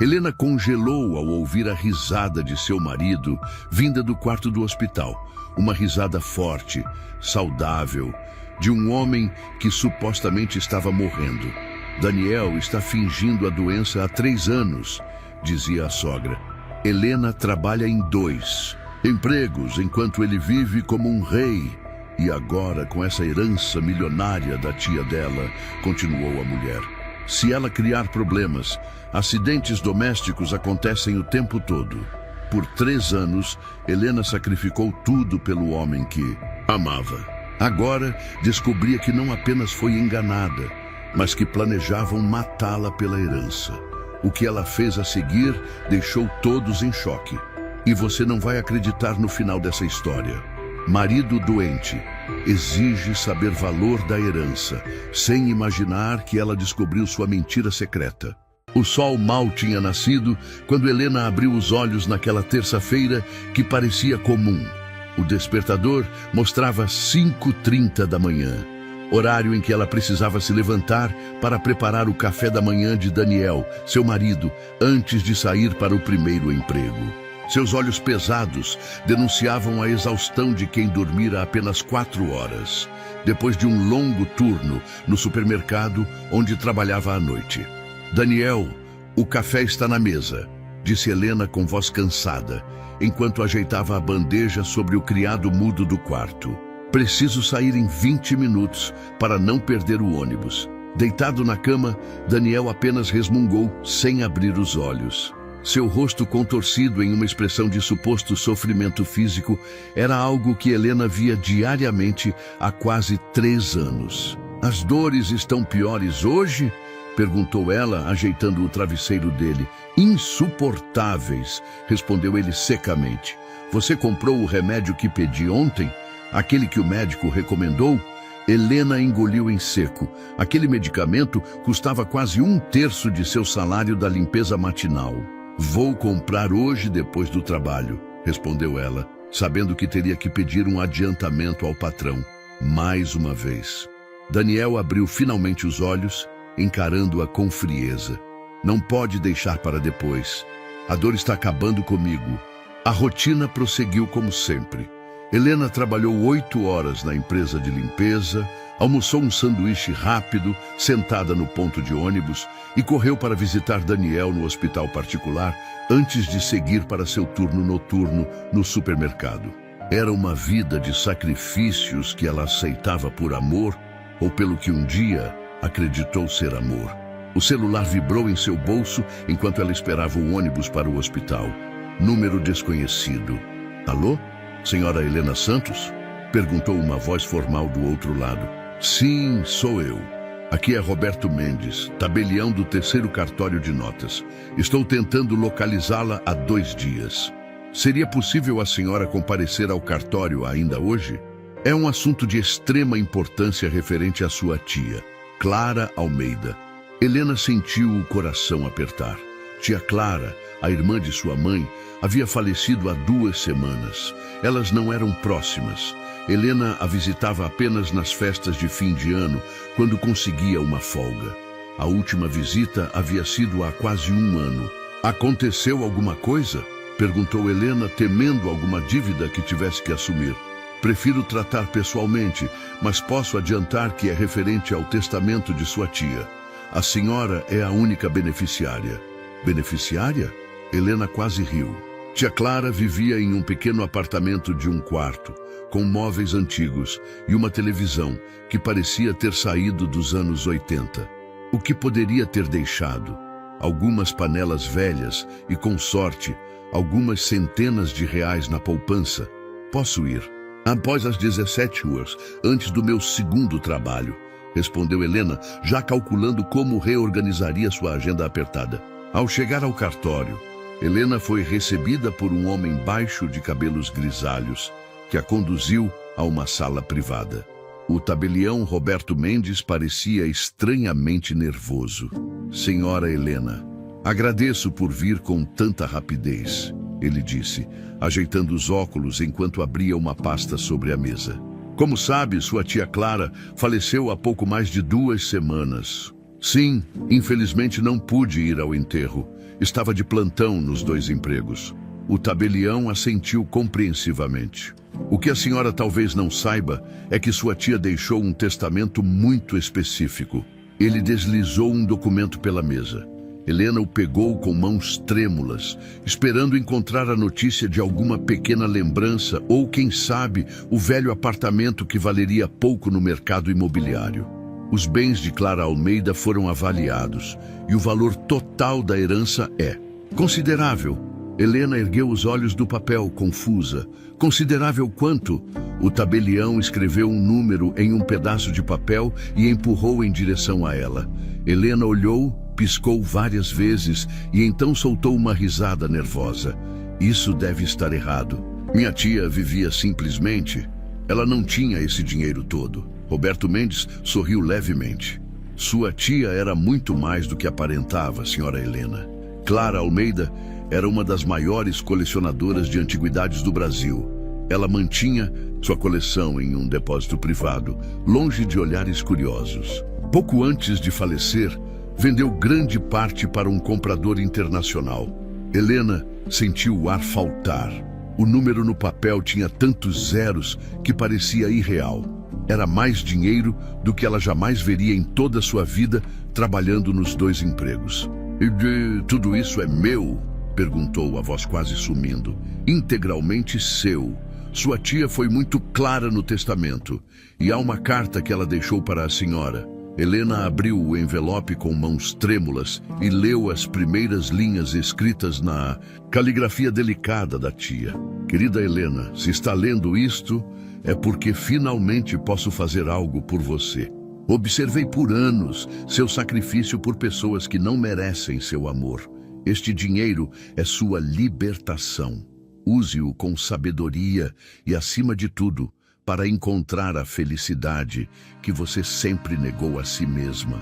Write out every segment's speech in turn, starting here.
Helena congelou ao ouvir a risada de seu marido, vinda do quarto do hospital. Uma risada forte, saudável, de um homem que supostamente estava morrendo. Daniel está fingindo a doença há 3 anos, dizia a sogra. Helena trabalha em 2 empregos enquanto ele vive como um rei. E agora, com essa herança milionária da tia dela, continuou a mulher. Se ela criar problemas, acidentes domésticos acontecem o tempo todo. Por 3 anos, Helena sacrificou tudo pelo homem que amava. Agora, descobria que não apenas foi enganada, mas que planejavam matá-la pela herança. O que ela fez a seguir deixou todos em choque. E você não vai acreditar no final dessa história. Marido doente exige saber valor da herança, sem imaginar que ela descobriu sua mentira secreta. O sol mal tinha nascido quando Helena abriu os olhos naquela terça-feira que parecia comum. O despertador mostrava 5h30 da manhã, horário em que ela precisava se levantar para preparar o café da manhã de Daniel, seu marido, antes de sair para o primeiro emprego. Seus olhos pesados denunciavam a exaustão de quem dormira apenas 4 horas, depois de um longo turno no supermercado onde trabalhava à noite. Daniel, o café está na mesa, disse Helena com voz cansada, enquanto ajeitava a bandeja sobre o criado mudo do quarto. Preciso sair em 20 minutos para não perder o ônibus. Deitado na cama, Daniel apenas resmungou sem abrir os olhos. Seu rosto contorcido em uma expressão de suposto sofrimento físico era algo que Helena via diariamente há quase 3 anos. As dores estão piores hoje? Perguntou ela, ajeitando o travesseiro dele. Insuportáveis, respondeu ele secamente. Você comprou o remédio que pedi ontem? Aquele que o médico recomendou? Helena engoliu em seco. Aquele medicamento custava quase 1/3 de seu salário da limpeza matinal. Vou comprar hoje depois do trabalho, respondeu ela, sabendo que teria que pedir um adiantamento ao patrão. Mais uma vez. Daniel abriu finalmente os olhos, encarando-a com frieza. Não pode deixar para depois. A dor está acabando comigo. A rotina prosseguiu como sempre. Helena trabalhou 8 horas na empresa de limpeza, almoçou um sanduíche rápido, sentada no ponto de ônibus, e correu para visitar Daniel no hospital particular antes de seguir para seu turno noturno no supermercado. Era uma vida de sacrifícios que ela aceitava por amor ou pelo que um dia acreditou ser amor. O celular vibrou em seu bolso enquanto ela esperava o ônibus para o hospital. Número desconhecido. Alô? Senhora Helena Santos? Perguntou uma voz formal do outro lado. Sim, sou eu. Aqui é Roberto Mendes, tabelião do 3º cartório de notas. Estou tentando localizá-la há 2 dias. Seria possível a senhora comparecer ao cartório ainda hoje? É um assunto de extrema importância referente à sua tia, Clara Almeida. Helena sentiu o coração apertar. Tia Clara, a irmã de sua mãe, havia falecido há 2 semanas. Elas não eram próximas. Helena a visitava apenas nas festas de fim de ano, quando conseguia uma folga. A última visita havia sido há quase 1 ano. Aconteceu alguma coisa? Perguntou Helena, temendo alguma dívida que tivesse que assumir. Prefiro tratar pessoalmente, mas posso adiantar que é referente ao testamento de sua tia. A senhora é a única beneficiária. Beneficiária? Helena quase riu. Tia Clara vivia em um pequeno apartamento de 1 quarto, com móveis antigos e uma televisão que parecia ter saído dos anos 80. O que poderia ter deixado? Algumas panelas velhas e, com sorte, algumas centenas de reais na poupança. Posso ir. Após as 17 horas, antes do meu 2º trabalho, respondeu Helena, já calculando como reorganizaria sua agenda apertada. Ao chegar ao cartório, Helena foi recebida por um homem baixo de cabelos grisalhos, que a conduziu a uma sala privada. O tabelião Roberto Mendes parecia estranhamente nervoso. Senhora Helena, agradeço por vir com tanta rapidez, ele disse, ajeitando os óculos enquanto abria uma pasta sobre a mesa. Como sabe, sua tia Clara faleceu há pouco mais de 2 semanas. Sim, infelizmente não pude ir ao enterro. estava de plantão nos dois empregos. O tabelião assentiu compreensivamente. O que a senhora talvez não saiba é que sua tia deixou um testamento muito específico. Ele deslizou um documento pela mesa. Helena o pegou com mãos trêmulas, esperando encontrar a notícia de alguma pequena lembrança ou, quem sabe, o velho apartamento que valeria pouco no mercado imobiliário. Os bens de Clara Almeida foram avaliados e o valor total da herança é considerável. Helena ergueu os olhos do papel, confusa. Considerável quanto? O tabelião escreveu um número em um pedaço de papel e empurrou em direção a ela. Helena olhou, piscou várias vezes e então soltou uma risada nervosa. Isso deve estar errado. Minha tia vivia simplesmente. Ela não tinha esse dinheiro todo. Roberto Mendes sorriu levemente. Sua tia era muito mais do que aparentava, senhora Helena. Clara Almeida era uma das maiores colecionadoras de antiguidades do Brasil. Ela mantinha sua coleção em um depósito privado, longe de olhares curiosos. Pouco antes de falecer, vendeu grande parte para um comprador internacional. Helena sentiu o ar faltar. O número no papel tinha tantos zeros que parecia irreal. Era mais dinheiro do que ela jamais veria em toda a sua vida trabalhando nos dois empregos. "E tudo isso é meu?" perguntou, a voz quase sumindo. "Integralmente seu. Sua tia foi muito clara no testamento, e há uma carta que ela deixou para a senhora." Helena abriu o envelope com mãos trêmulas e leu as primeiras linhas escritas na caligrafia delicada da tia. "Querida Helena, se está lendo isto, é porque finalmente posso fazer algo por você. Observei por anos seu sacrifício por pessoas que não merecem seu amor. Este dinheiro é sua libertação. Use-o com sabedoria e, acima de tudo, para encontrar a felicidade que você sempre negou a si mesma."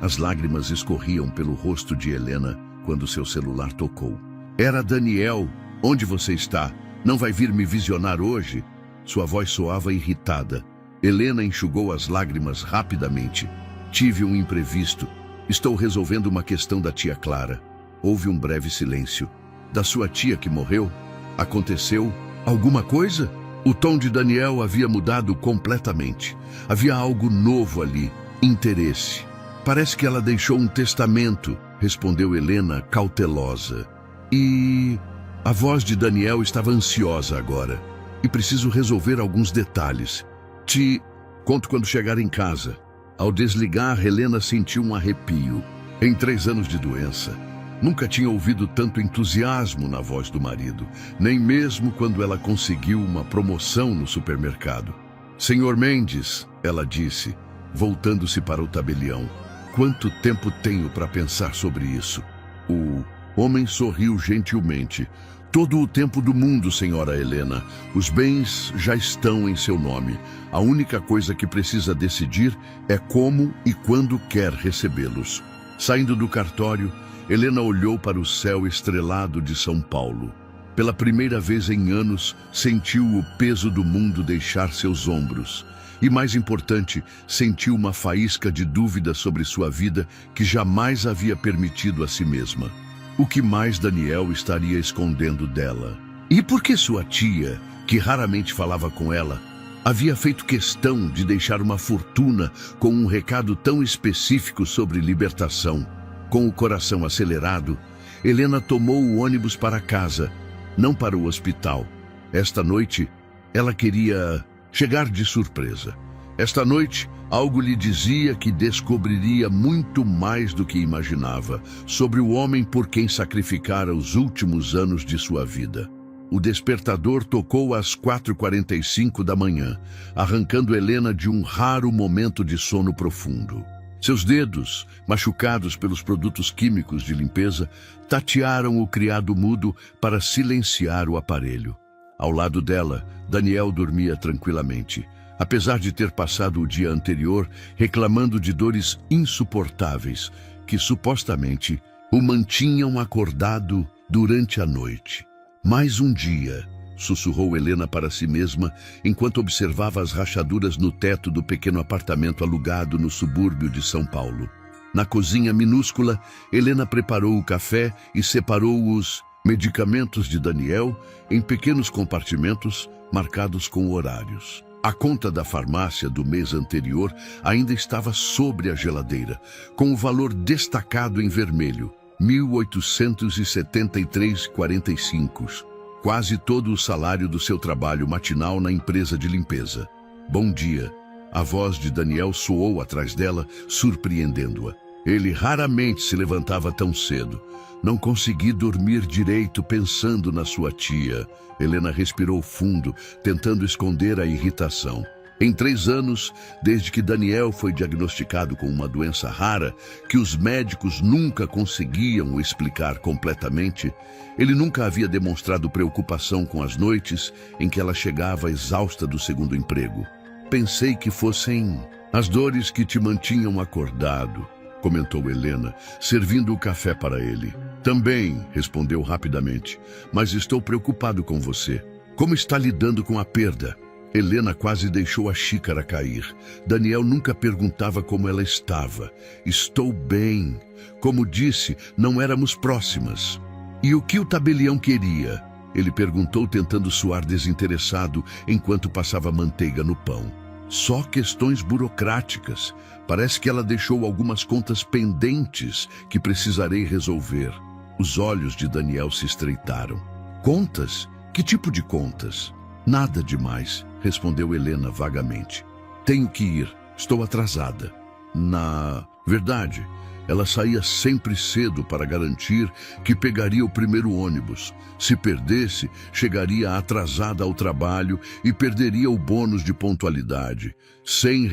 As lágrimas escorriam pelo rosto de Helena quando seu celular tocou. "Era Daniel. Onde você está? Não vai vir me visionar hoje?" Sua voz soava irritada. Helena enxugou as lágrimas rapidamente. "Tive um imprevisto. Estou resolvendo uma questão da tia Clara." Houve um breve silêncio. "Da sua tia que morreu? Aconteceu alguma coisa?" O tom de Daniel havia mudado completamente. Havia algo novo ali, interesse. "Parece que ela deixou um testamento", respondeu Helena, cautelosa. "E..." A voz de Daniel estava ansiosa agora. "E preciso resolver alguns detalhes. Te conto quando chegar em casa." Ao desligar, Helena sentiu um arrepio. Em 3 anos de doença, nunca tinha ouvido tanto entusiasmo na voz do marido, nem mesmo quando ela conseguiu uma promoção no supermercado. "Senhor Mendes", ela disse, voltando-se para o tabelião, "quanto tempo tenho para pensar sobre isso?" O homem sorriu gentilmente. "Todo o tempo do mundo, senhora Helena. Os bens já estão em seu nome. A única coisa que precisa decidir é como e quando quer recebê-los." Saindo do cartório, Helena olhou para o céu estrelado de São Paulo. Pela primeira vez em anos, sentiu o peso do mundo deixar seus ombros. E, mais importante, sentiu uma faísca de dúvida sobre sua vida que jamais havia permitido a si mesma. O que mais Daniel estaria escondendo dela? E por que sua tia, que raramente falava com ela, havia feito questão de deixar uma fortuna com um recado tão específico sobre libertação? Com o coração acelerado, Helena tomou o ônibus para casa, não para o hospital. Esta noite, ela queria chegar de surpresa. Esta noite, algo lhe dizia que descobriria muito mais do que imaginava sobre o homem por quem sacrificara os últimos anos de sua vida. O despertador tocou às 4h45 da manhã, arrancando Helena de um raro momento de sono profundo. Seus dedos, machucados pelos produtos químicos de limpeza, tatearam o criado mudo para silenciar o aparelho. Ao lado dela, Daniel dormia tranquilamente, apesar de ter passado o dia anterior reclamando de dores insuportáveis que supostamente o mantinham acordado durante a noite. "Mais um dia", sussurrou Helena para si mesma enquanto observava as rachaduras no teto do pequeno apartamento alugado no subúrbio de São Paulo. Na cozinha minúscula, Helena preparou o café e separou os medicamentos de Daniel em pequenos compartimentos marcados com horários. A conta da farmácia do mês anterior ainda estava sobre a geladeira, com o valor destacado em vermelho, 1.873,45, quase todo o salário do seu trabalho matinal na empresa de limpeza. Bom dia. A voz de Daniel soou atrás dela, surpreendendo-a. Ele raramente se levantava tão cedo. Não consegui dormir direito pensando na sua tia. Helena respirou fundo, tentando esconder a irritação. Em 3 anos, desde que Daniel foi diagnosticado com uma doença rara, que os médicos nunca conseguiam explicar completamente, ele nunca havia demonstrado preocupação com as noites em que ela chegava exausta do segundo emprego. Pensei que fossem as dores que te mantinham acordado, comentou Helena, servindo o café para ele. Também, respondeu rapidamente, mas estou preocupado com você. Como está lidando com a perda? Helena quase deixou a xícara cair. Daniel nunca perguntava como ela estava. Estou bem. Como disse, não éramos próximas. E o que o tabelião queria? Ele perguntou, tentando soar desinteressado enquanto passava manteiga no pão. Só questões burocráticas. Parece que ela deixou algumas contas pendentes que precisarei resolver. Os olhos de Daniel se estreitaram. Contas? Que tipo de contas? Nada demais, respondeu Helena vagamente. Tenho que ir. Estou atrasada. Na verdade, ela saía sempre cedo para garantir que pegaria o primeiro ônibus. Se perdesse, chegaria atrasada ao trabalho e perderia o bônus de pontualidade, R$ 100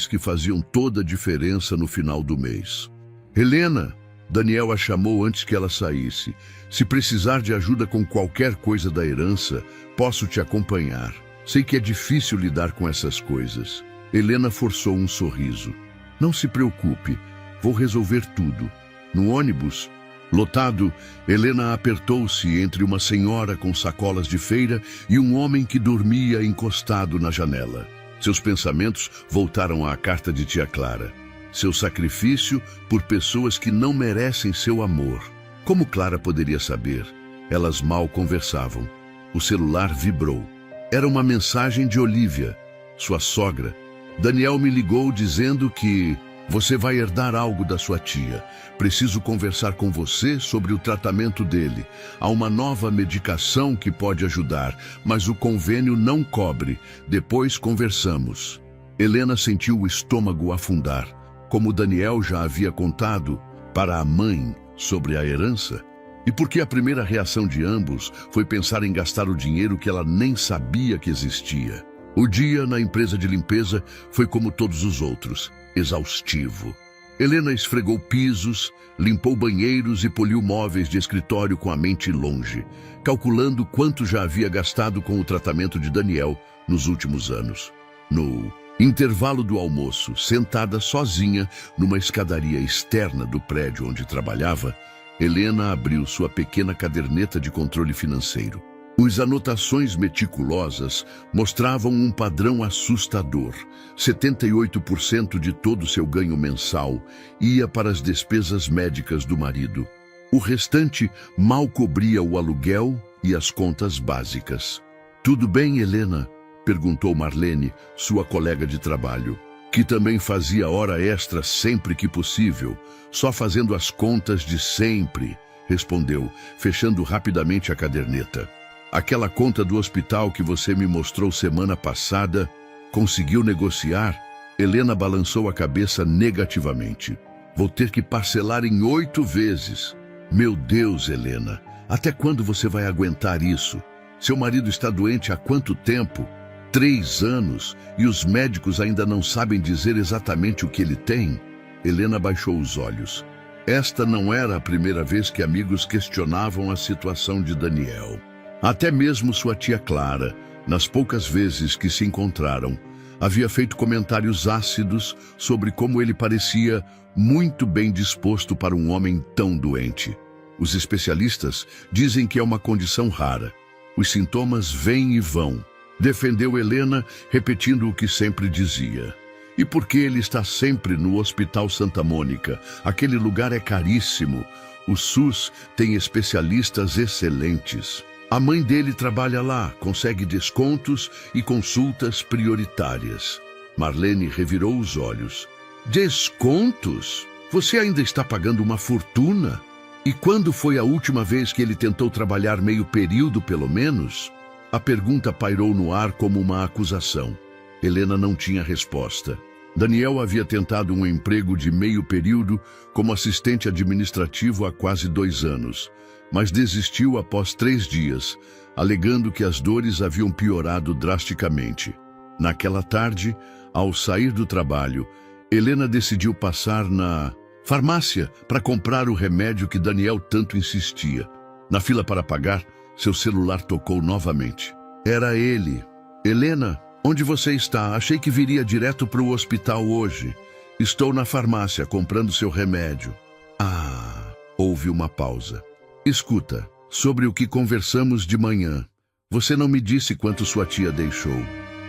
que faziam toda a diferença no final do mês. Helena, Daniel a chamou antes que ela saísse. Se precisar de ajuda com qualquer coisa da herança, posso te acompanhar. Sei que é difícil lidar com essas coisas. Helena forçou um sorriso. Não se preocupe. Vou resolver tudo. No ônibus, lotado, Helena apertou-se entre uma senhora com sacolas de feira e um homem que dormia encostado na janela. Seus pensamentos voltaram à carta de tia Clara. Seu sacrifício por pessoas que não merecem seu amor. Como Clara poderia saber? Elas mal conversavam. O celular vibrou. Era uma mensagem de Olivia, sua sogra. Daniel me ligou dizendo que você vai herdar algo da sua tia. Preciso conversar com você sobre o tratamento dele. Há uma nova medicação que pode ajudar, mas o convênio não cobre. Depois conversamos. Helena sentiu o estômago afundar. Como Daniel já havia contado para a mãe sobre a herança, e porque a primeira reação de ambos foi pensar em gastar o dinheiro que ela nem sabia que existia. O dia na empresa de limpeza foi como todos os outros, exaustivo. Helena esfregou pisos, limpou banheiros e poliu móveis de escritório com a mente longe, calculando quanto já havia gastado com o tratamento de Daniel nos últimos anos. No intervalo do almoço, sentada sozinha numa escadaria externa do prédio onde trabalhava, Helena abriu sua pequena caderneta de controle financeiro. As anotações meticulosas mostravam um padrão assustador. 78% de todo seu ganho mensal ia para as despesas médicas do marido. O restante mal cobria o aluguel e as contas básicas. Tudo bem, Helena? Perguntou Marlene, sua colega de trabalho, que também fazia hora extra sempre que possível, só fazendo as contas de sempre, respondeu, fechando rapidamente a caderneta. Aquela conta do hospital que você me mostrou semana passada, conseguiu negociar? Helena balançou a cabeça negativamente. Vou ter que parcelar em 8 vezes. Meu Deus, Helena, até quando você vai aguentar isso? Seu marido está doente há quanto tempo? 3 anos, e os médicos ainda não sabem dizer exatamente o que ele tem? Helena baixou os olhos. Esta não era a primeira vez que amigos questionavam a situação de Daniel. Até mesmo sua tia Clara, nas poucas vezes que se encontraram, havia feito comentários ácidos sobre como ele parecia muito bem disposto para um homem tão doente. Os especialistas dizem que é uma condição rara. Os sintomas vêm e vão. Defendeu Helena, repetindo o que sempre dizia. E por que ele está sempre no Hospital Santa Mônica? Aquele lugar é caríssimo. O SUS tem especialistas excelentes. A mãe dele trabalha lá, consegue descontos e consultas prioritárias. Marlene revirou os olhos. Descontos? Você ainda está pagando uma fortuna? E quando foi a última vez que ele tentou trabalhar meio período, pelo menos? A pergunta pairou no ar como uma acusação. Helena não tinha resposta. Daniel havia tentado um emprego de meio período como assistente administrativo há quase 2 anos, mas desistiu após 3 dias, alegando que as dores haviam piorado drasticamente. Naquela tarde, ao sair do trabalho, Helena decidiu passar na farmácia para comprar o remédio que Daniel tanto insistia. Na fila para pagar, seu celular tocou novamente. Era ele. Helena, onde você está? Achei que viria direto para o hospital hoje. Estou na farmácia comprando seu remédio. Ah, houve uma pausa. Escuta, sobre o que conversamos de manhã. Você não me disse quanto sua tia deixou.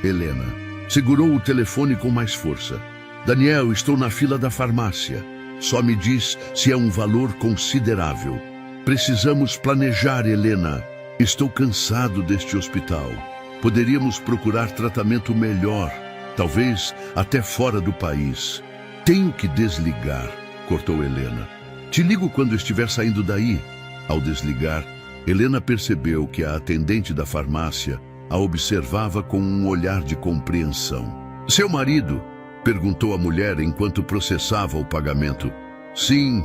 Helena segurou o telefone com mais força. Daniel, estou na fila da farmácia. Só me diz se é um valor considerável. Precisamos planejar, Helena. Estou cansado deste hospital. Poderíamos procurar tratamento melhor, talvez até fora do país. Tenho que desligar, cortou Helena. Te ligo quando estiver saindo daí. Ao desligar, Helena percebeu que a atendente da farmácia a observava com um olhar de compreensão. Seu marido? Perguntou a mulher enquanto processava o pagamento. Sim,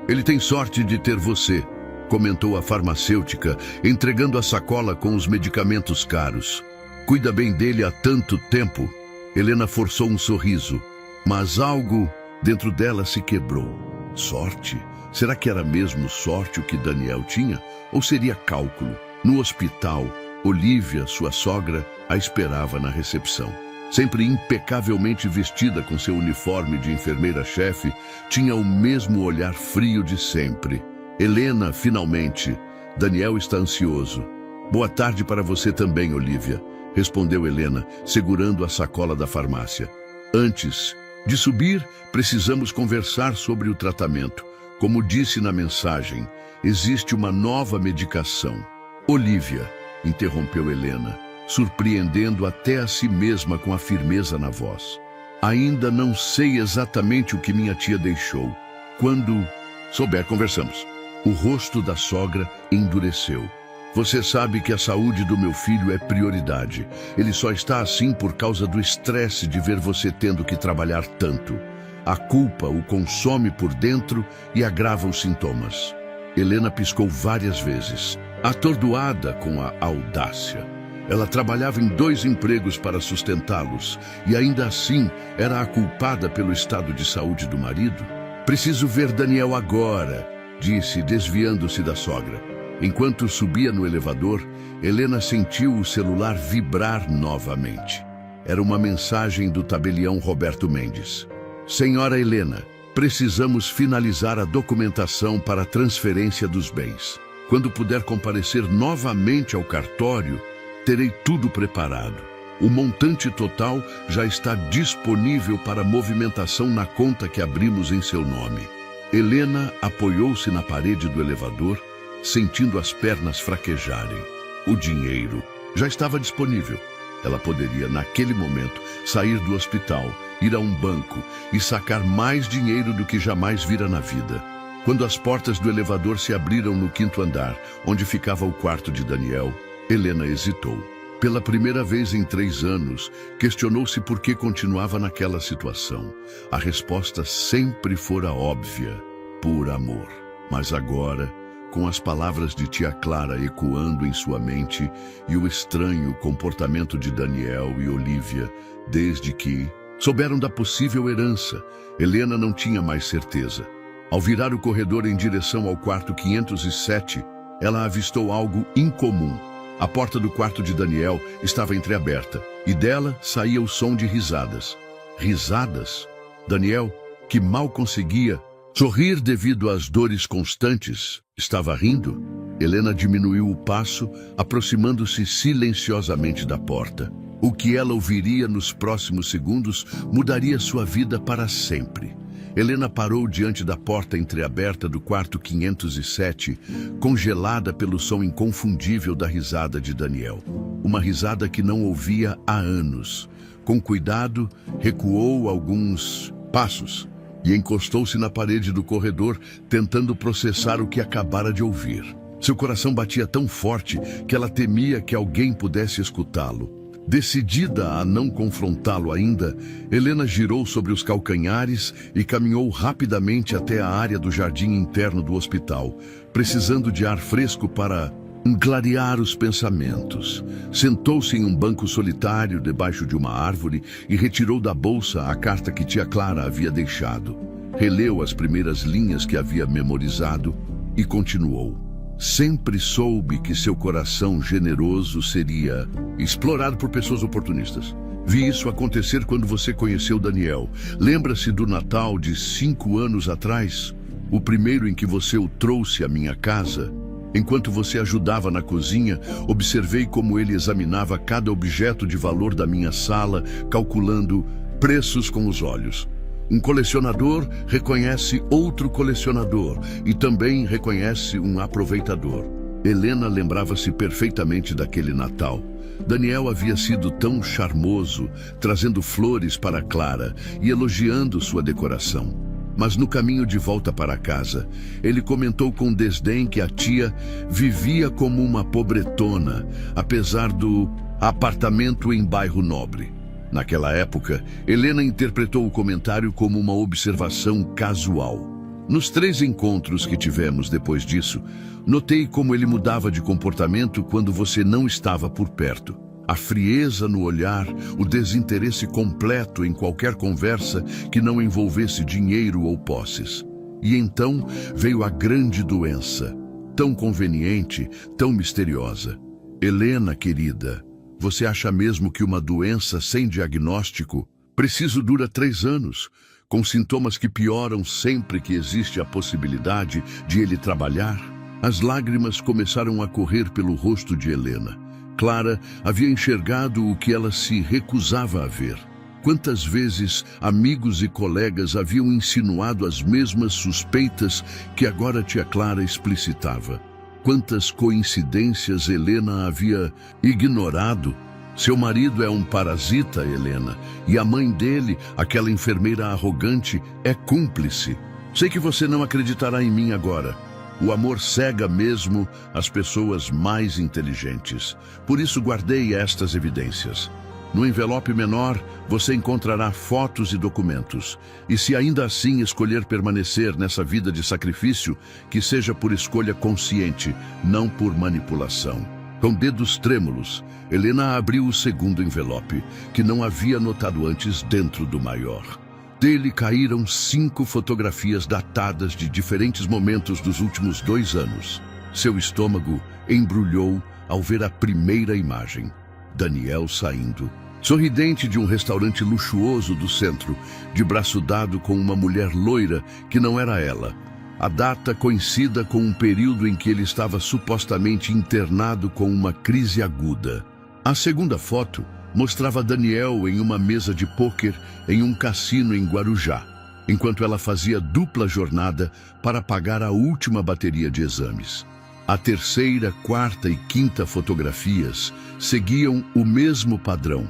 ele tem sorte de ter você, comentou a farmacêutica, entregando a sacola com os medicamentos caros. Cuida bem dele há tanto tempo. Helena forçou um sorriso, mas algo dentro dela se quebrou. Sorte? Será que era mesmo sorte o que Daniel tinha? Ou seria cálculo? No hospital, Olívia, sua sogra, a esperava na recepção. Sempre impecavelmente vestida com seu uniforme de enfermeira-chefe, tinha o mesmo olhar frio de sempre. Helena, finalmente. Daniel está ansioso. Boa tarde para você também, Olívia, respondeu Helena, segurando a sacola da farmácia. Antes de subir, precisamos conversar sobre o tratamento. Como disse na mensagem, existe uma nova medicação. Olívia, interrompeu Helena, surpreendendo até a si mesma com a firmeza na voz. Ainda não sei exatamente o que minha tia deixou. Quando souber, conversamos. O rosto da sogra endureceu. Você sabe que a saúde do meu filho é prioridade. Ele só está assim por causa do estresse de ver você tendo que trabalhar tanto. A culpa o consome por dentro e agrava os sintomas. Helena piscou várias vezes, atordoada com a audácia. Ela trabalhava em 2 empregos para sustentá-los e ainda assim era a culpada pelo estado de saúde do marido. Preciso ver Daniel agora, disse, desviando-se da sogra. Enquanto subia no elevador, Helena sentiu o celular vibrar novamente. Era uma mensagem do tabelião Roberto Mendes. Senhora Helena, precisamos finalizar a documentação para a transferência dos bens. Quando puder comparecer novamente ao cartório, terei tudo preparado. O montante total já está disponível para movimentação na conta que abrimos em seu nome. Helena apoiou-se na parede do elevador, sentindo as pernas fraquejarem. O dinheiro já estava disponível. Ela poderia, naquele momento, sair do hospital, ir a um banco e sacar mais dinheiro do que jamais vira na vida. Quando as portas do elevador se abriram no 5º andar, onde ficava o quarto de Daniel, Helena hesitou. Pela primeira vez em 3 anos, questionou-se por que continuava naquela situação. A resposta sempre fora óbvia, por amor. Mas agora, com as palavras de tia Clara ecoando em sua mente e o estranho comportamento de Daniel e Olívia, desde que souberam da possível herança, Helena não tinha mais certeza. Ao virar o corredor em direção ao quarto 507, ela avistou algo incomum. A porta do quarto de Daniel estava entreaberta e dela saía o som de risadas. Risadas? Daniel, que mal conseguia sorrir devido às dores constantes, estava rindo? Helena diminuiu o passo, aproximando-se silenciosamente da porta. O que ela ouviria nos próximos segundos mudaria sua vida para sempre. Helena parou diante da porta entreaberta do quarto 507, congelada pelo som inconfundível da risada de Daniel. Uma risada que não ouvia há anos. Com cuidado, recuou alguns passos e encostou-se na parede do corredor, tentando processar o que acabara de ouvir. Seu coração batia tão forte que ela temia que alguém pudesse escutá-lo. Decidida a não confrontá-lo ainda, Helena girou sobre os calcanhares e caminhou rapidamente até a área do jardim interno do hospital, precisando de ar fresco para clarear os pensamentos. Sentou-se em um banco solitário debaixo de uma árvore e retirou da bolsa a carta que tia Clara havia deixado. Releu as primeiras linhas que havia memorizado e continuou. Sempre soube que seu coração generoso seria explorado por pessoas oportunistas. Vi isso acontecer quando você conheceu Daniel. Lembra-se do Natal de 5 anos atrás? O primeiro em que você o trouxe à minha casa? Enquanto você ajudava na cozinha, observei como ele examinava cada objeto de valor da minha sala, calculando preços com os olhos. Um colecionador reconhece outro colecionador e também reconhece um aproveitador. Helena lembrava-se perfeitamente daquele Natal. Daniel havia sido tão charmoso, trazendo flores para Clara e elogiando sua decoração. Mas no caminho de volta para casa, ele comentou com desdém que a tia vivia como uma pobretona, apesar do apartamento em bairro nobre. Naquela época, Helena interpretou o comentário como uma observação casual. Nos 3 encontros que tivemos depois disso, notei como ele mudava de comportamento quando você não estava por perto. A frieza no olhar, o desinteresse completo em qualquer conversa que não envolvesse dinheiro ou posses. E então veio a grande doença, tão conveniente, tão misteriosa. Helena, querida, você acha mesmo que uma doença sem diagnóstico preciso dura 3 anos, com sintomas que pioram sempre que existe a possibilidade de ele trabalhar? As lágrimas começaram a correr pelo rosto de Helena. Clara havia enxergado o que ela se recusava a ver. Quantas vezes amigos e colegas haviam insinuado as mesmas suspeitas que agora tia Clara explicitava. Quantas coincidências Helena havia ignorado. Seu marido é um parasita, Helena, e a mãe dele, aquela enfermeira arrogante, é cúmplice. Sei que você não acreditará em mim agora. O amor cega mesmo as pessoas mais inteligentes. Por isso guardei estas evidências. No envelope menor, você encontrará fotos e documentos. E se ainda assim escolher permanecer nessa vida de sacrifício, que seja por escolha consciente, não por manipulação. Com dedos trêmulos, Helena abriu o segundo envelope, que não havia notado antes dentro do maior. Dele caíram 5 fotografias datadas de diferentes momentos dos últimos 2 anos. Seu estômago embrulhou ao ver a primeira imagem. Daniel saindo, sorridente de um restaurante luxuoso do centro, de braço dado com uma mulher loira que não era ela. A data coincida com um período em que ele estava supostamente internado com uma crise aguda. A segunda foto mostrava Daniel em uma mesa de pôquer em um cassino em Guarujá, enquanto ela fazia dupla jornada para pagar a última bateria de exames. A terceira, quarta e quinta fotografias seguiam o mesmo padrão.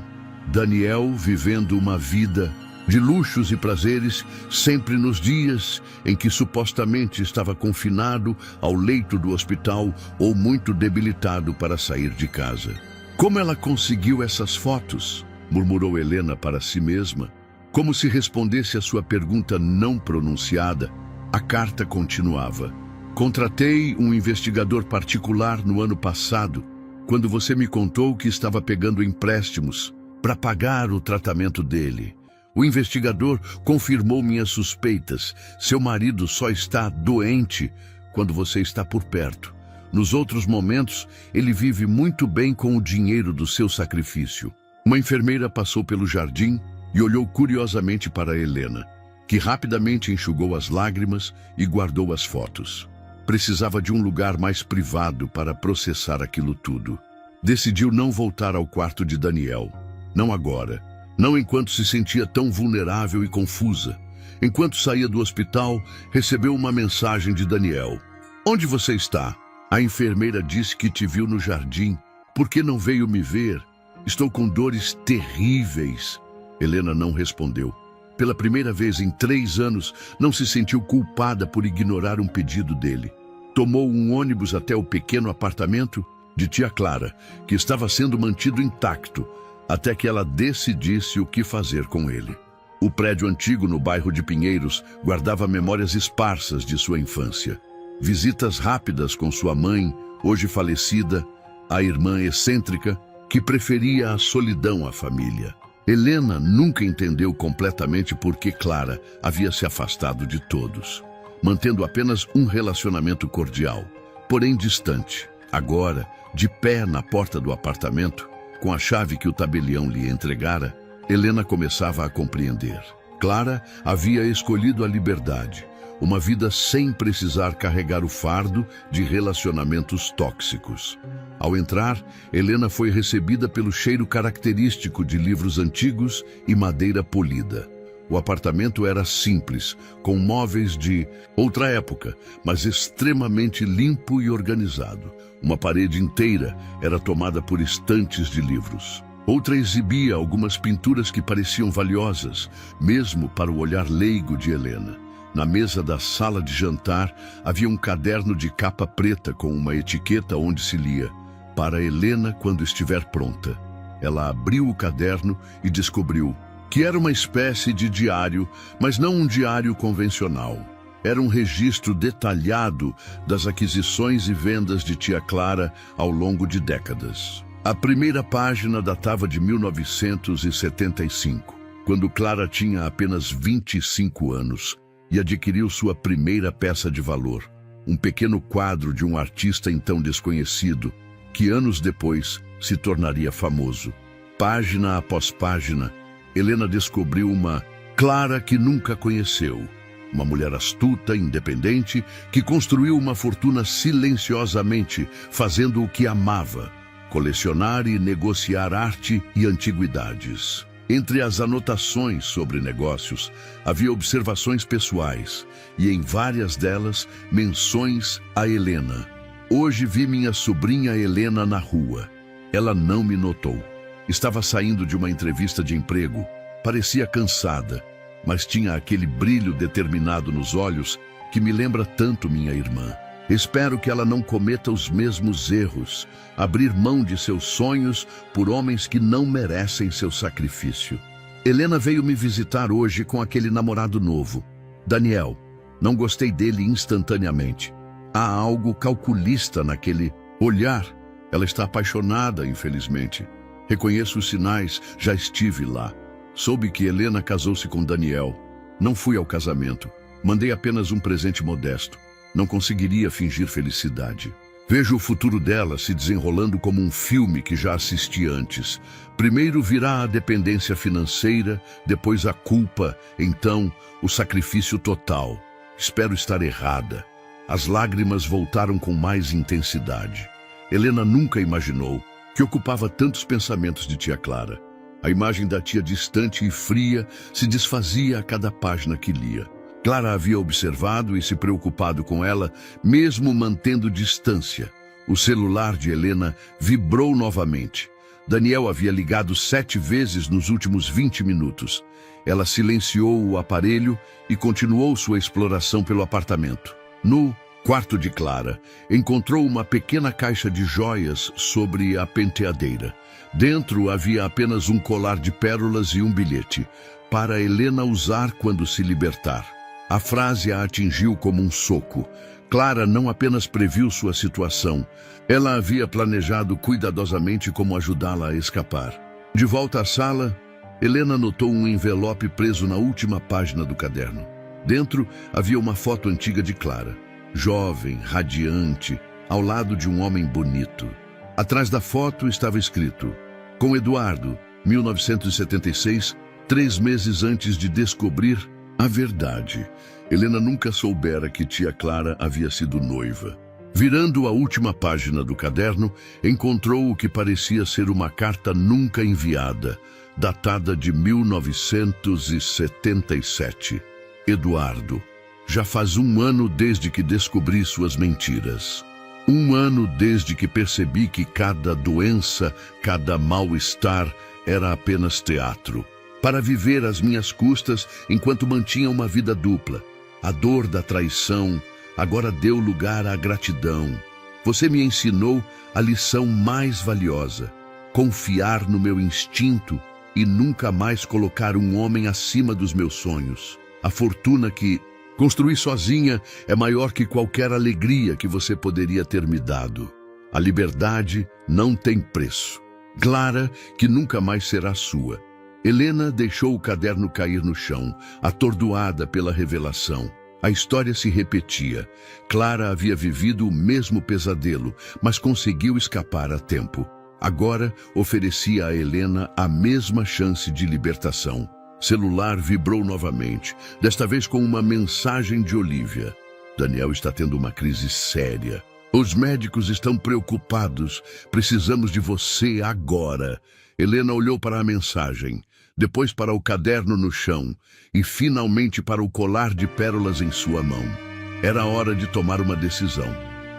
Daniel vivendo uma vida de luxos e prazeres, sempre nos dias em que supostamente estava confinado ao leito do hospital ou muito debilitado para sair de casa. Como ela conseguiu essas fotos? Murmurou Helena para si mesma. Como se respondesse à sua pergunta não pronunciada, a carta continuava. Contratei um investigador particular no ano passado, quando você me contou que estava pegando empréstimos para pagar o tratamento dele. O investigador confirmou minhas suspeitas. Seu marido só está doente quando você está por perto. Nos outros momentos, ele vive muito bem com o dinheiro do seu sacrifício. Uma enfermeira passou pelo jardim e olhou curiosamente para Helena, que rapidamente enxugou as lágrimas e guardou as fotos. Precisava de um lugar mais privado para processar aquilo tudo. Decidiu não voltar ao quarto de Daniel. Não agora. Não enquanto se sentia tão vulnerável e confusa. Enquanto saía do hospital, recebeu uma mensagem de Daniel. Onde você está? A enfermeira disse que te viu no jardim. Por que não veio me ver? Estou com dores terríveis. Helena não respondeu. Pela primeira vez em 3 anos, não se sentiu culpada por ignorar um pedido dele. Tomou um ônibus até o pequeno apartamento de tia Clara, que estava sendo mantido intacto, até que ela decidisse o que fazer com ele. O prédio antigo no bairro de Pinheiros guardava memórias esparsas de sua infância. Visitas rápidas com sua mãe, hoje falecida, a irmã excêntrica, que preferia a solidão à família. Helena nunca entendeu completamente por que Clara havia se afastado de todos, mantendo apenas um relacionamento cordial, porém distante. Agora, de pé na porta do apartamento, com a chave que o tabelião lhe entregara, Helena começava a compreender. Clara havia escolhido a liberdade, uma vida sem precisar carregar o fardo de relacionamentos tóxicos. Ao entrar, Helena foi recebida pelo cheiro característico de livros antigos e madeira polida. O apartamento era simples, com móveis de outra época, mas extremamente limpo e organizado. Uma parede inteira era tomada por estantes de livros. Outra exibia algumas pinturas que pareciam valiosas, mesmo para o olhar leigo de Helena. Na mesa da sala de jantar havia um caderno de capa preta com uma etiqueta onde se lia: "Para Helena quando estiver pronta". Ela abriu o caderno e descobriu que era uma espécie de diário, mas não um diário convencional. Era um registro detalhado das aquisições e vendas de tia Clara ao longo de décadas. A primeira página datava de 1975, quando Clara tinha apenas 25 anos e adquiriu sua primeira peça de valor, um pequeno quadro de um artista então desconhecido, que anos depois se tornaria famoso. Página após página, Helena descobriu uma Clara que nunca conheceu. Uma mulher astuta, independente, que construiu uma fortuna silenciosamente, fazendo o que amava: colecionar e negociar arte e antiguidades. Entre as anotações sobre negócios, havia observações pessoais, e em várias delas, menções a Helena. Hoje vi minha sobrinha Helena na rua. Ela não me notou. Estava saindo de uma entrevista de emprego. Parecia cansada, mas tinha aquele brilho determinado nos olhos que me lembra tanto minha irmã. Espero que ela não cometa os mesmos erros, abrir mão de seus sonhos por homens que não merecem seu sacrifício. Helena veio me visitar hoje com aquele namorado novo, Daniel. Não gostei dele instantaneamente. Há algo calculista naquele olhar. Ela está apaixonada, infelizmente. Reconheço os sinais, já estive lá. Soube que Helena casou-se com Daniel. Não fui ao casamento. Mandei apenas um presente modesto. Não conseguiria fingir felicidade. Vejo o futuro dela se desenrolando como um filme que já assisti antes. Primeiro virá a dependência financeira, depois a culpa, então o sacrifício total. Espero estar errada. As lágrimas voltaram com mais intensidade. Helena nunca imaginou que ocupava tantos pensamentos de tia Clara. A imagem da tia distante e fria se desfazia a cada página que lia. Clara havia observado e se preocupado com ela, mesmo mantendo distância. O celular de Helena vibrou novamente. Daniel havia ligado 7 vezes nos últimos 20 minutos. Ela silenciou o aparelho e continuou sua exploração pelo apartamento. No quarto de Clara, encontrou uma pequena caixa de joias sobre a penteadeira. Dentro havia apenas um colar de pérolas e um bilhete, para Helena usar quando se libertar. A frase a atingiu como um soco. Clara não apenas previu sua situação, ela havia planejado cuidadosamente como ajudá-la a escapar. De volta à sala, Helena notou um envelope preso na última página do caderno. Dentro havia uma foto antiga de Clara, jovem, radiante, ao lado de um homem bonito. Atrás da foto estava escrito: com Eduardo, 1976, 3 meses antes de descobrir a verdade. Helena nunca soubera que tia Clara havia sido noiva. Virando a última página do caderno, encontrou o que parecia ser uma carta nunca enviada, datada de 1977. Eduardo, já faz 1 ano desde que descobri suas mentiras. 1 ano desde que percebi que cada doença, cada mal-estar era apenas teatro, para viver às minhas custas enquanto mantinha uma vida dupla. A dor da traição agora deu lugar à gratidão. Você me ensinou a lição mais valiosa: confiar no meu instinto e nunca mais colocar um homem acima dos meus sonhos. A fortuna que construí sozinha é maior que qualquer alegria que você poderia ter me dado. A liberdade não tem preço. Clara, que nunca mais será sua. Helena deixou o caderno cair no chão, atordoada pela revelação. A história se repetia. Clara havia vivido o mesmo pesadelo, mas conseguiu escapar a tempo. Agora oferecia a Helena a mesma chance de libertação. Celular vibrou novamente, desta vez com uma mensagem de Olivia. Daniel está tendo uma crise séria. Os médicos estão preocupados. Precisamos de você agora. Helena olhou para a mensagem, depois para o caderno no chão e finalmente para o colar de pérolas em sua mão. Era hora de tomar uma decisão.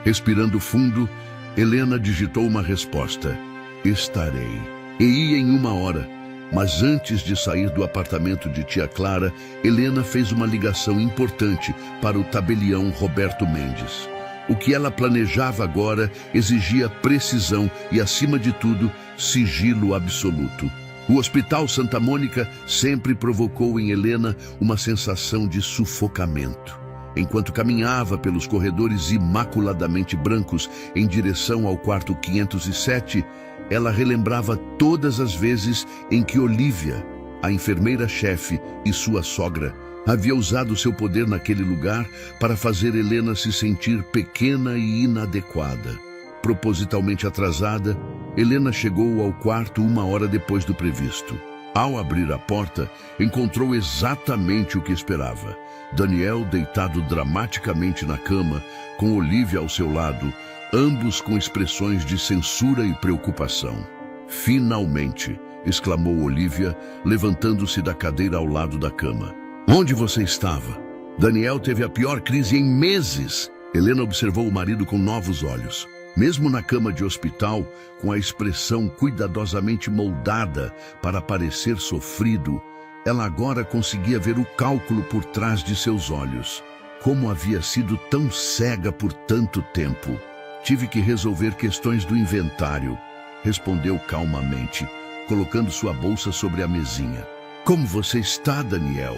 Respirando fundo, Helena digitou uma resposta: estarei. E ia em 1 hora. Mas antes de sair do apartamento de tia Clara, Helena fez uma ligação importante para o tabelião Roberto Mendes. O que ela planejava agora exigia precisão e, acima de tudo, sigilo absoluto. O Hospital Santa Mônica sempre provocou em Helena uma sensação de sufocamento. Enquanto caminhava pelos corredores imaculadamente brancos em direção ao quarto 507, ela relembrava todas as vezes em que Olivia, a enfermeira-chefe e sua sogra, havia usado seu poder naquele lugar para fazer Helena se sentir pequena e inadequada. Propositalmente atrasada, Helena chegou ao quarto 1 hora depois do previsto. Ao abrir a porta, encontrou exatamente o que esperava. Daniel deitado dramaticamente na cama, com Olivia ao seu lado, ambos com expressões de censura e preocupação. Finalmente, exclamou Olivia, levantando-se da cadeira ao lado da cama. Onde você estava? Daniel teve a pior crise em meses. Helena observou o marido com novos olhos. Mesmo na cama de hospital, com a expressão cuidadosamente moldada para parecer sofrido, ela agora conseguia ver o cálculo por trás de seus olhos. Como havia sido tão cega por tanto tempo? Tive que resolver questões do inventário, respondeu calmamente, colocando sua bolsa sobre a mesinha. Como você está, Daniel?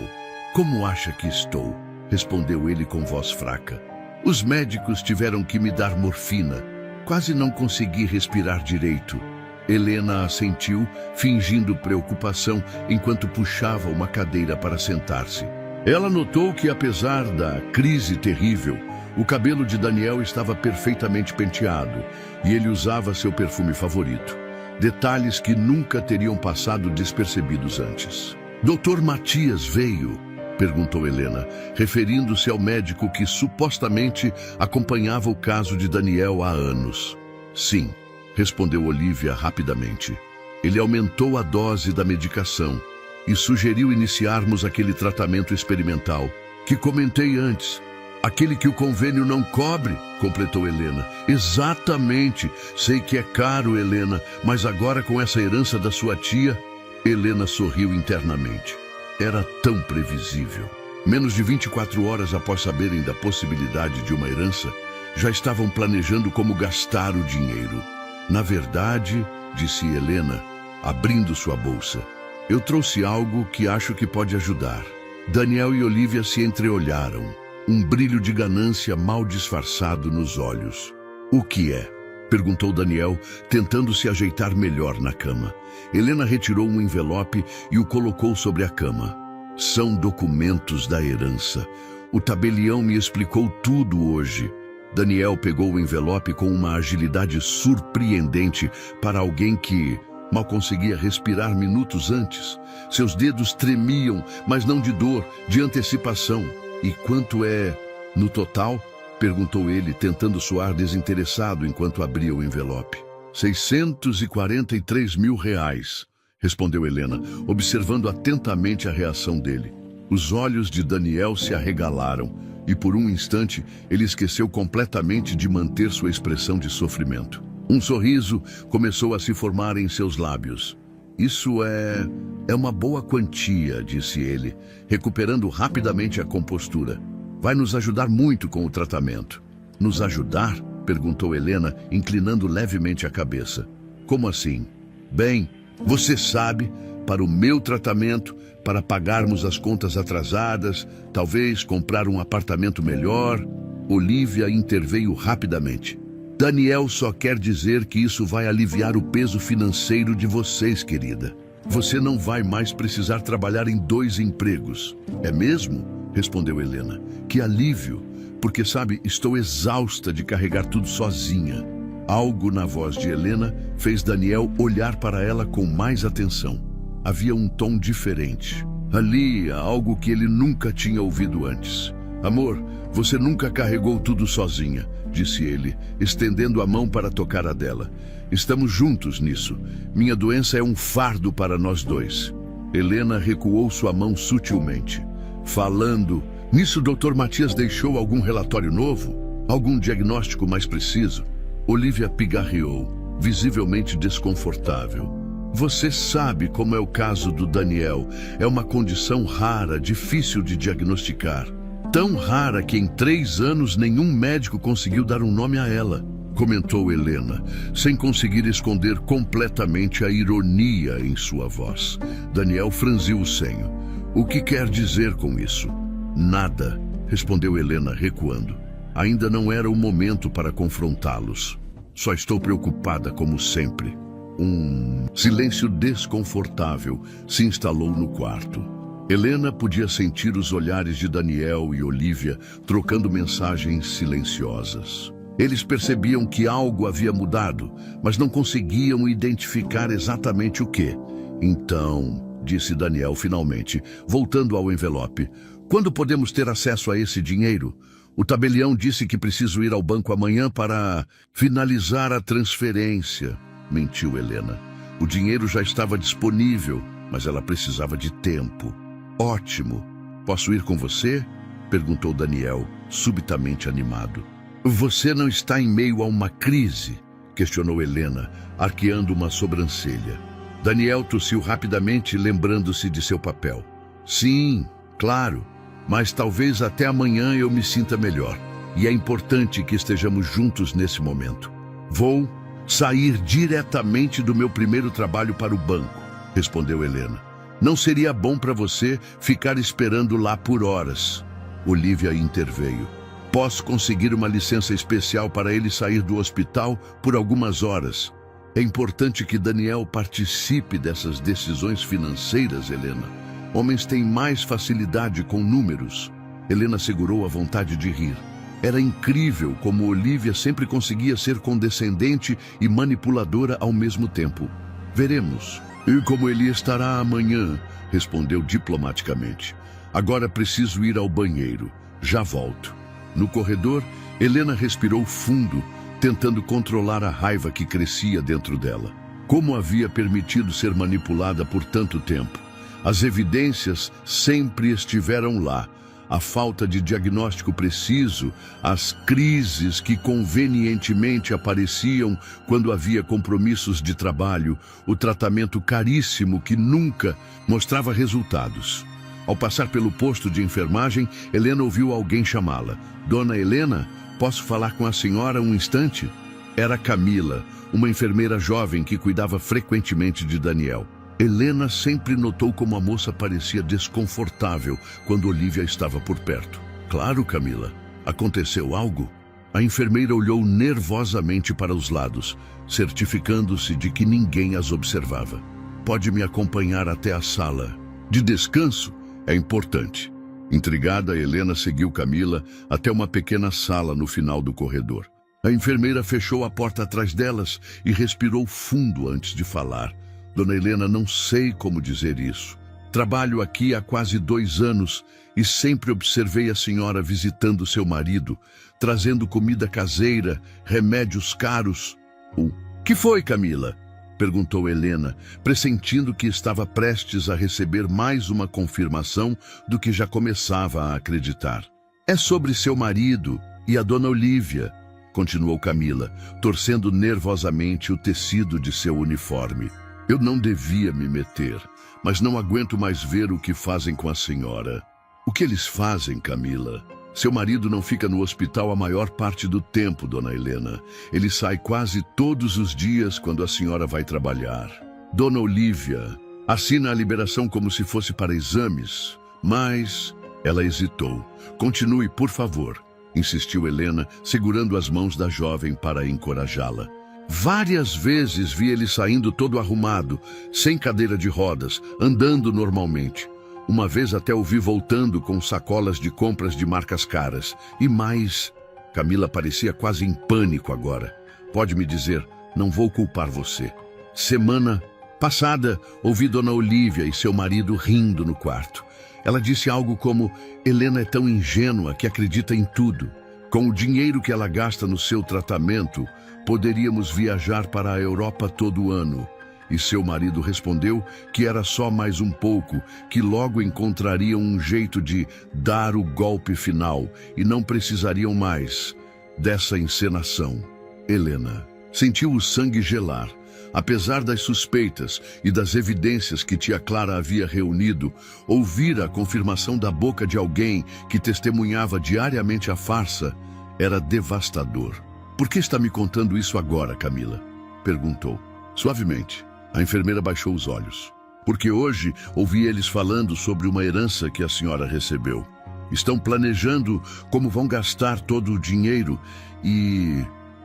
Como acha que estou? Respondeu ele com voz fraca. Os médicos tiveram que me dar morfina. Quase não consegui respirar direito. Helena assentiu, fingindo preocupação, enquanto puxava uma cadeira para sentar-se. Ela notou que, apesar da crise terrível, o cabelo de Daniel estava perfeitamente penteado e ele usava seu perfume favorito. Detalhes que nunca teriam passado despercebidos antes. Dr. Matias veio? Perguntou Helena, referindo-se ao médico que supostamente acompanhava o caso de Daniel há anos. Sim, respondeu Olivia rapidamente. Ele aumentou a dose da medicação e sugeriu iniciarmos aquele tratamento experimental que comentei antes. Aquele que o convênio não cobre, completou Helena. Exatamente. Sei que é caro, Helena, mas agora com essa herança da sua tia... Helena sorriu internamente. Era tão previsível. Menos de 24 horas após saberem da possibilidade de uma herança, já estavam planejando como gastar o dinheiro. Na verdade, disse Helena, abrindo sua bolsa, eu trouxe algo que acho que pode ajudar. Daniel e Olivia se entreolharam, um brilho de ganância mal disfarçado nos olhos. O que é? Perguntou Daniel, tentando se ajeitar melhor na cama. Helena retirou um envelope e o colocou sobre a cama. São documentos da herança. O tabelião me explicou tudo hoje. Daniel pegou o envelope com uma agilidade surpreendente para alguém que mal conseguia respirar minutos antes. Seus dedos tremiam, mas não de dor, de antecipação. E quanto é, no total? Perguntou ele, tentando soar desinteressado enquanto abria o envelope. 643 mil reais, respondeu Helena, observando atentamente a reação dele. Os olhos de Daniel se arregalaram e por um instante ele esqueceu completamente de manter sua expressão de sofrimento. Um sorriso começou a se formar em seus lábios. Isso é uma boa quantia, disse ele, recuperando rapidamente a compostura. Vai nos ajudar muito com o tratamento. Nos ajudar? Perguntou Helena, inclinando levemente a cabeça. Como assim? Bem, você sabe, para o meu tratamento, para pagarmos as contas atrasadas, talvez comprar um apartamento melhor. Olivia interveio rapidamente. Daniel só quer dizer que isso vai aliviar o peso financeiro de vocês, querida. Você não vai mais precisar trabalhar em 2 empregos. É mesmo? Respondeu Helena. Que alívio, porque sabe, estou exausta de carregar tudo sozinha. Algo na voz de Helena fez Daniel olhar para ela com mais atenção. Havia um tom diferente. Ali, algo que ele nunca tinha ouvido antes. Amor, você nunca carregou tudo sozinha, disse ele, estendendo a mão para tocar a dela. Estamos juntos nisso. Minha doença é um fardo para nós dois. Helena recuou sua mão sutilmente. Falando, nisso Dr. Matias deixou algum relatório novo? Algum diagnóstico mais preciso? Olivia pigarreou, visivelmente desconfortável. Você sabe como é o caso do Daniel. É uma condição rara, difícil de diagnosticar. Tão rara que em 3 anos nenhum médico conseguiu dar um nome a ela, comentou Helena, sem conseguir esconder completamente a ironia em sua voz. Daniel franziu o senho. O que quer dizer com isso? Nada, respondeu Helena, recuando. Ainda não era o momento para confrontá-los. Só estou preocupada como sempre. Um silêncio desconfortável se instalou no quarto. Helena podia sentir os olhares de Daniel e Olivia trocando mensagens silenciosas. Eles percebiam que algo havia mudado, mas não conseguiam identificar exatamente o que. Então, disse Daniel finalmente, voltando ao envelope, quando podemos ter acesso a esse dinheiro? O tabelião disse que preciso ir ao banco amanhã para finalizar a transferência, mentiu Helena. O dinheiro já estava disponível, mas ela precisava de tempo. Ótimo. Posso ir com você? Perguntou Daniel, subitamente animado. Você não está em meio a uma crise? Questionou Helena, arqueando uma sobrancelha. Daniel tossiu rapidamente, lembrando-se de seu papel. Sim, claro, mas talvez até amanhã eu me sinta melhor. E é importante que estejamos juntos nesse momento. Vou sair diretamente do meu primeiro trabalho para o banco, respondeu Helena. Não seria bom para você ficar esperando lá por horas. Olivia interveio. Posso conseguir uma licença especial para ele sair do hospital por algumas horas. É importante que Daniel participe dessas decisões financeiras, Helena. Homens têm mais facilidade com números. Helena segurou a vontade de rir. Era incrível como Olivia sempre conseguia ser condescendente e manipuladora ao mesmo tempo. Veremos. E como ele estará amanhã, respondeu diplomaticamente. Agora preciso ir ao banheiro. Já volto. No corredor, Helena respirou fundo, tentando controlar a raiva que crescia dentro dela. Como havia permitido ser manipulada por tanto tempo? As evidências sempre estiveram lá. A falta de diagnóstico preciso, as crises que convenientemente apareciam quando havia compromissos de trabalho, o tratamento caríssimo que nunca mostrava resultados. Ao passar pelo posto de enfermagem, Helena ouviu alguém chamá-la. Dona Helena, posso falar com a senhora um instante? Era Camila, uma enfermeira jovem que cuidava frequentemente de Daniel. Helena sempre notou como a moça parecia desconfortável quando Olivia estava por perto. Claro, Camila. Aconteceu algo? A enfermeira olhou nervosamente para os lados, certificando-se de que ninguém as observava. Pode me acompanhar até a sala de descanso? É importante. Intrigada, Helena seguiu Camila até uma pequena sala no final do corredor. A enfermeira fechou a porta atrás delas e respirou fundo antes de falar. Dona Helena, não sei como dizer isso. Trabalho aqui há quase 2 anos e sempre observei a senhora visitando seu marido, trazendo comida caseira, remédios caros. O que foi, Camila? Perguntou Helena, pressentindo que estava prestes a receber mais uma confirmação do que já começava a acreditar. É sobre seu marido e a dona Olívia, continuou Camila, torcendo nervosamente o tecido de seu uniforme. Eu não devia me meter, mas não aguento mais ver o que fazem com a senhora. O que eles fazem, Camila? Seu marido não fica no hospital a maior parte do tempo, dona Helena. Ele sai quase todos os dias quando a senhora vai trabalhar. Dona Olívia assina a liberação como se fosse para exames, mas ela hesitou. Continue, por favor, insistiu Helena, segurando as mãos da jovem para encorajá-la. Várias vezes vi ele saindo todo arrumado, sem cadeira de rodas, andando normalmente. Uma vez até o vi voltando com sacolas de compras de marcas caras. E mais... Camila parecia quase em pânico agora. Pode me dizer, não vou culpar você. Semana passada, ouvi Dona Olívia e seu marido rindo no quarto. Ela disse algo como, Helena é tão ingênua que acredita em tudo. Com o dinheiro que ela gasta no seu tratamento, poderíamos viajar para a Europa todo ano. E seu marido respondeu que era só mais um pouco, que logo encontrariam um jeito de dar o golpe final e não precisariam mais dessa encenação. Helena sentiu o sangue gelar. Apesar das suspeitas e das evidências que tia Clara havia reunido, ouvir a confirmação da boca de alguém que testemunhava diariamente a farsa era devastador. Por que está me contando isso agora, Camila? Perguntou. Suavemente. A enfermeira baixou os olhos. Porque hoje ouvi eles falando sobre uma herança que a senhora recebeu. Estão planejando como vão gastar todo o dinheiro e...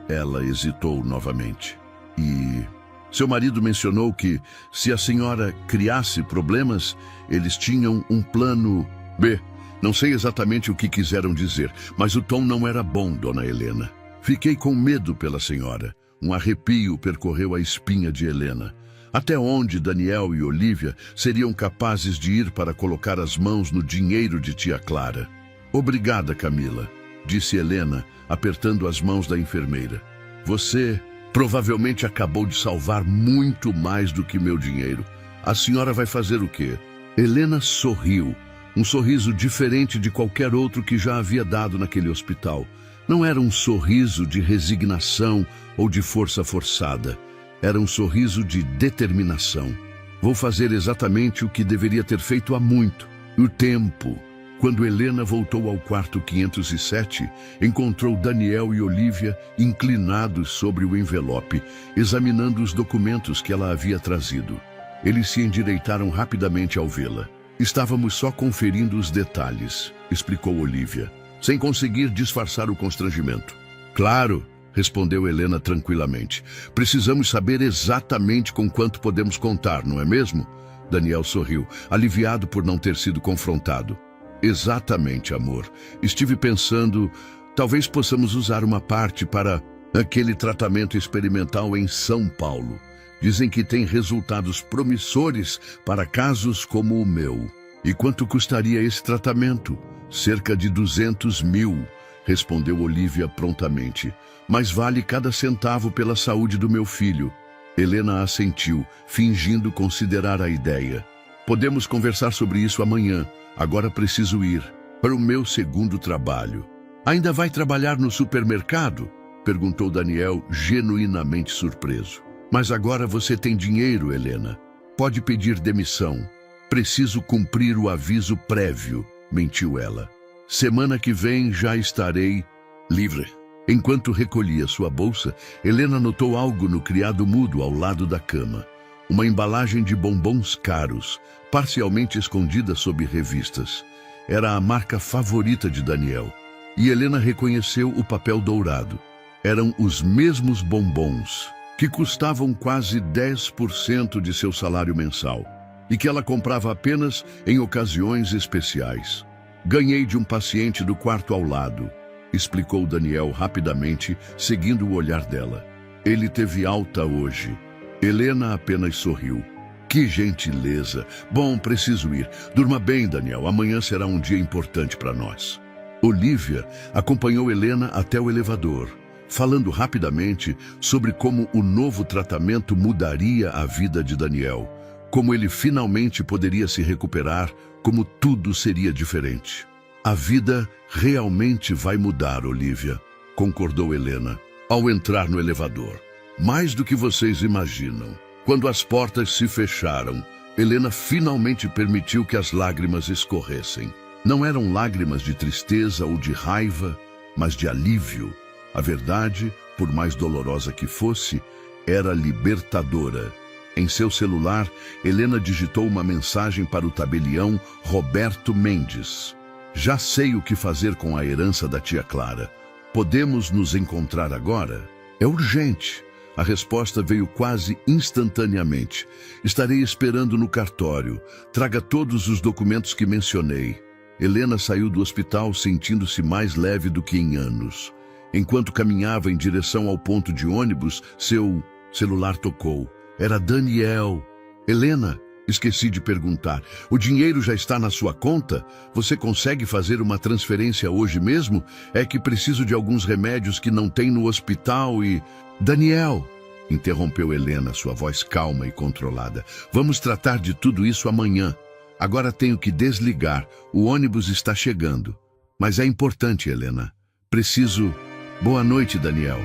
Ela hesitou novamente. E... Seu marido mencionou que, se a senhora criasse problemas, eles tinham um plano B. Não sei exatamente o que quiseram dizer, mas o tom não era bom, dona Helena. Fiquei com medo pela senhora. Um arrepio percorreu a espinha de Helena. Até onde Daniel e Olívia seriam capazes de ir para colocar as mãos no dinheiro de tia Clara? Obrigada, Camila, disse Helena, apertando as mãos da enfermeira. Você provavelmente acabou de salvar muito mais do que meu dinheiro. A senhora vai fazer o quê? Helena sorriu, um sorriso diferente de qualquer outro que já havia dado naquele hospital. Não era um sorriso de resignação ou de força forçada. Era um sorriso de determinação. Vou fazer exatamente o que deveria ter feito há muito. O tempo. Quando Helena voltou ao quarto 507, encontrou Daniel e Olívia inclinados sobre o envelope, examinando os documentos que ela havia trazido. Eles se endireitaram rapidamente ao vê-la. Estávamos só conferindo os detalhes, explicou Olívia, sem conseguir disfarçar o constrangimento. Claro, respondeu Helena tranquilamente. Precisamos saber exatamente com quanto podemos contar, não é mesmo? Daniel sorriu, aliviado por não ter sido confrontado. Exatamente, amor. Estive pensando, talvez possamos usar uma parte para aquele tratamento experimental em São Paulo. Dizem que tem resultados promissores para casos como o meu. E quanto custaria esse tratamento? Cerca de 200 mil, respondeu Olívia prontamente. Mas vale cada centavo pela saúde do meu filho. Helena assentiu, fingindo considerar a ideia. Podemos conversar sobre isso amanhã. Agora preciso ir para o meu segundo trabalho. Ainda vai trabalhar no supermercado? Perguntou Daniel, genuinamente surpreso. Mas agora você tem dinheiro, Helena. Pode pedir demissão. Preciso cumprir o aviso prévio, mentiu ela. Semana que vem já estarei livre. Enquanto recolhia sua bolsa, Helena notou algo no criado mudo ao lado da cama. Uma embalagem de bombons caros, parcialmente escondida sob revistas. Era a marca favorita de Daniel. E Helena reconheceu o papel dourado. Eram os mesmos bombons que custavam quase 10% de seu salário mensal e que ela comprava apenas em ocasiões especiais. Ganhei de um paciente do quarto ao lado, explicou Daniel rapidamente, seguindo o olhar dela. Ele teve alta hoje. Helena apenas sorriu. Que gentileza. Bom, preciso ir. Durma bem, Daniel. Amanhã será um dia importante para nós. Olivia acompanhou Helena até o elevador, falando rapidamente sobre como o novo tratamento mudaria a vida de Daniel, como ele finalmente poderia se recuperar, como tudo seria diferente. A vida realmente vai mudar, Olivia, concordou Helena, ao entrar no elevador. Mais do que vocês imaginam. Quando as portas se fecharam, Helena finalmente permitiu que as lágrimas escorressem. Não eram lágrimas de tristeza ou de raiva, mas de alívio. A verdade, por mais dolorosa que fosse, era libertadora. Em seu celular, Helena digitou uma mensagem para o tabelião Roberto Mendes. Já sei o que fazer com a herança da tia Clara. Podemos nos encontrar agora? É urgente. A resposta veio quase instantaneamente. Estarei esperando no cartório. Traga todos os documentos que mencionei. Helena saiu do hospital sentindo-se mais leve do que em anos. Enquanto caminhava em direção ao ponto de ônibus, seu celular tocou. Era Daniel. Helena, esqueci de perguntar. O dinheiro já está na sua conta? Você consegue fazer uma transferência hoje mesmo? É que preciso de alguns remédios que não tem no hospital e... Daniel, interrompeu Helena, sua voz calma e controlada. Vamos tratar de tudo isso amanhã. Agora tenho que desligar. O ônibus está chegando. Mas é importante, Helena. Preciso... Boa noite, Daniel.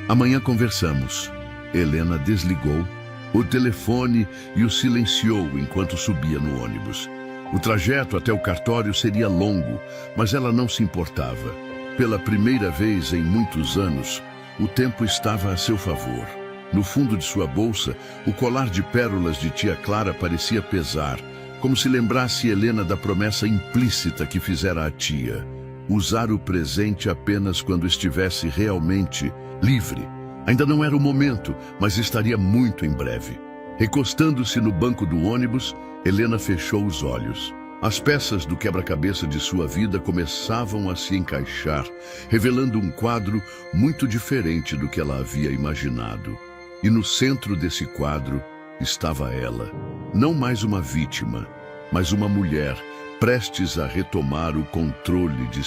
Amanhã conversamos. Helena desligou o telefone e o silenciou enquanto subia no ônibus. O trajeto até o cartório seria longo, mas ela não se importava. Pela primeira vez em muitos anos, o tempo estava a seu favor. No fundo de sua bolsa, o colar de pérolas de tia Clara parecia pesar, como se lembrasse Helena da promessa implícita que fizera à tia. Usar o presente apenas quando estivesse realmente livre. Ainda não era o momento, mas estaria muito em breve. Recostando-se no banco do ônibus, Helena fechou os olhos. As peças do quebra-cabeça de sua vida começavam a se encaixar, revelando um quadro muito diferente do que ela havia imaginado. E no centro desse quadro estava ela. Não mais uma vítima, mas uma mulher prestes a retomar o controle de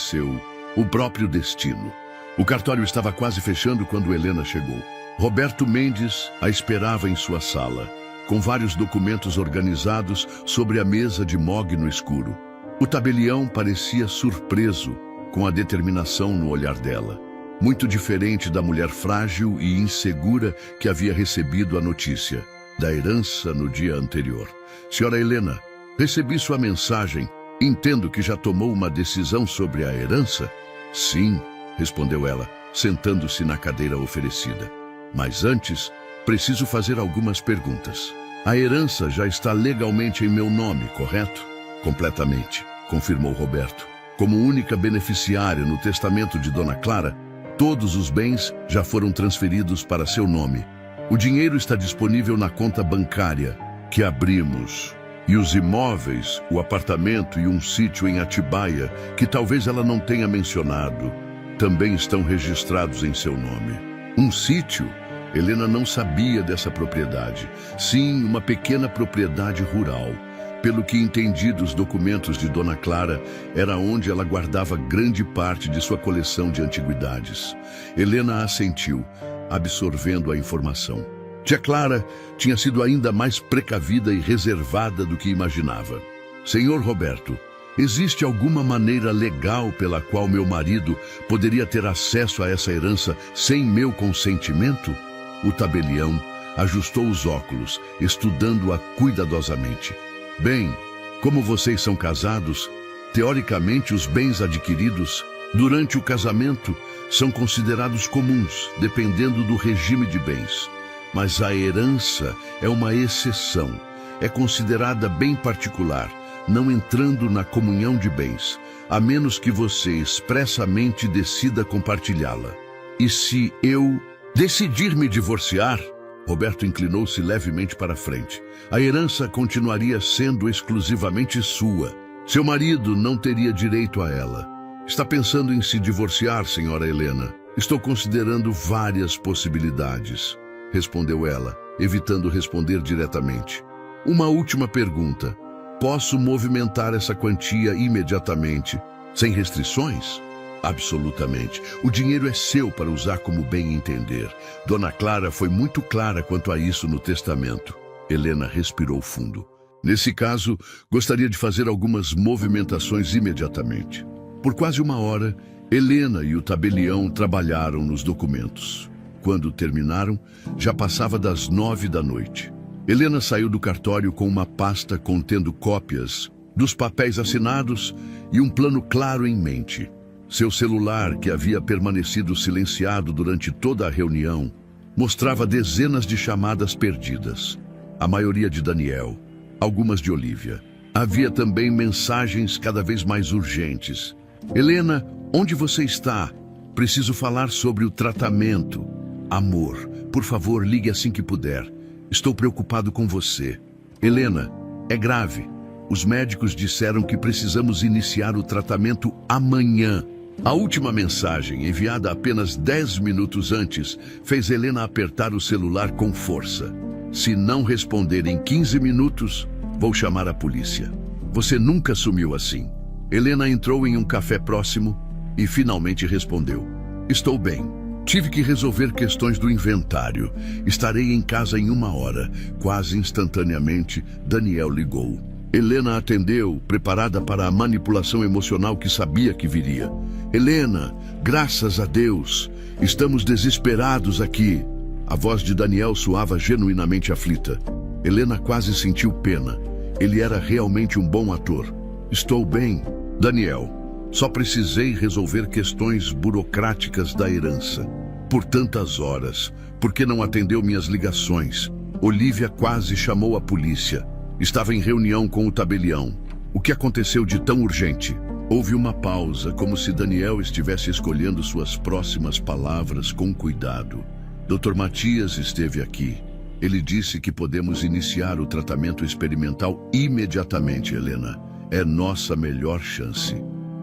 o próprio destino. O cartório estava quase fechando quando Helena chegou. Roberto Mendes a esperava em sua sala, com vários documentos organizados sobre a mesa de mogno escuro. O tabelião parecia surpreso com a determinação no olhar dela, muito diferente da mulher frágil e insegura que havia recebido a notícia da herança no dia anterior. Senhora Helena, recebi sua mensagem. Entendo que já tomou uma decisão sobre a herança? Sim, respondeu ela, sentando-se na cadeira oferecida. Mas antes, preciso fazer algumas perguntas. A herança já está legalmente em meu nome, correto? Completamente, confirmou Roberto. Como única beneficiária no testamento de Dona Clara, todos os bens já foram transferidos para seu nome. O dinheiro está disponível na conta bancária que abrimos. E os imóveis, o apartamento e um sítio em Atibaia, que talvez ela não tenha mencionado, também estão registrados em seu nome. Um sítio? Helena não sabia dessa propriedade. Sim, uma pequena propriedade rural. Pelo que entendi dos documentos de Dona Clara, era onde ela guardava grande parte de sua coleção de antiguidades. Helena assentiu, absorvendo a informação. Tia Clara tinha sido ainda mais precavida e reservada do que imaginava. Senhor Roberto, existe alguma maneira legal pela qual meu marido poderia ter acesso a essa herança sem meu consentimento? O tabelião ajustou os óculos, estudando-a cuidadosamente. Bem, como vocês são casados, teoricamente os bens adquiridos durante o casamento são considerados comuns, dependendo do regime de bens. Mas a herança é uma exceção, é considerada bem particular, não entrando na comunhão de bens, a menos que você expressamente decida compartilhá-la. E se eu decidir me divorciar, Roberto inclinou-se levemente para frente, a herança continuaria sendo exclusivamente sua. Seu marido não teria direito a ela. Está pensando em se divorciar, senhora Helena? Estou considerando várias possibilidades, respondeu ela, evitando responder diretamente. Uma última pergunta. Posso movimentar essa quantia imediatamente, sem restrições? Absolutamente. O dinheiro é seu para usar como bem entender. Dona Clara foi muito clara quanto a isso no testamento. Helena respirou fundo. Nesse caso, gostaria de fazer algumas movimentações imediatamente. Por quase uma hora, Helena e o tabelião trabalharam nos documentos. Quando terminaram, já passava das 9 da noite. Helena saiu do cartório com uma pasta contendo cópias dos papéis assinados e um plano claro em mente. Seu celular, que havia permanecido silenciado durante toda a reunião, mostrava dezenas de chamadas perdidas. A maioria de Daniel, algumas de Olivia. Havia também mensagens cada vez mais urgentes. Helena, onde você está? Preciso falar sobre o tratamento. Amor, por favor, ligue assim que puder. Estou preocupado com você. Helena, é grave. Os médicos disseram que precisamos iniciar o tratamento amanhã. A última mensagem, enviada apenas 10 minutos antes, fez Helena apertar o celular com força. Se não responder em 15 minutos, vou chamar a polícia. Você nunca sumiu assim. Helena entrou em um café próximo e finalmente respondeu. Estou bem. Tive que resolver questões do inventário. Estarei em casa em 1 hora. Quase instantaneamente, Daniel ligou. Helena atendeu, preparada para a manipulação emocional que sabia que viria. Helena, graças a Deus, estamos desesperados aqui. A voz de Daniel soava genuinamente aflita. Helena quase sentiu pena. Ele era realmente um bom ator. Estou bem, Daniel. Só precisei resolver questões burocráticas da herança. Por tantas horas, por que não atendeu minhas ligações? Olivia quase chamou a polícia. Estava em reunião com o tabelião. O que aconteceu de tão urgente? Houve uma pausa, como se Daniel estivesse escolhendo suas próximas palavras com cuidado. Dr. Matias esteve aqui. Ele disse que podemos iniciar o tratamento experimental imediatamente, Helena. É nossa melhor chance.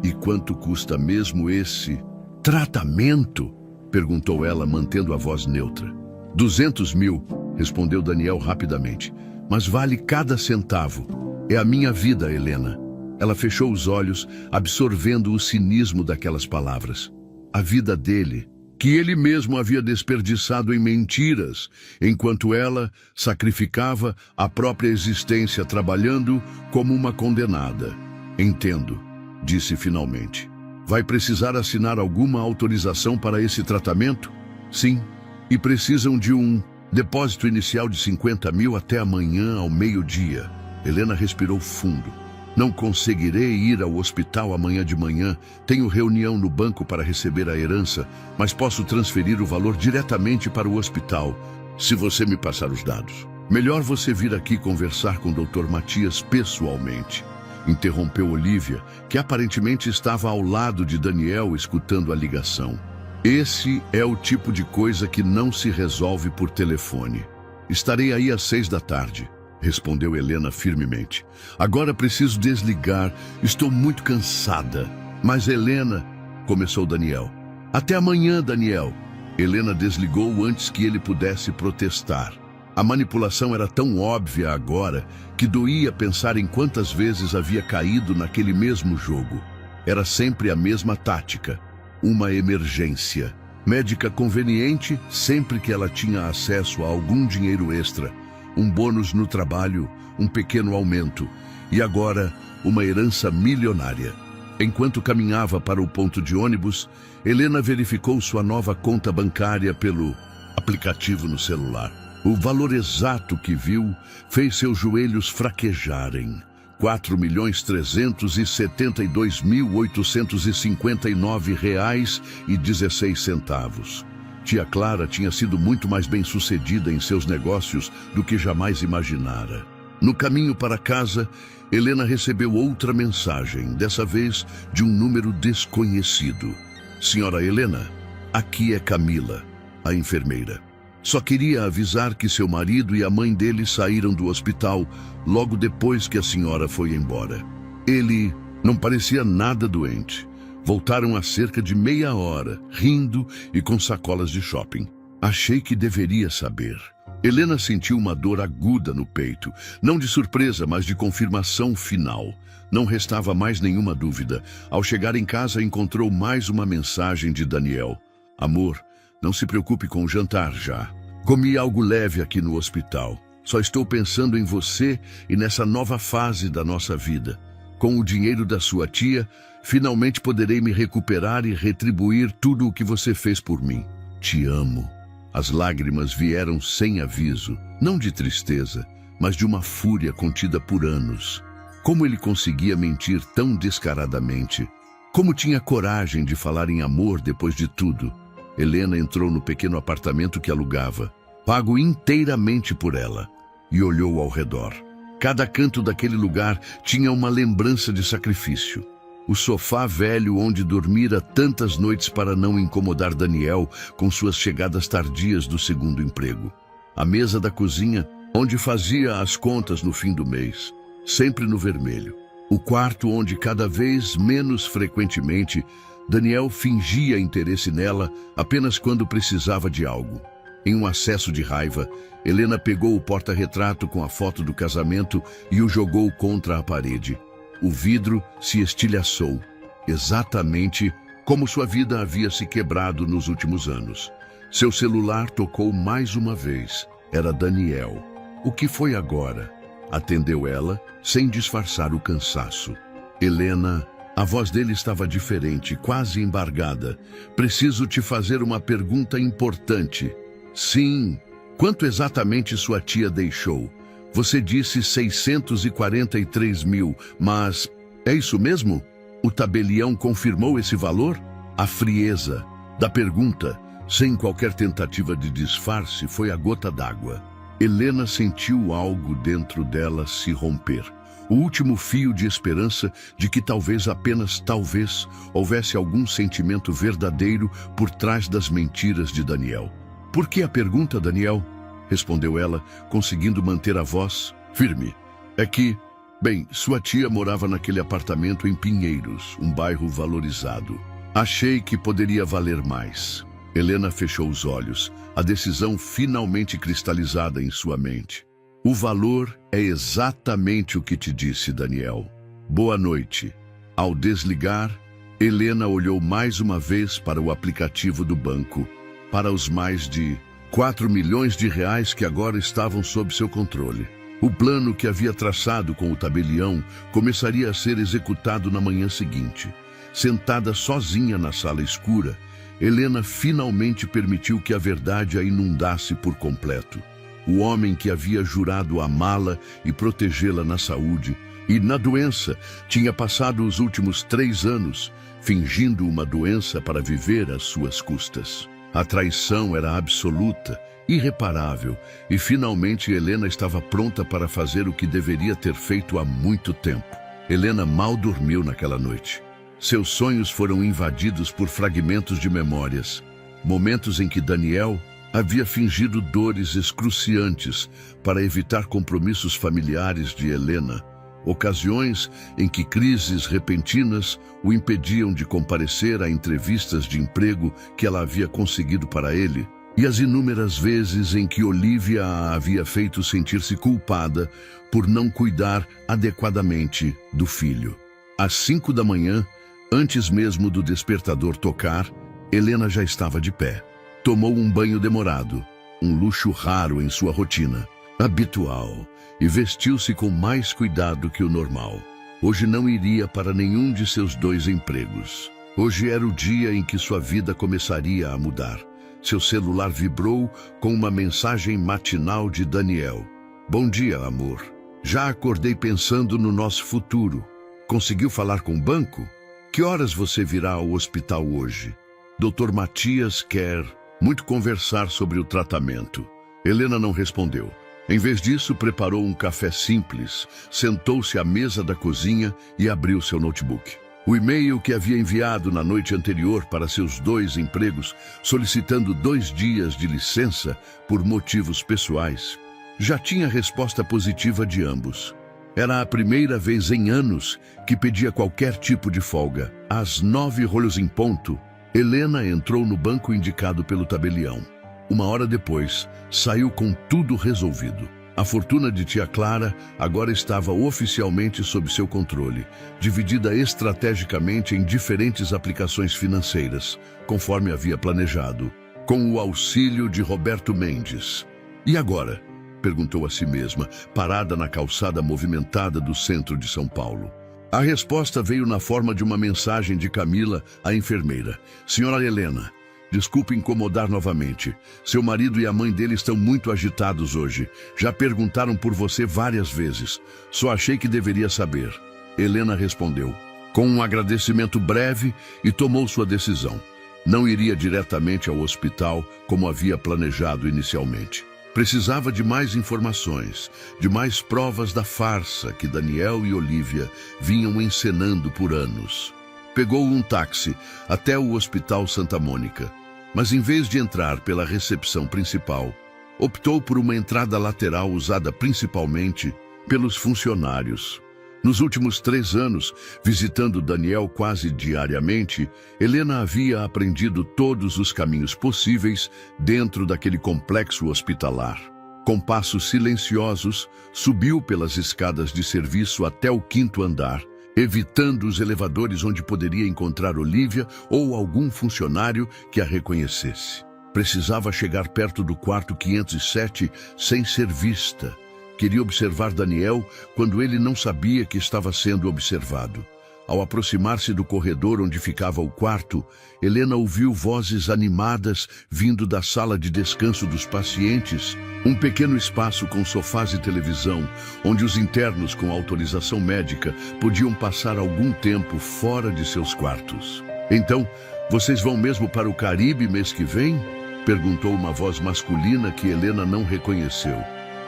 E quanto custa mesmo esse tratamento? Perguntou ela, mantendo a voz neutra. 200 mil, respondeu Daniel rapidamente. Mas vale cada centavo. É a minha vida, Helena. Ela fechou os olhos, absorvendo o cinismo daquelas palavras. A vida dele, que ele mesmo havia desperdiçado em mentiras, enquanto ela sacrificava a própria existência trabalhando como uma condenada. Entendo, disse finalmente. Vai precisar assinar alguma autorização para esse tratamento? Sim, e precisam de um depósito inicial de 50 mil até amanhã ao meio-dia. Helena respirou fundo. Não conseguirei ir ao hospital amanhã de manhã. Tenho reunião no banco para receber a herança, mas posso transferir o valor diretamente para o hospital, se você me passar os dados. Melhor você vir aqui conversar com o Dr. Matias pessoalmente. Interrompeu Olivia, que aparentemente estava ao lado de Daniel escutando a ligação. Esse é o tipo de coisa que não se resolve por telefone. Estarei aí às 6 da tarde, respondeu Helena firmemente. Agora preciso desligar, estou muito cansada. Mas Helena, começou Daniel. Até amanhã, Daniel. Helena desligou antes que ele pudesse protestar. A manipulação era tão óbvia agora que doía pensar em quantas vezes havia caído naquele mesmo jogo. Era sempre a mesma tática. Uma emergência. Médica conveniente sempre que ela tinha acesso a algum dinheiro extra. Um bônus no trabalho, um pequeno aumento. E agora, uma herança milionária. Enquanto caminhava para o ponto de ônibus, Helena verificou sua nova conta bancária pelo aplicativo no celular. O valor exato que viu fez seus joelhos fraquejarem. R$ 4.372.859,16. Tia Clara tinha sido muito mais bem-sucedida em seus negócios do que jamais imaginara. No caminho para casa, Helena recebeu outra mensagem, dessa vez de um número desconhecido. Senhora Helena, aqui é Camila, a enfermeira. Só queria avisar que seu marido e a mãe dele saíram do hospital logo depois que a senhora foi embora. Ele não parecia nada doente. Voltaram há cerca de meia hora, rindo e com sacolas de shopping. Achei que deveria saber. Helena sentiu uma dor aguda no peito, não de surpresa, mas de confirmação final. Não restava mais nenhuma dúvida. Ao chegar em casa, encontrou mais uma mensagem de Daniel. Amor, não se preocupe com o jantar já. Comi algo leve aqui no hospital. Só estou pensando em você e nessa nova fase da nossa vida. Com o dinheiro da sua tia, finalmente poderei me recuperar e retribuir tudo o que você fez por mim. Te amo. As lágrimas vieram sem aviso, não de tristeza, mas de uma fúria contida por anos. Como ele conseguia mentir tão descaradamente? Como tinha coragem de falar em amor depois de tudo? Helena entrou no pequeno apartamento que alugava, pago inteiramente por ela, e olhou ao redor. Cada canto daquele lugar tinha uma lembrança de sacrifício. O sofá velho onde dormira tantas noites para não incomodar Daniel com suas chegadas tardias do segundo emprego. A mesa da cozinha, onde fazia as contas no fim do mês, sempre no vermelho. O quarto onde cada vez menos frequentemente Daniel fingia interesse nela apenas quando precisava de algo. Em um acesso de raiva, Helena pegou o porta-retrato com a foto do casamento e o jogou contra a parede. O vidro se estilhaçou, exatamente como sua vida havia se quebrado nos últimos anos. Seu celular tocou mais uma vez. Era Daniel. O que foi agora? Atendeu ela, sem disfarçar o cansaço. Helena, a voz dele estava diferente, quase embargada. Preciso te fazer uma pergunta importante. Sim. Quanto exatamente sua tia deixou? Você disse 643 mil, mas é isso mesmo? O tabelião confirmou esse valor? A frieza da pergunta, sem qualquer tentativa de disfarce, foi a gota d'água. Helena sentiu algo dentro dela se romper. O último fio de esperança de que talvez, apenas talvez, houvesse algum sentimento verdadeiro por trás das mentiras de Daniel. Por que a pergunta, Daniel? Respondeu ela, conseguindo manter a voz firme. É que, bem, sua tia morava naquele apartamento em Pinheiros, um bairro valorizado. Achei que poderia valer mais. Helena fechou os olhos, a decisão finalmente cristalizada em sua mente. O valor é exatamente o que te disse, Daniel. Boa noite. Ao desligar, Helena olhou mais uma vez para o aplicativo do banco, para os mais de 4 milhões de reais que agora estavam sob seu controle. O plano que havia traçado com o tabelião começaria a ser executado na manhã seguinte. Sentada sozinha na sala escura, Helena finalmente permitiu que a verdade a inundasse por completo. O homem que havia jurado amá-la e protegê-la na saúde e na doença tinha passado os últimos 3 anos fingindo uma doença para viver às suas custas. A traição era absoluta, irreparável, e finalmente Helena estava pronta para fazer o que deveria ter feito há muito tempo. Helena mal dormiu naquela noite. Seus sonhos foram invadidos por fragmentos de memórias, momentos em que Daniel havia fingido dores excruciantes para evitar compromissos familiares de Helena, ocasiões em que crises repentinas o impediam de comparecer a entrevistas de emprego que ela havia conseguido para ele, e as inúmeras vezes em que Olivia a havia feito sentir-se culpada por não cuidar adequadamente do filho. Às 5 da manhã, antes mesmo do despertador tocar, Helena já estava de pé. Tomou um banho demorado, um luxo raro em sua rotina habitual, e vestiu-se com mais cuidado que o normal. Hoje não iria para nenhum de seus 2 empregos. Hoje era o dia em que sua vida começaria a mudar. Seu celular vibrou com uma mensagem matinal de Daniel. Bom dia, amor. Já acordei pensando no nosso futuro. Conseguiu falar com o banco? Que horas você virá ao hospital hoje? Dr. Matias quer muito conversar sobre o tratamento. Helena não respondeu. Em vez disso, preparou um café simples, sentou-se à mesa da cozinha e abriu seu notebook. O e-mail que havia enviado na noite anterior para seus 2 empregos, solicitando 2 dias de licença por motivos pessoais, já tinha resposta positiva de ambos. Era a primeira vez em anos que pedia qualquer tipo de folga. Às 9 horas em ponto, Helena entrou no banco indicado pelo tabelião. Uma hora depois, saiu com tudo resolvido. A fortuna de tia Clara agora estava oficialmente sob seu controle, dividida estrategicamente em diferentes aplicações financeiras, conforme havia planejado, com o auxílio de Roberto Mendes. E agora? Perguntou a si mesma, parada na calçada movimentada do centro de São Paulo. A resposta veio na forma de uma mensagem de Camila, a enfermeira. Senhora Helena, desculpe incomodar novamente. Seu marido e a mãe dele estão muito agitados hoje. Já perguntaram por você várias vezes. Só achei que deveria saber. Helena respondeu, com um agradecimento breve, e tomou sua decisão. Não iria diretamente ao hospital, como havia planejado inicialmente. Precisava de mais informações, de mais provas da farsa que Daniel e Olívia vinham encenando por anos. Pegou um táxi até o Hospital Santa Mônica. Mas em vez de entrar pela recepção principal, optou por uma entrada lateral usada principalmente pelos funcionários. Nos últimos 3 anos, visitando Daniel quase diariamente, Helena havia aprendido todos os caminhos possíveis dentro daquele complexo hospitalar. Com passos silenciosos, subiu pelas escadas de serviço até o 5º andar, evitando os elevadores onde poderia encontrar Olívia ou algum funcionário que a reconhecesse. Precisava chegar perto do quarto 507 sem ser vista. Queria observar Daniel quando ele não sabia que estava sendo observado. Ao aproximar-se do corredor onde ficava o quarto, Helena ouviu vozes animadas vindo da sala de descanso dos pacientes, um pequeno espaço com sofás e televisão, onde os internos com autorização médica podiam passar algum tempo fora de seus quartos. Então, vocês vão mesmo para o Caribe mês que vem? Perguntou uma voz masculina que Helena não reconheceu.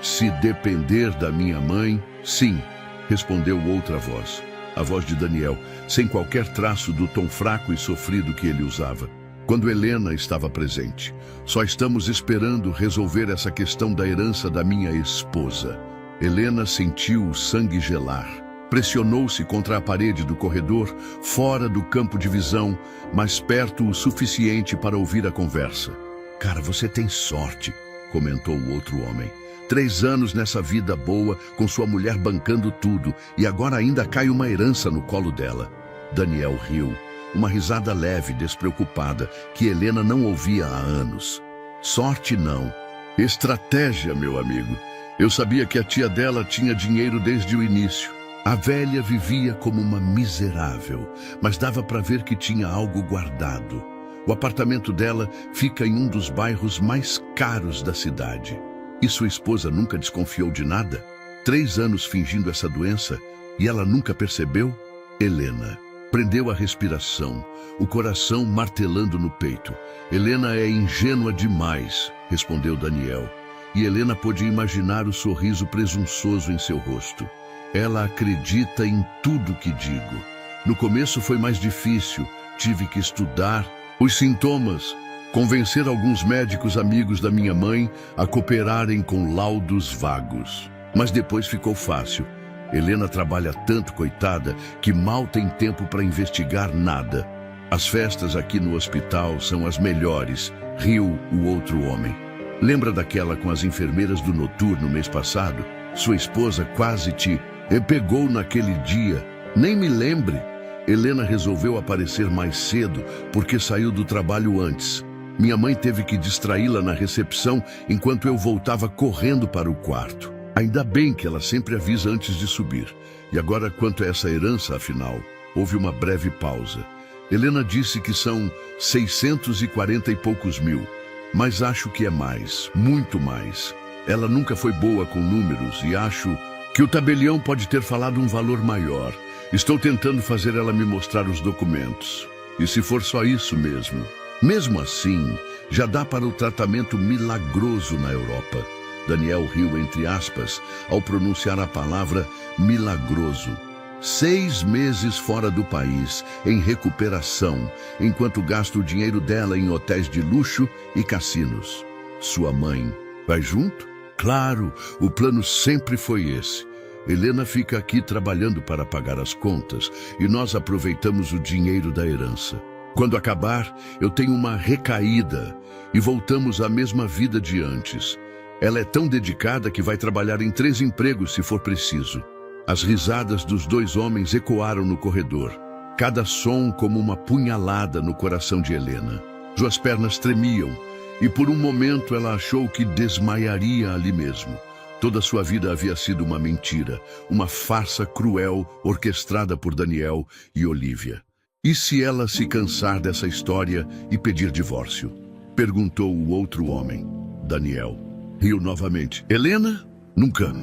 Se depender da minha mãe, sim, respondeu outra voz. A voz de Daniel, sem qualquer traço do tom fraco e sofrido que ele usava. Quando Helena estava presente. Só estamos esperando resolver essa questão da herança da minha esposa. Helena sentiu o sangue gelar. Pressionou-se contra a parede do corredor, fora do campo de visão, mas perto o suficiente para ouvir a conversa. Cara, você tem sorte, comentou o outro homem. 3 anos nessa vida boa, com sua mulher bancando tudo, e agora ainda cai uma herança no colo dela. Daniel riu, uma risada leve, despreocupada, que Helena não ouvia há anos. Sorte não. Estratégia, meu amigo. Eu sabia que a tia dela tinha dinheiro desde o início. A velha vivia como uma miserável, mas dava para ver que tinha algo guardado. O apartamento dela fica em um dos bairros mais caros da cidade. E sua esposa nunca desconfiou de nada? 3 anos fingindo essa doença e ela nunca percebeu? Helena prendeu a respiração, o coração martelando no peito. Helena é ingênua demais, respondeu Daniel. E Helena pôde imaginar o sorriso presunçoso em seu rosto. Ela acredita em tudo que digo. No começo foi mais difícil, tive que estudar os sintomas, convencer alguns médicos amigos da minha mãe a cooperarem com laudos vagos. Mas depois ficou fácil. Helena trabalha tanto, coitada, que mal tem tempo para investigar nada. As festas aqui no hospital são as melhores, riu o outro homem. Lembra daquela com as enfermeiras do noturno mês passado? Sua esposa quase te pegou naquele dia. Nem me lembre. Helena resolveu aparecer mais cedo porque saiu do trabalho antes. Minha mãe teve que distraí-la na recepção enquanto eu voltava correndo para o quarto. Ainda bem que ela sempre avisa antes de subir. E agora, quanto a essa herança, afinal? Houve uma breve pausa. Helena disse que são 640 e poucos mil. Mas acho que é mais, muito mais. Ela nunca foi boa com números e acho que o tabelião pode ter falado um valor maior. Estou tentando fazer ela me mostrar os documentos. E se for só isso mesmo? Mesmo assim, já dá para o tratamento milagroso na Europa. Daniel riu entre aspas ao pronunciar a palavra milagroso. 6 meses fora do país, em recuperação, enquanto gasta o dinheiro dela em hotéis de luxo e cassinos. Sua mãe vai junto? Claro, o plano sempre foi esse. Helena fica aqui trabalhando para pagar as contas e nós aproveitamos o dinheiro da herança. Quando acabar, eu tenho uma recaída e voltamos à mesma vida de antes. Ela é tão dedicada que vai trabalhar em 3 empregos se for preciso. As risadas dos 2 homens ecoaram no corredor, cada som como uma punhalada no coração de Helena. Suas pernas tremiam e por um momento ela achou que desmaiaria ali mesmo. Toda sua vida havia sido uma mentira, uma farsa cruel orquestrada por Daniel e Olívia. E se ela se cansar dessa história e pedir divórcio? Perguntou o outro homem. Daniel riu novamente. Helena? Nunca.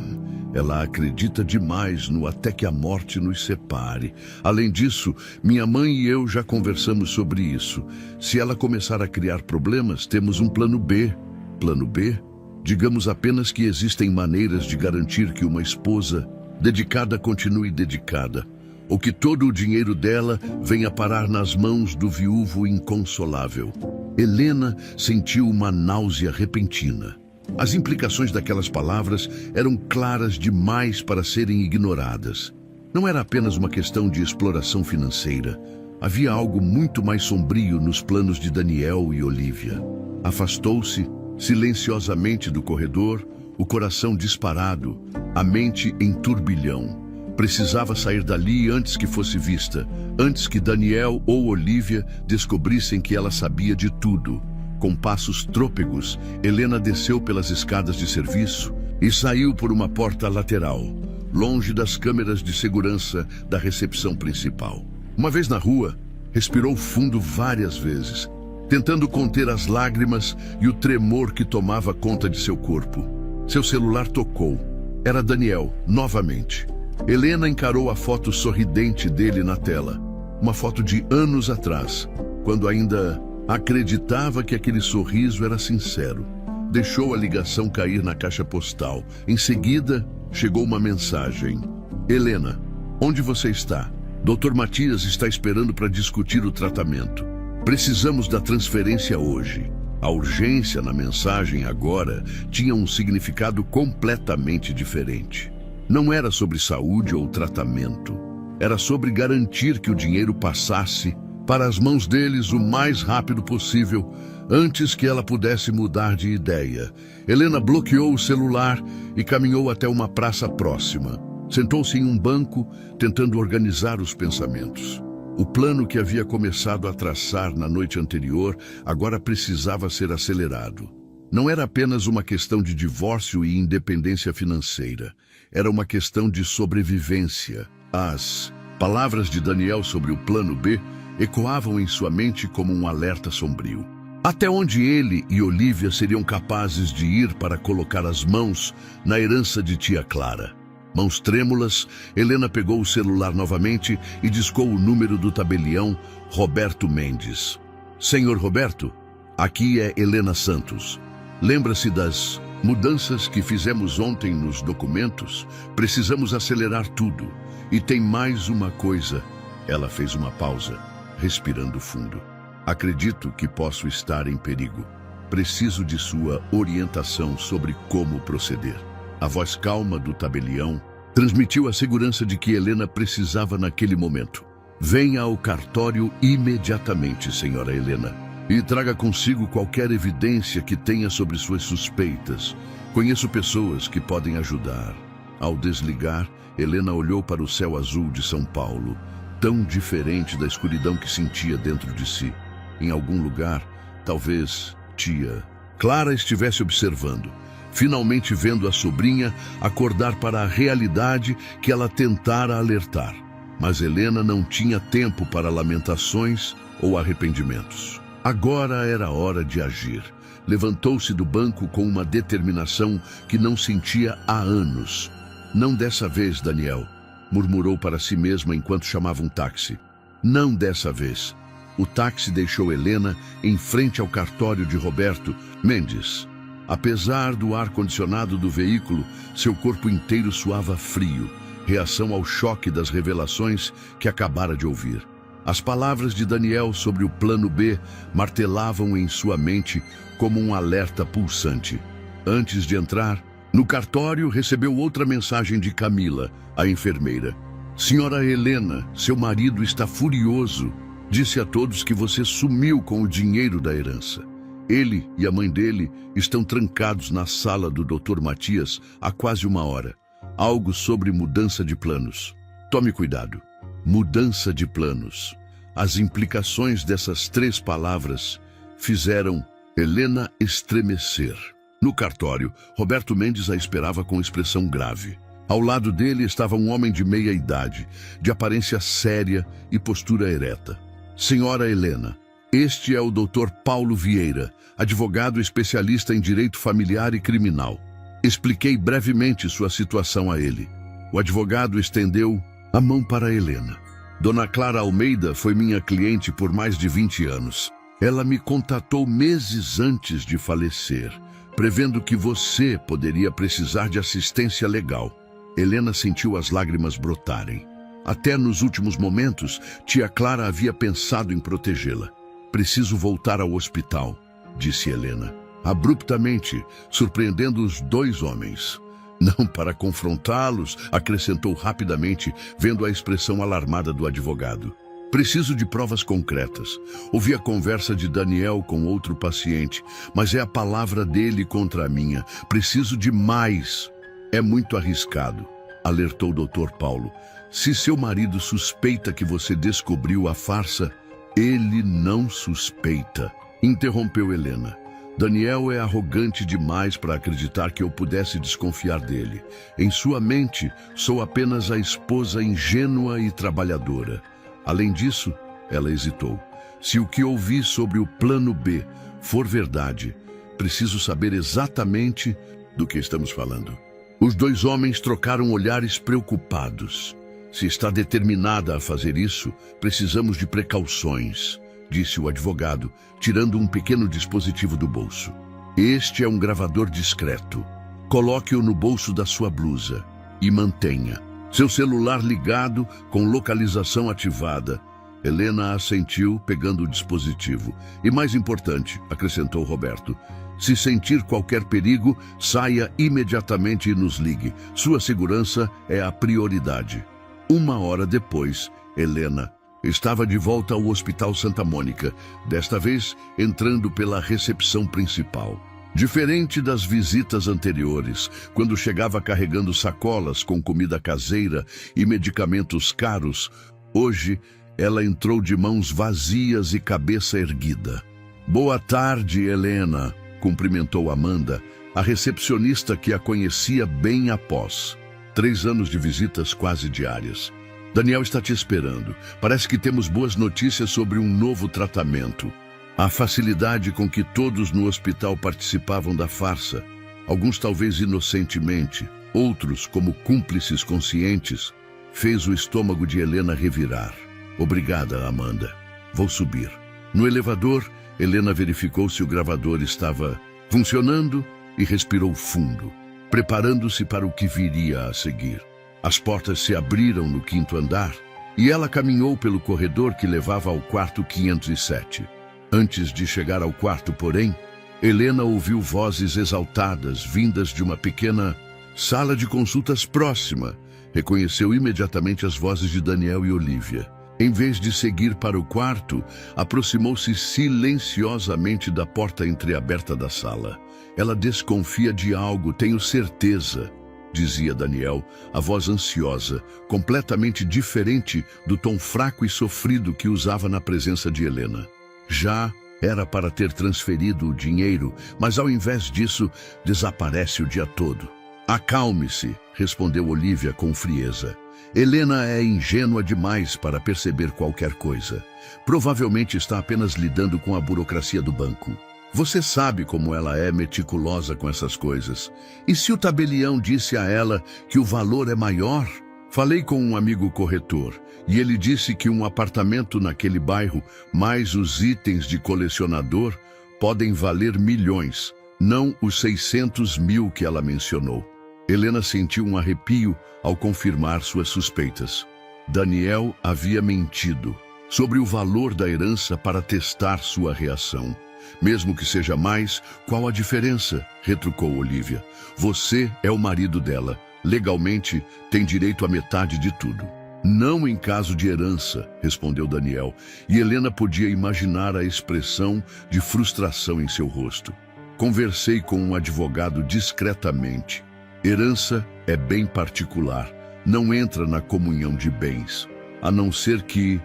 Ela acredita demais no até que a morte nos separe. Além disso, minha mãe e eu já conversamos sobre isso. Se ela começar a criar problemas, temos um plano B. Plano B? Digamos apenas que existem maneiras de garantir que uma esposa dedicada continue dedicada, ou que todo o dinheiro dela venha parar nas mãos do viúvo inconsolável. Helena sentiu uma náusea repentina. As implicações daquelas palavras eram claras demais para serem ignoradas. Não era apenas uma questão de exploração financeira. Havia algo muito mais sombrio nos planos de Daniel e Olívia. Afastou-se silenciosamente do corredor, o coração disparado, a mente em turbilhão. Precisava sair dali antes que fosse vista, antes que Daniel ou Olívia descobrissem que ela sabia de tudo. Com passos trôpegos, Helena desceu pelas escadas de serviço e saiu por uma porta lateral, longe das câmeras de segurança da recepção principal. Uma vez na rua, respirou fundo várias vezes, tentando conter as lágrimas e o tremor que tomava conta de seu corpo. Seu celular tocou. Era Daniel, novamente. Helena encarou a foto sorridente dele na tela. Uma foto de anos atrás, quando ainda acreditava que aquele sorriso era sincero. Deixou a ligação cair na caixa postal. Em seguida, chegou uma mensagem. Helena, onde você está? Dr. Matias está esperando para discutir o tratamento. Precisamos da transferência hoje. A urgência na mensagem agora tinha um significado completamente diferente. Não era sobre saúde ou tratamento. Era sobre garantir que o dinheiro passasse para as mãos deles o mais rápido possível, antes que ela pudesse mudar de ideia. Helena bloqueou o celular e caminhou até uma praça próxima. Sentou-se em um banco, tentando organizar os pensamentos. O plano que havia começado a traçar na noite anterior agora precisava ser acelerado. Não era apenas uma questão de divórcio e independência financeira. Era uma questão de sobrevivência. As palavras de Daniel sobre o plano B ecoavam em sua mente como um alerta sombrio. Até onde ele e Olívia seriam capazes de ir para colocar as mãos na herança de tia Clara? Mãos trêmulas, Helena pegou o celular novamente e discou o número do tabelião Roberto Mendes. Senhor Roberto, aqui é Helena Santos. Lembra-se das mudanças que fizemos ontem nos documentos? Precisamos acelerar tudo. E tem mais uma coisa. Ela fez uma pausa, respirando fundo. Acredito que posso estar em perigo. Preciso de sua orientação sobre como proceder. A voz calma do tabelião transmitiu a segurança de que Helena precisava naquele momento. Venha ao cartório imediatamente, senhora Helena, e traga consigo qualquer evidência que tenha sobre suas suspeitas. Conheço pessoas que podem ajudar. Ao desligar, Helena olhou para o céu azul de São Paulo, tão diferente da escuridão que sentia dentro de si. Em algum lugar, talvez tia Clara estivesse observando, finalmente vendo a sobrinha acordar para a realidade que ela tentara alertar. Mas Helena não tinha tempo para lamentações ou arrependimentos. Agora era hora de agir. Levantou-se do banco com uma determinação que não sentia há anos. Não dessa vez, Daniel, murmurou para si mesma enquanto chamava um táxi. Não dessa vez. O táxi deixou Helena em frente ao cartório de Roberto Mendes. Apesar do ar-condicionado do veículo, seu corpo inteiro suava frio, reação ao choque das revelações que acabara de ouvir. As palavras de Daniel sobre o plano B martelavam em sua mente como um alerta pulsante. Antes de entrar, no cartório recebeu outra mensagem de Camila, a enfermeira. Senhora Helena, seu marido está furioso. Disse a todos que você sumiu com o dinheiro da herança. Ele e a mãe dele estão trancados na sala do Dr. Matias há quase 1 hora. Algo sobre mudança de planos. Tome cuidado. Mudança de planos. As implicações dessas 3 palavras fizeram Helena estremecer. No cartório, Roberto Mendes a esperava com expressão grave. Ao lado dele estava um homem de meia idade, de aparência séria e postura ereta. Senhora Helena, este é o Dr. Paulo Vieira, advogado especialista em direito familiar e criminal. Expliquei brevemente sua situação a ele. O advogado estendeu a mão para Helena. Dona Clara Almeida foi minha cliente por mais de 20 anos. Ela me contatou meses antes de falecer, prevendo que você poderia precisar de assistência legal. Helena sentiu as lágrimas brotarem. Até nos últimos momentos, tia Clara havia pensado em protegê-la. Preciso voltar ao hospital, disse Helena, abruptamente, surpreendendo os 2 homens. Não para confrontá-los, acrescentou rapidamente, vendo a expressão alarmada do advogado. Preciso de provas concretas. Ouvi a conversa de Daniel com outro paciente, mas é a palavra dele contra a minha. Preciso de mais. É muito arriscado, alertou o Dr. Paulo. Se seu marido suspeita que você descobriu a farsa, ele não suspeita, interrompeu Helena. Daniel é arrogante demais para acreditar que eu pudesse desconfiar dele. Em sua mente, sou apenas a esposa ingênua e trabalhadora. Além disso, ela hesitou. Se o que ouvi sobre o plano B for verdade, preciso saber exatamente do que estamos falando. Os 2 homens trocaram olhares preocupados. Se está determinada a fazer isso, precisamos de precauções, disse o advogado, tirando um pequeno dispositivo do bolso. Este é um gravador discreto. Coloque-o no bolso da sua blusa e mantenha. Seu celular ligado, com localização ativada. Helena assentiu, pegando o dispositivo. E mais importante, acrescentou Roberto, se sentir qualquer perigo, saia imediatamente e nos ligue. Sua segurança é a prioridade. 1 hora depois, Helena estava de volta ao Hospital Santa Mônica, desta vez entrando pela recepção principal. Diferente das visitas anteriores, quando chegava carregando sacolas com comida caseira e medicamentos caros, hoje ela entrou de mãos vazias e cabeça erguida. Boa tarde, Helena, cumprimentou Amanda, a recepcionista que a conhecia bem após 3 anos de visitas quase diárias. Daniel está te esperando. Parece que temos boas notícias sobre um novo tratamento. A facilidade com que todos no hospital participavam da farsa, alguns talvez inocentemente, outros como cúmplices conscientes, fez o estômago de Helena revirar. Obrigada, Amanda. Vou subir. No elevador, Helena verificou se o gravador estava funcionando e respirou fundo, preparando-se para o que viria a seguir. As portas se abriram no 5º andar e ela caminhou pelo corredor que levava ao quarto 507. Antes de chegar ao quarto, porém, Helena ouviu vozes exaltadas vindas de uma pequena sala de consultas próxima. Reconheceu imediatamente as vozes de Daniel e Olívia. Em vez de seguir para o quarto, aproximou-se silenciosamente da porta entreaberta da sala. Ela desconfia de algo, tenho certeza, dizia Daniel, a voz ansiosa, completamente diferente do tom fraco e sofrido que usava na presença de Helena. Já era para ter transferido o dinheiro, mas ao invés disso, desaparece o dia todo. Acalme-se, respondeu Olívia com frieza. Helena é ingênua demais para perceber qualquer coisa. Provavelmente está apenas lidando com a burocracia do banco. Você sabe como ela é meticulosa com essas coisas. E se o tabelião disse a ela que o valor é maior? Falei com um amigo corretor e ele disse que um apartamento naquele bairro, mais os itens de colecionador, podem valer milhões, não os 600 mil que ela mencionou. Helena sentiu um arrepio ao confirmar suas suspeitas. Daniel havia mentido sobre o valor da herança para testar sua reação. Mesmo que seja mais, qual a diferença? Retrucou Olívia. Você é o marido dela. Legalmente, tem direito à metade de tudo. Não em caso de herança, respondeu Daniel, e Helena podia imaginar a expressão de frustração em seu rosto. Conversei com um advogado discretamente. Herança é bem particular, não entra na comunhão de bens, a não ser que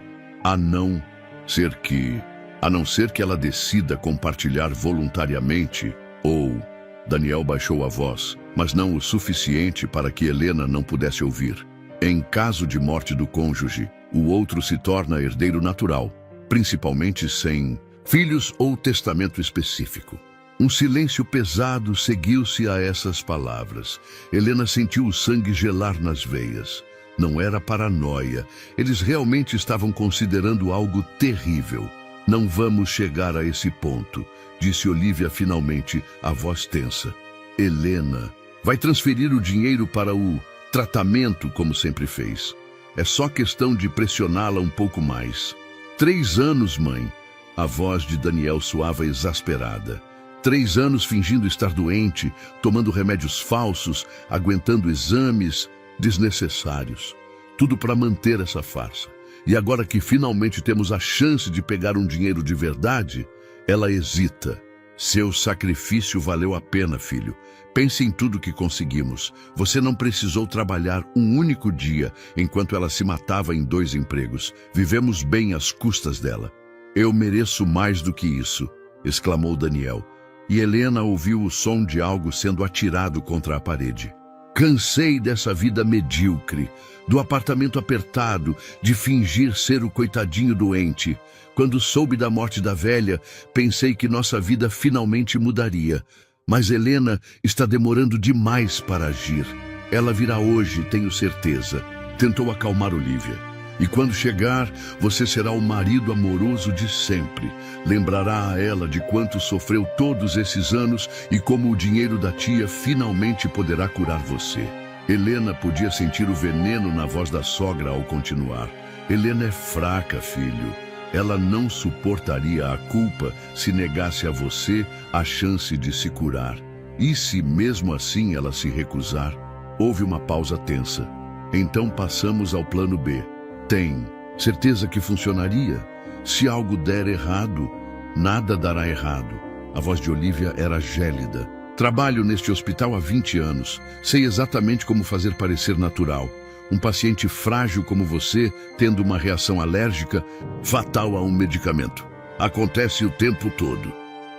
ela decida compartilhar voluntariamente ou... Daniel baixou a voz, mas não o suficiente para que Helena não pudesse ouvir. Em caso de morte do cônjuge, o outro se torna herdeiro natural, principalmente sem filhos ou testamento específico. Um silêncio pesado seguiu-se a essas palavras. Helena sentiu o sangue gelar nas veias. Não era paranoia. Eles realmente estavam considerando algo terrível. Não vamos chegar a esse ponto, disse Olivia finalmente, a voz tensa. Helena vai transferir o dinheiro para o tratamento como sempre fez. É só questão de pressioná-la um pouco mais. 3 anos, mãe. A voz de Daniel soava exasperada. 3 anos fingindo estar doente, tomando remédios falsos, aguentando exames desnecessários. Tudo para manter essa farsa. E agora que finalmente temos a chance de pegar um dinheiro de verdade, ela hesita. Seu sacrifício valeu a pena, filho. Pense em tudo que conseguimos. Você não precisou trabalhar um único dia enquanto ela se matava em 2 empregos. Vivemos bem às custas dela. Eu mereço mais do que isso, exclamou Daniel. E Helena ouviu o som de algo sendo atirado contra a parede. Cansei dessa vida medíocre, do apartamento apertado, de fingir ser o coitadinho doente. Quando soube da morte da velha, pensei que nossa vida finalmente mudaria. Mas Helena está demorando demais para agir. Ela virá hoje, tenho certeza. Tentou acalmar Olivia. E quando chegar, você será o marido amoroso de sempre. Lembrará a ela de quanto sofreu todos esses anos e como o dinheiro da tia finalmente poderá curar você. Helena podia sentir o veneno na voz da sogra ao continuar. Helena é fraca, filho. Ela não suportaria a culpa se negasse a você a chance de se curar. E se mesmo assim ela se recusar? Houve uma pausa tensa. Então passamos ao plano B. Tem certeza que funcionaria? Se algo der errado, nada dará errado. A voz de Olivia era gélida. Trabalho neste hospital há 20 anos. Sei exatamente como fazer parecer natural. Um paciente frágil como você, tendo uma reação alérgica fatal a um medicamento. Acontece o tempo todo.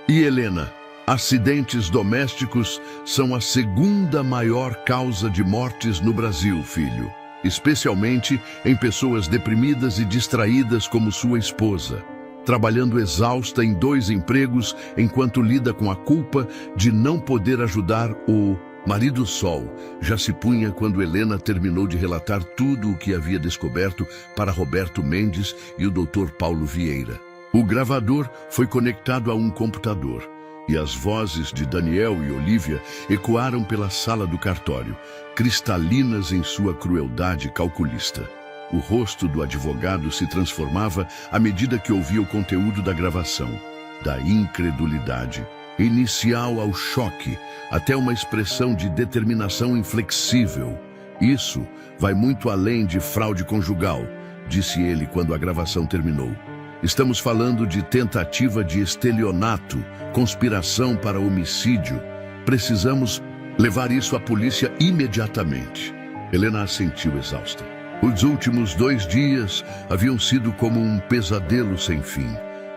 E Helena, acidentes domésticos são a 2ª maior causa de mortes no Brasil, filho. Especialmente em pessoas deprimidas e distraídas como sua esposa, trabalhando exausta em 2 empregos enquanto lida com a culpa de não poder ajudar o marido Sol. Já se punha quando Helena terminou de relatar tudo o que havia descoberto para Roberto Mendes e o Dr. Paulo Vieira. O gravador foi conectado a um computador. E as vozes de Daniel e Olivia ecoaram pela sala do cartório, cristalinas em sua crueldade calculista. O rosto do advogado se transformava à medida que ouvia o conteúdo da gravação, da incredulidade, inicial ao choque, até uma expressão de determinação inflexível. Isso vai muito além de fraude conjugal, disse ele quando a gravação terminou. Estamos falando de tentativa de estelionato, conspiração para homicídio. Precisamos levar isso à polícia imediatamente. Helena assentiu exausta. Os últimos 2 dias haviam sido como um pesadelo sem fim,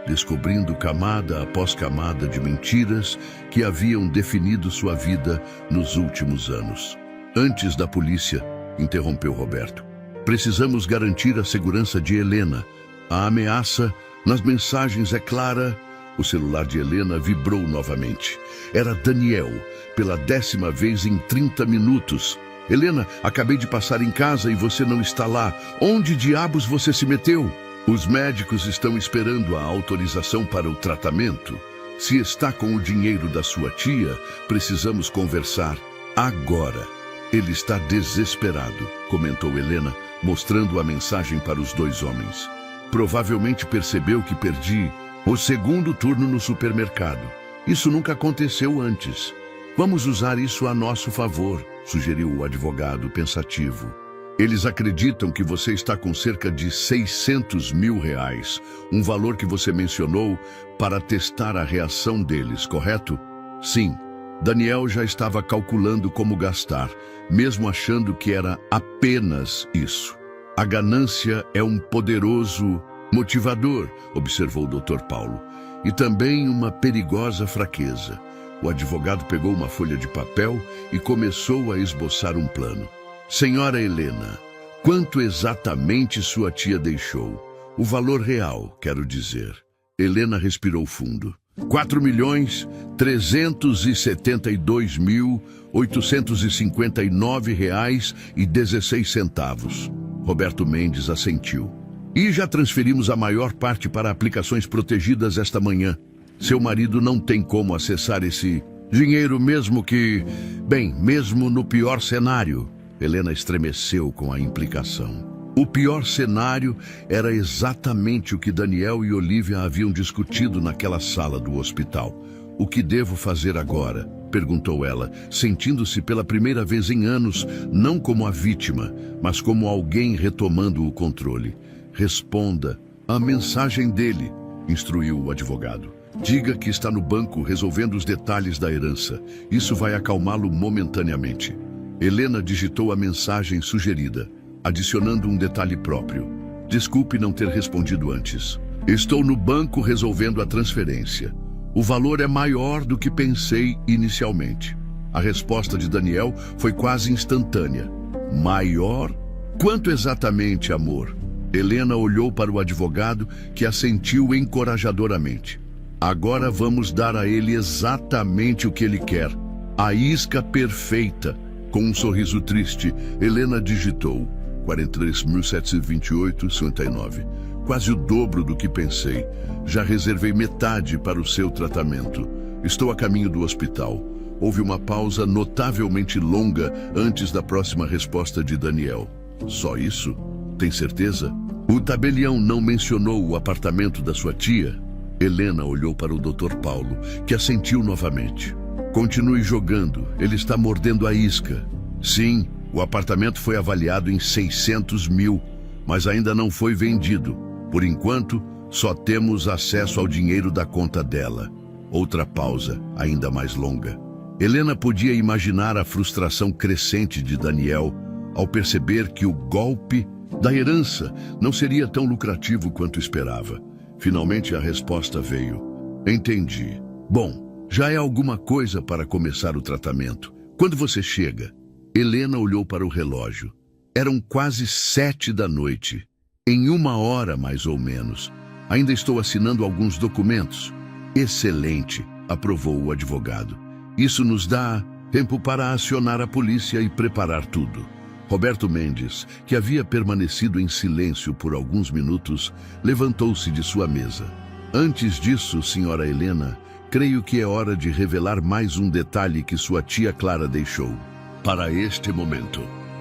descobrindo camada após camada de mentiras que haviam definido sua vida nos últimos anos. Antes da polícia, interrompeu Roberto, precisamos garantir a segurança de Helena. A ameaça nas mensagens é clara. O celular de Helena vibrou novamente. Era Daniel, pela 10ª vez em 30 minutos. Helena, acabei de passar em casa e você não está lá. Onde diabos você se meteu? Os médicos estão esperando a autorização para o tratamento. Se está com o dinheiro da sua tia, precisamos conversar agora. Ele está desesperado, comentou Helena, mostrando a mensagem para os 2 homens. Provavelmente percebeu que perdi o 2º turno no supermercado. Isso nunca aconteceu antes. Vamos usar isso a nosso favor, sugeriu o advogado pensativo. Eles acreditam que você está com cerca de 600 mil reais, um valor que você mencionou para testar a reação deles, correto? Sim. Daniel já estava calculando como gastar, mesmo achando que era apenas isso. A ganância é um poderoso motivador, observou o Dr. Paulo, e também uma perigosa fraqueza. O advogado pegou uma folha de papel e começou a esboçar um plano. Senhora Helena, quanto exatamente sua tia deixou? O valor real, quero dizer. Helena respirou fundo. 4.372.859,16. Roberto Mendes assentiu. E já transferimos a maior parte para aplicações protegidas esta manhã. Seu marido não tem como acessar esse dinheiro mesmo no pior cenário. Helena estremeceu com a implicação. O pior cenário era exatamente o que Daniel e Olivia haviam discutido naquela sala do hospital. O que devo fazer agora? Perguntou ela, sentindo-se pela primeira vez em anos, não como a vítima, mas como alguém retomando o controle. Responda a mensagem dele, instruiu o advogado. Diga que está no banco resolvendo os detalhes da herança. Isso vai acalmá-lo momentaneamente. Helena digitou a mensagem sugerida, adicionando um detalhe próprio. Desculpe não ter respondido antes. Estou no banco resolvendo a transferência. O valor é maior do que pensei inicialmente. A resposta de Daniel foi quase instantânea. Maior? Quanto exatamente, amor? Helena olhou para o advogado, que assentiu encorajadoramente. Agora vamos dar a ele exatamente o que ele quer. A isca perfeita. Com um sorriso triste, Helena digitou 43.728,59. Quase o dobro do que pensei. Já reservei metade para o seu tratamento. Estou a caminho do hospital. Houve uma pausa notavelmente longa antes da próxima resposta de Daniel. Só isso? Tem certeza? O tabelião não mencionou o apartamento da sua tia? Helena olhou para o Dr. Paulo, que assentiu novamente. Continue jogando, ele está mordendo a isca. Sim, o apartamento foi avaliado em 600 mil, mas ainda não foi vendido. Por enquanto, só temos acesso ao dinheiro da conta dela. Outra pausa, ainda mais longa. Helena podia imaginar a frustração crescente de Daniel ao perceber que o golpe da herança não seria tão lucrativo quanto esperava. Finalmente a resposta veio. Entendi. Bom, já é alguma coisa para começar o tratamento. Quando você chega? Helena olhou para o relógio. Eram quase 7 da noite. Em 1 hora, mais ou menos. Ainda estou assinando alguns documentos. Excelente, aprovou o advogado. Isso nos dá tempo para acionar a polícia e preparar tudo. Roberto Mendes, que havia permanecido em silêncio por alguns minutos, levantou-se de sua mesa. Antes disso, senhora Helena, creio que é hora de revelar mais um detalhe que sua tia Clara deixou. Para este momento,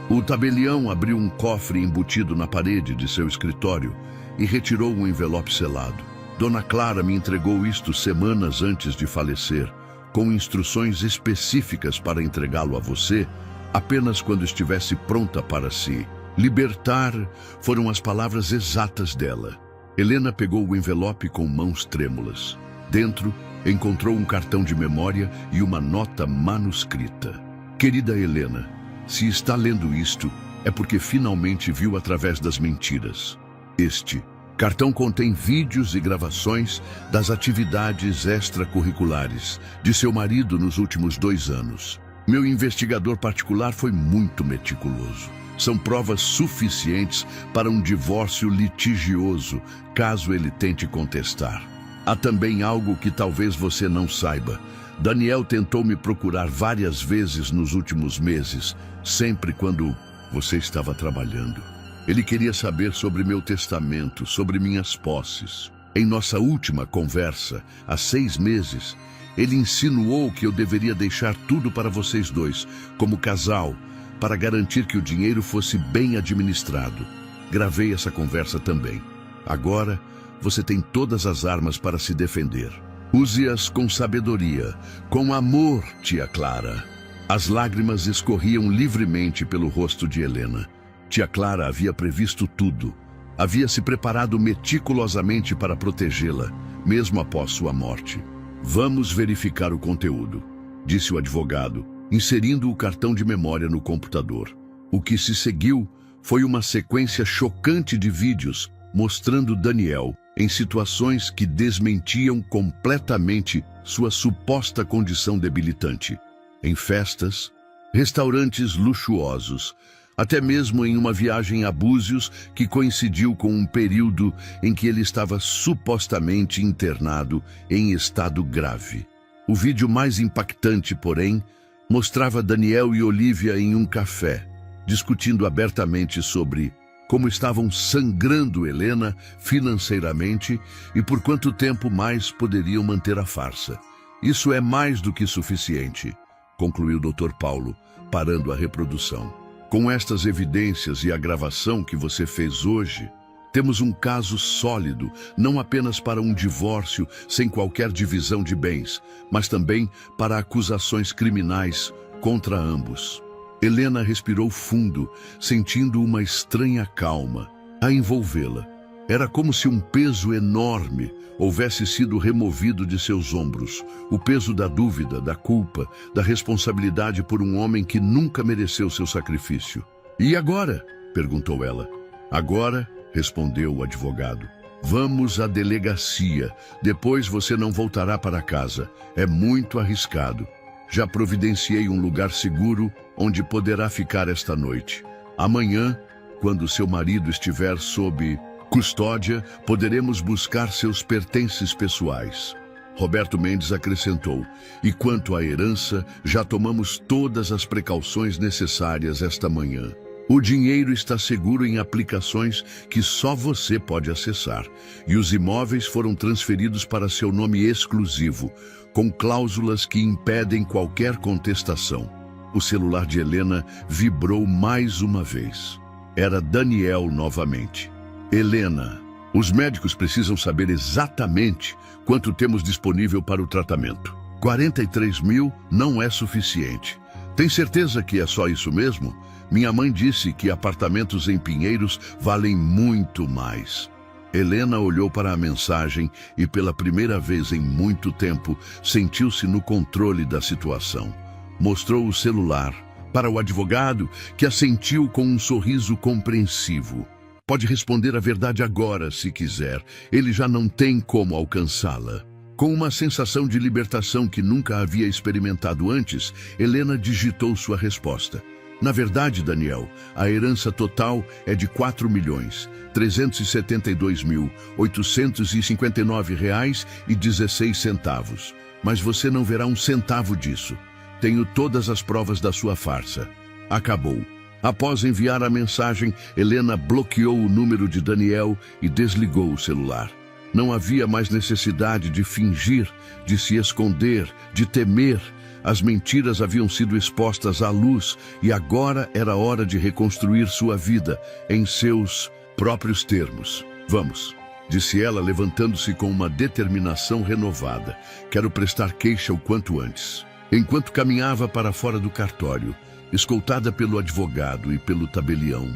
o tabelião abriu um cofre embutido na parede de seu escritório e retirou um envelope selado. Dona Clara me entregou isto semanas antes de falecer, com instruções específicas para entregá-lo a você apenas quando estivesse pronta para se libertar, foram as palavras exatas dela. Helena pegou o envelope com mãos trêmulas. Dentro, encontrou um cartão de memória e uma nota manuscrita. Querida Helena, se está lendo isto, é porque finalmente viu através das mentiras. Este cartão contém vídeos e gravações das atividades extracurriculares de seu marido nos últimos 2 anos. Meu investigador particular foi muito meticuloso. São provas suficientes para um divórcio litigioso, caso ele tente contestar. Há também algo que talvez você não saiba. Daniel tentou me procurar várias vezes nos últimos meses, sempre quando você estava trabalhando. Ele queria saber sobre meu testamento, sobre minhas posses. Em nossa última conversa, há 6 meses, ele insinuou que eu deveria deixar tudo para vocês dois, como casal, para garantir que o dinheiro fosse bem administrado. Gravei essa conversa também. Agora, você tem todas as armas para se defender. Use-as com sabedoria, com amor, tia Clara. As lágrimas escorriam livremente pelo rosto de Helena. Tia Clara havia previsto tudo. Havia se preparado meticulosamente para protegê-la, mesmo após sua morte. Vamos verificar o conteúdo, disse o advogado, inserindo o cartão de memória no computador. O que se seguiu foi uma sequência chocante de vídeos mostrando Daniel em situações que desmentiam completamente sua suposta condição debilitante. Em festas, restaurantes luxuosos, até mesmo em uma viagem a Búzios que coincidiu com um período em que ele estava supostamente internado em estado grave. O vídeo mais impactante, porém, mostrava Daniel e Olivia em um café, discutindo abertamente sobre como estavam sangrando Helena financeiramente e por quanto tempo mais poderiam manter a farsa. Isso é mais do que suficiente, concluiu o Dr. Paulo, parando a reprodução. Com estas evidências e a gravação que você fez hoje, temos um caso sólido, não apenas para um divórcio sem qualquer divisão de bens, mas também para acusações criminais contra ambos. Helena respirou fundo, sentindo uma estranha calma a envolvê-la. Era como se um peso enorme houvesse sido removido de seus ombros. O peso da dúvida, da culpa, da responsabilidade por um homem que nunca mereceu seu sacrifício. E agora? Perguntou ela. Agora, respondeu o advogado. Vamos à delegacia. Depois você não voltará para casa. É muito arriscado. Já providenciei um lugar seguro onde poderá ficar esta noite. Amanhã, quando seu marido estiver sob custódia, poderemos buscar seus pertences pessoais. Roberto Mendes acrescentou, e quanto à herança, já tomamos todas as precauções necessárias esta manhã. O dinheiro está seguro em aplicações que só você pode acessar, e os imóveis foram transferidos para seu nome exclusivo, com cláusulas que impedem qualquer contestação. O celular de Helena vibrou mais uma vez. Era Daniel novamente. Helena, os médicos precisam saber exatamente quanto temos disponível para o tratamento. 43 mil não é suficiente. Tem certeza que é só isso mesmo? Minha mãe disse que apartamentos em Pinheiros valem muito mais. Helena olhou para a mensagem e, pela primeira vez em muito tempo, sentiu-se no controle da situação. Mostrou o celular para o advogado, que assentiu com um sorriso compreensivo. Pode responder a verdade agora, se quiser. Ele já não tem como alcançá-la. Com uma sensação de libertação que nunca havia experimentado antes, Helena digitou sua resposta. Na verdade, Daniel, a herança total é de R$ 4.372.859,16. Mas você não verá um centavo disso. Tenho todas as provas da sua farsa. Acabou. Após enviar a mensagem, Helena bloqueou o número de Daniel e desligou o celular. Não havia mais necessidade de fingir, de se esconder, de temer. As mentiras haviam sido expostas à luz e agora era hora de reconstruir sua vida em seus próprios termos. Vamos, disse ela, levantando-se com uma determinação renovada. Quero prestar queixa o quanto antes. Enquanto caminhava para fora do cartório, escoltada pelo advogado e pelo tabelião,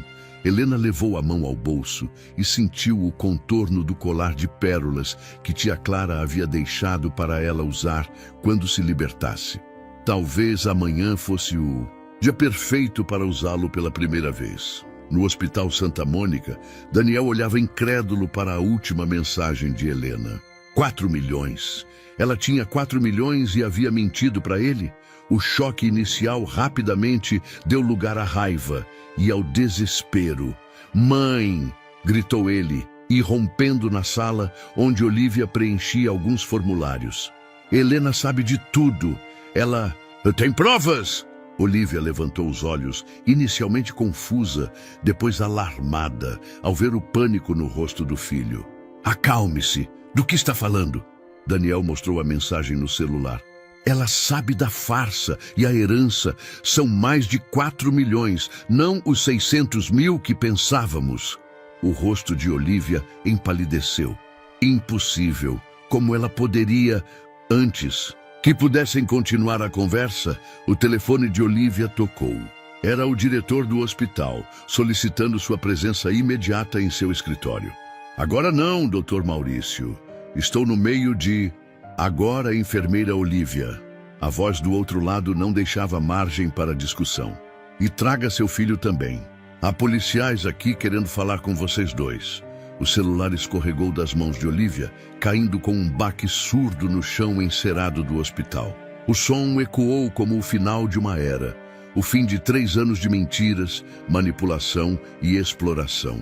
Helena levou a mão ao bolso e sentiu o contorno do colar de pérolas que tia Clara havia deixado para ela usar quando se libertasse. Talvez amanhã fosse o dia perfeito para usá-lo pela primeira vez. No Hospital Santa Mônica, Daniel olhava incrédulo para a última mensagem de Helena. 4 milhões. Ela tinha 4 milhões e havia mentido para ele? O choque inicial rapidamente deu lugar à raiva e ao desespero. Mãe! Gritou ele, irrompendo na sala onde Olivia preenchia alguns formulários. Helena sabe de tudo. Ela... Tem provas! Olivia levantou os olhos, inicialmente confusa, depois alarmada, ao ver o pânico no rosto do filho. Acalme-se. Do que está falando? Daniel mostrou a mensagem no celular. Ela sabe da farsa e a herança são mais de 4 milhões, não os 600 mil que pensávamos. O rosto de Olivia empalideceu. Impossível. Como ela poderia... Antes que pudessem continuar a conversa, o telefone de Olivia tocou. Era o diretor do hospital, solicitando sua presença imediata em seu escritório. Agora não, Dr. Maurício. Estou no meio de... Agora, enfermeira Olívia. A voz do outro lado não deixava margem para discussão. E traga seu filho também. Há policiais aqui querendo falar com vocês dois. O celular escorregou das mãos de Olívia, caindo com um baque surdo no chão encerado do hospital. O som ecoou como o final de uma era. O fim de 3 anos de mentiras, manipulação e exploração.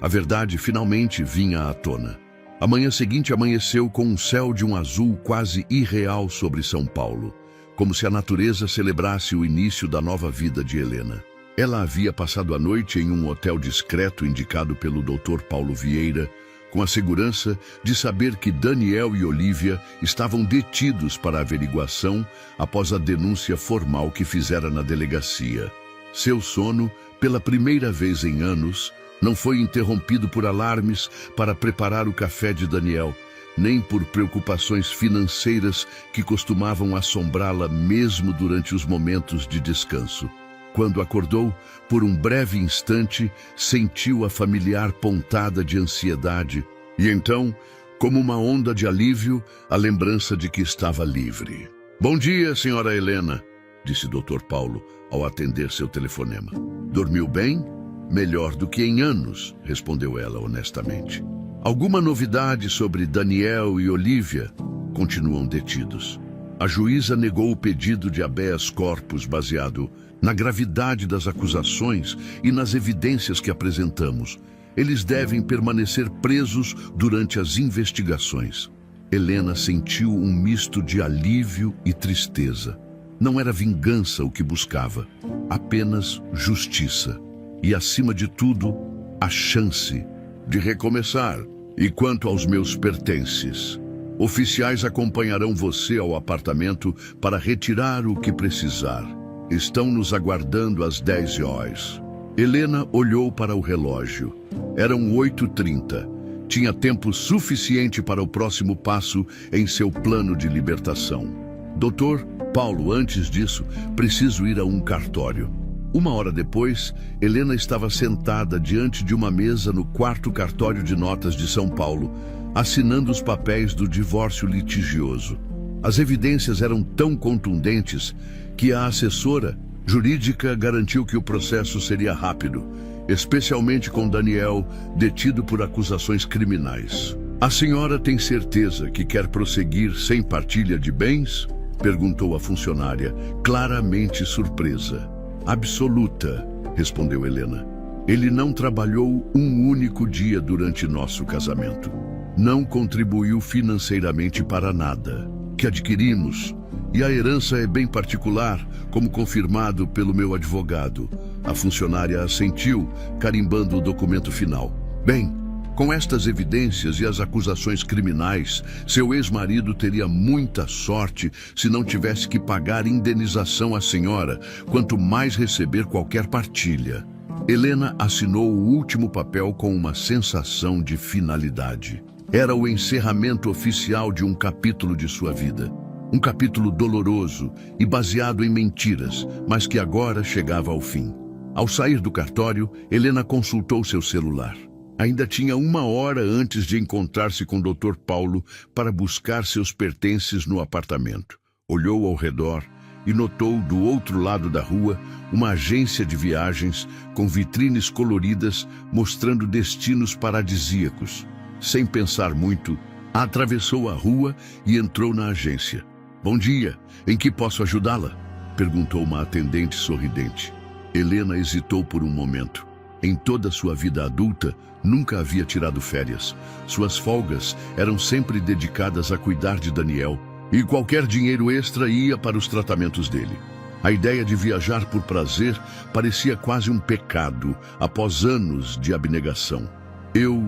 A verdade finalmente vinha à tona. A manhã seguinte amanheceu com um céu de um azul quase irreal sobre São Paulo, como se a natureza celebrasse o início da nova vida de Helena. Ela havia passado a noite em um hotel discreto indicado pelo Dr. Paulo Vieira, com a segurança de saber que Daniel e Olívia estavam detidos para averiguação após a denúncia formal que fizera na delegacia. Seu sono, pela primeira vez em anos, não foi interrompido por alarmes para preparar o café de Daniel, nem por preocupações financeiras que costumavam assombrá-la mesmo durante os momentos de descanso. Quando acordou, por um breve instante, sentiu a familiar pontada de ansiedade e então, como uma onda de alívio, a lembrança de que estava livre. Bom dia, senhora Helena, disse Dr. Paulo ao atender seu telefonema. Dormiu bem? Melhor do que em anos, respondeu ela honestamente. Alguma novidade sobre Daniel e Olívia? Continuam detidos. A juíza negou o pedido de habeas corpus baseado na gravidade das acusações e nas evidências que apresentamos. Eles devem permanecer presos durante as investigações. Helena sentiu um misto de alívio e tristeza. Não era vingança o que buscava, apenas justiça. E, acima de tudo, a chance de recomeçar. E quanto aos meus pertences, oficiais acompanharão você ao apartamento para retirar o que precisar. Estão nos aguardando às 10 horas. Helena olhou para o relógio. Eram 8h30. Tinha tempo suficiente para o próximo passo em seu plano de libertação. Doutor Paulo, antes disso, preciso ir a um cartório. 1 hora depois, Helena estava sentada diante de uma mesa no 4º cartório de notas de São Paulo, assinando os papéis do divórcio litigioso. As evidências eram tão contundentes que a assessora jurídica garantiu que o processo seria rápido, especialmente com Daniel detido por acusações criminais. A senhora tem certeza que quer prosseguir sem partilha de bens? Perguntou a funcionária, claramente surpresa. Absoluta, respondeu Helena. Ele não trabalhou um único dia durante nosso casamento. Não contribuiu financeiramente para nada. Que adquirimos, e a herança é bem particular, como confirmado pelo meu advogado. A funcionária assentiu, carimbando o documento final. Bem, com estas evidências e as acusações criminais, seu ex-marido teria muita sorte se não tivesse que pagar indenização à senhora, quanto mais receber qualquer partilha. Helena assinou o último papel com uma sensação de finalidade. Era o encerramento oficial de um capítulo de sua vida. Um capítulo doloroso e baseado em mentiras, mas que agora chegava ao fim. Ao sair do cartório, Helena consultou seu celular. Ainda tinha 1 hora antes de encontrar-se com o Dr. Paulo para buscar seus pertences no apartamento. Olhou ao redor e notou do outro lado da rua uma agência de viagens com vitrines coloridas mostrando destinos paradisíacos. Sem pensar muito, atravessou a rua e entrou na agência. Bom dia, em que posso ajudá-la? Perguntou uma atendente sorridente. Helena hesitou por um momento. Em toda sua vida adulta, nunca havia tirado férias. Suas folgas eram sempre dedicadas a cuidar de Daniel, e qualquer dinheiro extra ia para os tratamentos dele. A ideia de viajar por prazer parecia quase um pecado, após anos de abnegação. Eu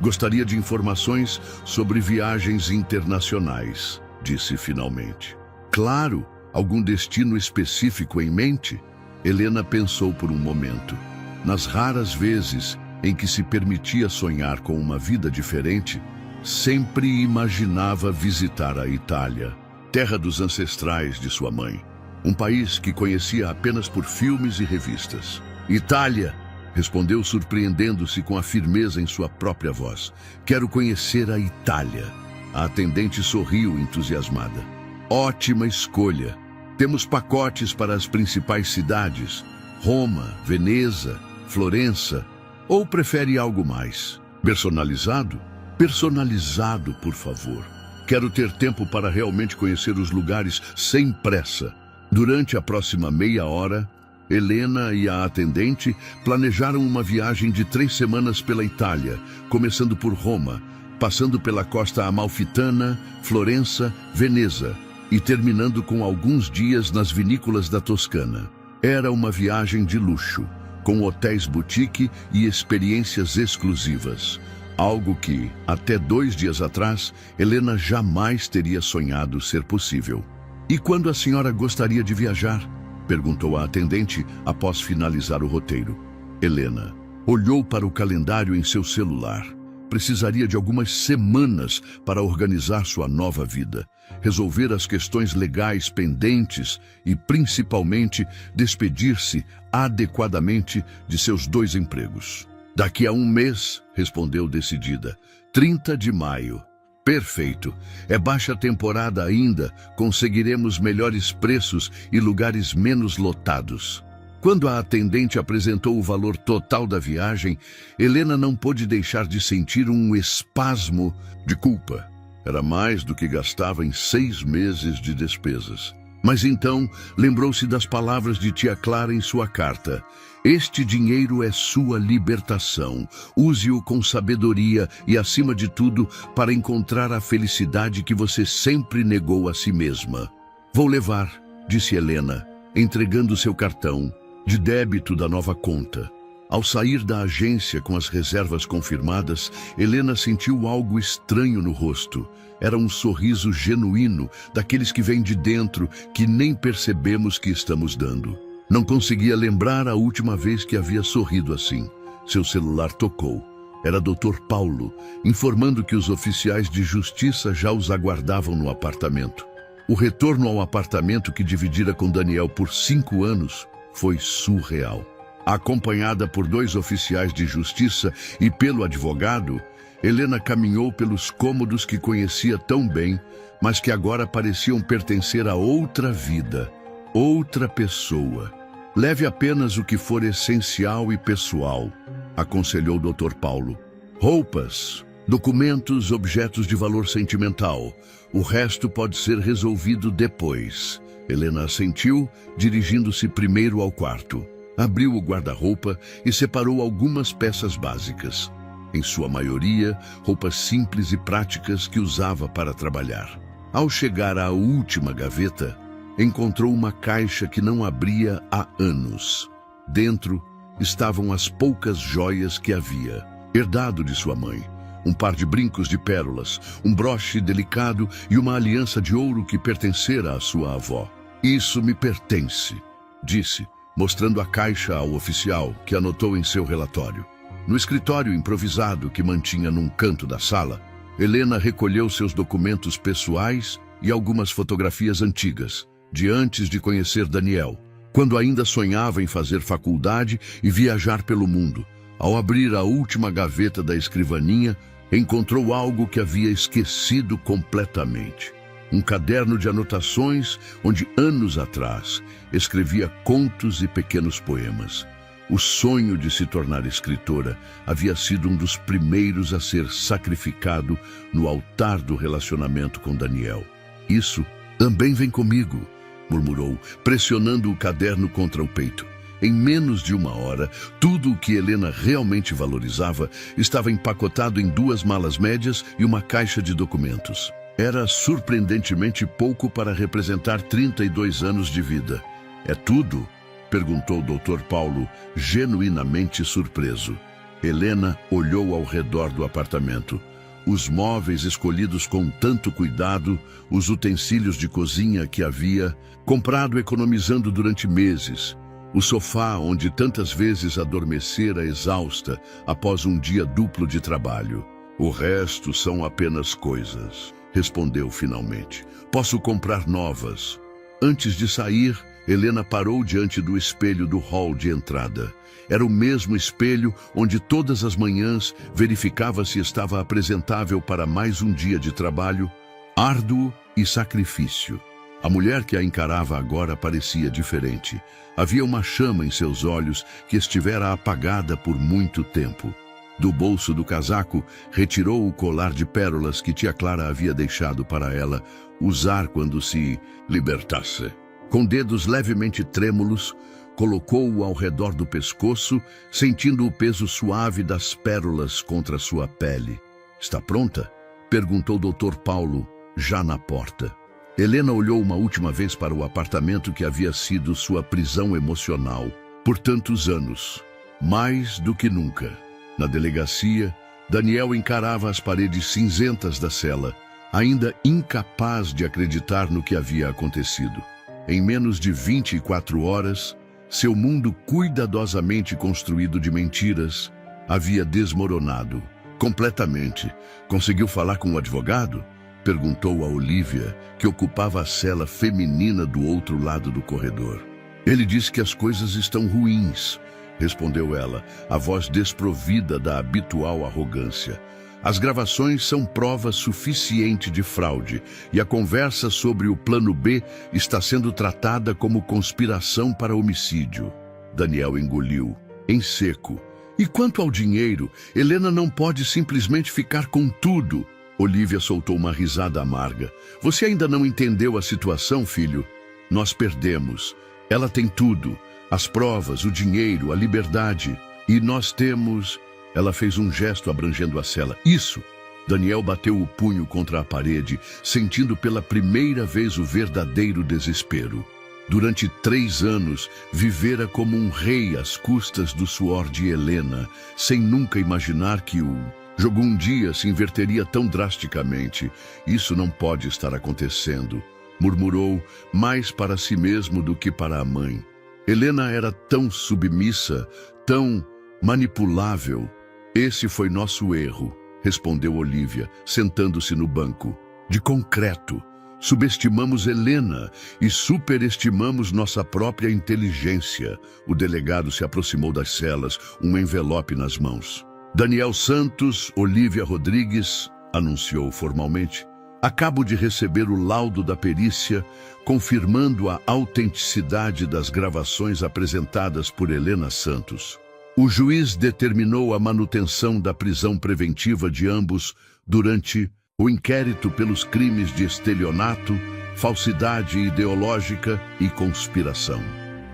gostaria de informações sobre viagens internacionais, disse finalmente. Claro, algum destino específico em mente? Helena pensou por um momento. Nas raras vezes em que se permitia sonhar com uma vida diferente, sempre imaginava visitar a Itália, terra dos ancestrais de sua mãe. um país que conhecia apenas por filmes e revistas. Itália, respondeu surpreendendo-se com a firmeza em sua própria voz. Quero conhecer a Itália. A atendente sorriu entusiasmada. Ótima escolha. Temos pacotes para as principais cidades. Roma, Veneza, Florença. Ou prefere algo mais? Personalizado? Personalizado, por favor. Quero ter tempo para realmente conhecer os lugares sem pressa. Durante a próxima meia hora, Helena e a atendente planejaram uma viagem de 3 semanas pela Itália, começando por Roma, passando pela costa amalfitana, Florença, Veneza e terminando com alguns dias nas vinícolas da Toscana. Era uma viagem de luxo, com hotéis boutique e experiências exclusivas. Algo que, até 2 dias atrás, Helena jamais teria sonhado ser possível. E quando a senhora gostaria de viajar? Perguntou a atendente após finalizar o roteiro. Helena olhou para o calendário em seu celular. Precisaria de algumas semanas para organizar sua nova vida, resolver as questões legais pendentes e, principalmente, despedir-se adequadamente de seus 2 empregos. Daqui a 1 mês, respondeu decidida. 30 de maio. Perfeito. É baixa temporada ainda, conseguiremos melhores preços e lugares menos lotados. Quando a atendente apresentou o valor total da viagem, Helena não pôde deixar de sentir um espasmo de culpa. Era mais do que gastava em 6 meses de despesas. Mas então lembrou-se das palavras de tia Clara em sua carta. Este dinheiro é sua libertação. Use-o com sabedoria e, acima de tudo, para encontrar a felicidade que você sempre negou a si mesma. Vou levar, disse Helena, entregando seu cartão de débito da nova conta. Ao sair da agência com as reservas confirmadas, Helena sentiu algo estranho no rosto. Era um sorriso genuíno, daqueles que vêm de dentro, que nem percebemos que estamos dando. Não conseguia lembrar a última vez que havia sorrido assim. Seu celular tocou. Era Dr. Paulo, informando que os oficiais de justiça já os aguardavam no apartamento. O retorno ao apartamento que dividira com Daniel por 5 anos foi surreal. Acompanhada por 2 oficiais de justiça e pelo advogado, Helena caminhou pelos cômodos que conhecia tão bem, mas que agora pareciam pertencer a outra vida, outra pessoa. Leve apenas o que for essencial e pessoal, aconselhou Dr. Paulo. Roupas, documentos, objetos de valor sentimental. O resto pode ser resolvido depois. Helena assentiu, dirigindo-se primeiro ao quarto. Abriu o guarda-roupa e separou algumas peças básicas. Em sua maioria, roupas simples e práticas que usava para trabalhar. Ao chegar à última gaveta, encontrou uma caixa que não abria há anos. Dentro estavam as poucas joias que havia, herdado de sua mãe. Um par de brincos de pérolas, um broche delicado e uma aliança de ouro que pertencera à sua avó. Isso me pertence, disse, mostrando a caixa ao oficial, que anotou em seu relatório. No escritório improvisado que mantinha num canto da sala, Helena recolheu seus documentos pessoais e algumas fotografias antigas, de antes de conhecer Daniel, quando ainda sonhava em fazer faculdade e viajar pelo mundo. Ao abrir a última gaveta da escrivaninha, encontrou algo que havia esquecido completamente. Um caderno de anotações onde, anos atrás, escrevia contos e pequenos poemas. O sonho de se tornar escritora havia sido um dos primeiros a ser sacrificado no altar do relacionamento com Daniel. Isso também vem comigo, murmurou, pressionando o caderno contra o peito. Em menos de 1 hora, tudo o que Helena realmente valorizava estava empacotado em 2 malas médias e uma caixa de documentos. Era surpreendentemente pouco para representar 32 anos de vida. É tudo? Perguntou o Dr. Paulo, genuinamente surpreso. Helena olhou ao redor do apartamento. Os móveis escolhidos com tanto cuidado, os utensílios de cozinha que havia comprado economizando durante meses, o sofá onde tantas vezes adormecera exausta após um dia duplo de trabalho. O resto são apenas coisas, respondeu finalmente. Posso comprar novas. Antes de sair, Helena parou diante do espelho do hall de entrada. Era o mesmo espelho onde todas as manhãs verificava se estava apresentável para mais um dia de trabalho, árduo e sacrifício. A mulher que a encarava agora parecia diferente. Havia uma chama em seus olhos que estivera apagada por muito tempo. Do bolso do casaco, retirou o colar de pérolas que tia Clara havia deixado para ela usar quando se libertasse. Com dedos levemente trêmulos, colocou-o ao redor do pescoço, sentindo o peso suave das pérolas contra sua pele. "Está pronta?" perguntou Dr. Paulo, já na porta. Helena olhou uma última vez para o apartamento que havia sido sua prisão emocional por tantos anos, mais do que nunca. Na delegacia, Daniel encarava as paredes cinzentas da cela, ainda incapaz de acreditar no que havia acontecido. Em menos de 24 horas, seu mundo cuidadosamente construído de mentiras havia desmoronado completamente. "Conseguiu falar com o advogado?" perguntou a Olivia, que ocupava a cela feminina do outro lado do corredor. "Ele disse que as coisas estão ruins", respondeu ela, a voz desprovida da habitual arrogância. "As gravações são prova suficiente de fraude e a conversa sobre o plano B está sendo tratada como conspiração para homicídio." Daniel engoliu, em seco. "E quanto ao dinheiro, Helena não pode simplesmente ficar com tudo." Olivia soltou uma risada amarga. "Você ainda não entendeu a situação, filho? Nós perdemos. Ela tem tudo. As provas, o dinheiro, a liberdade. E nós temos..." Ela fez um gesto abrangendo a cela. "Isso!" Daniel bateu o punho contra a parede, sentindo pela primeira vez o verdadeiro desespero. Durante 3 anos, vivera como um rei às custas do suor de Helena, sem nunca imaginar que o jogo um dia se inverteria tão drasticamente. "Isso não pode estar acontecendo", murmurou, mais para si mesmo do que para a mãe. Helena era tão submissa, tão manipulável. "Esse foi nosso erro", respondeu Olivia, sentando-se no banco. "De concreto. Subestimamos Helena e superestimamos nossa própria inteligência." O delegado se aproximou das celas, um envelope nas mãos. "Daniel Santos, Olivia Rodrigues", anunciou formalmente. "Acabo de receber o laudo da perícia, confirmando a autenticidade das gravações apresentadas por Helena Santos. O juiz determinou a manutenção da prisão preventiva de ambos durante o inquérito pelos crimes de estelionato, falsidade ideológica e conspiração."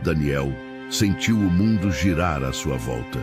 Daniel sentiu o mundo girar à sua volta.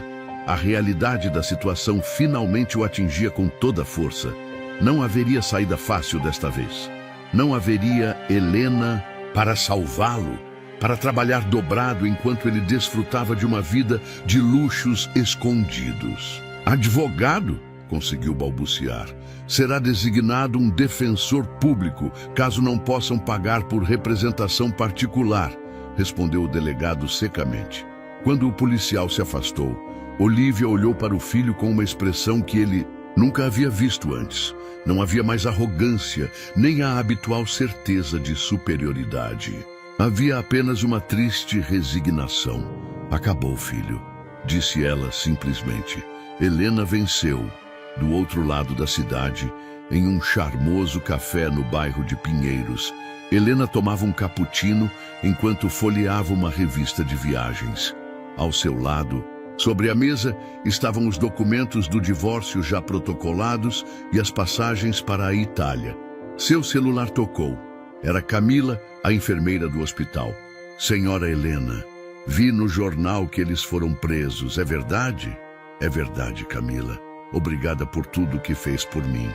A realidade da situação finalmente o atingia com toda a força. Não haveria saída fácil desta vez. Não haveria Helena para salvá-lo, para trabalhar dobrado enquanto ele desfrutava de uma vida de luxos escondidos. "Advogado?", conseguiu balbuciar. "Será designado um defensor público, caso não possam pagar por representação particular", respondeu o delegado secamente. Quando o policial se afastou, Olivia olhou para o filho com uma expressão que ele nunca havia visto antes. Não havia mais arrogância, nem a habitual certeza de superioridade. Havia apenas uma triste resignação. "Acabou, filho", disse ela simplesmente. Helena venceu. Do outro lado da cidade, em um charmoso café no bairro de Pinheiros, Helena tomava um cappuccino enquanto folheava uma revista de viagens. Ao seu lado, sobre a mesa, estavam os documentos do divórcio já protocolados e as passagens para a Itália. Seu celular tocou. Era Camila, a enfermeira do hospital. "Senhora Helena, vi no jornal que eles foram presos. É verdade?" "É verdade, Camila. Obrigada por tudo que fez por mim."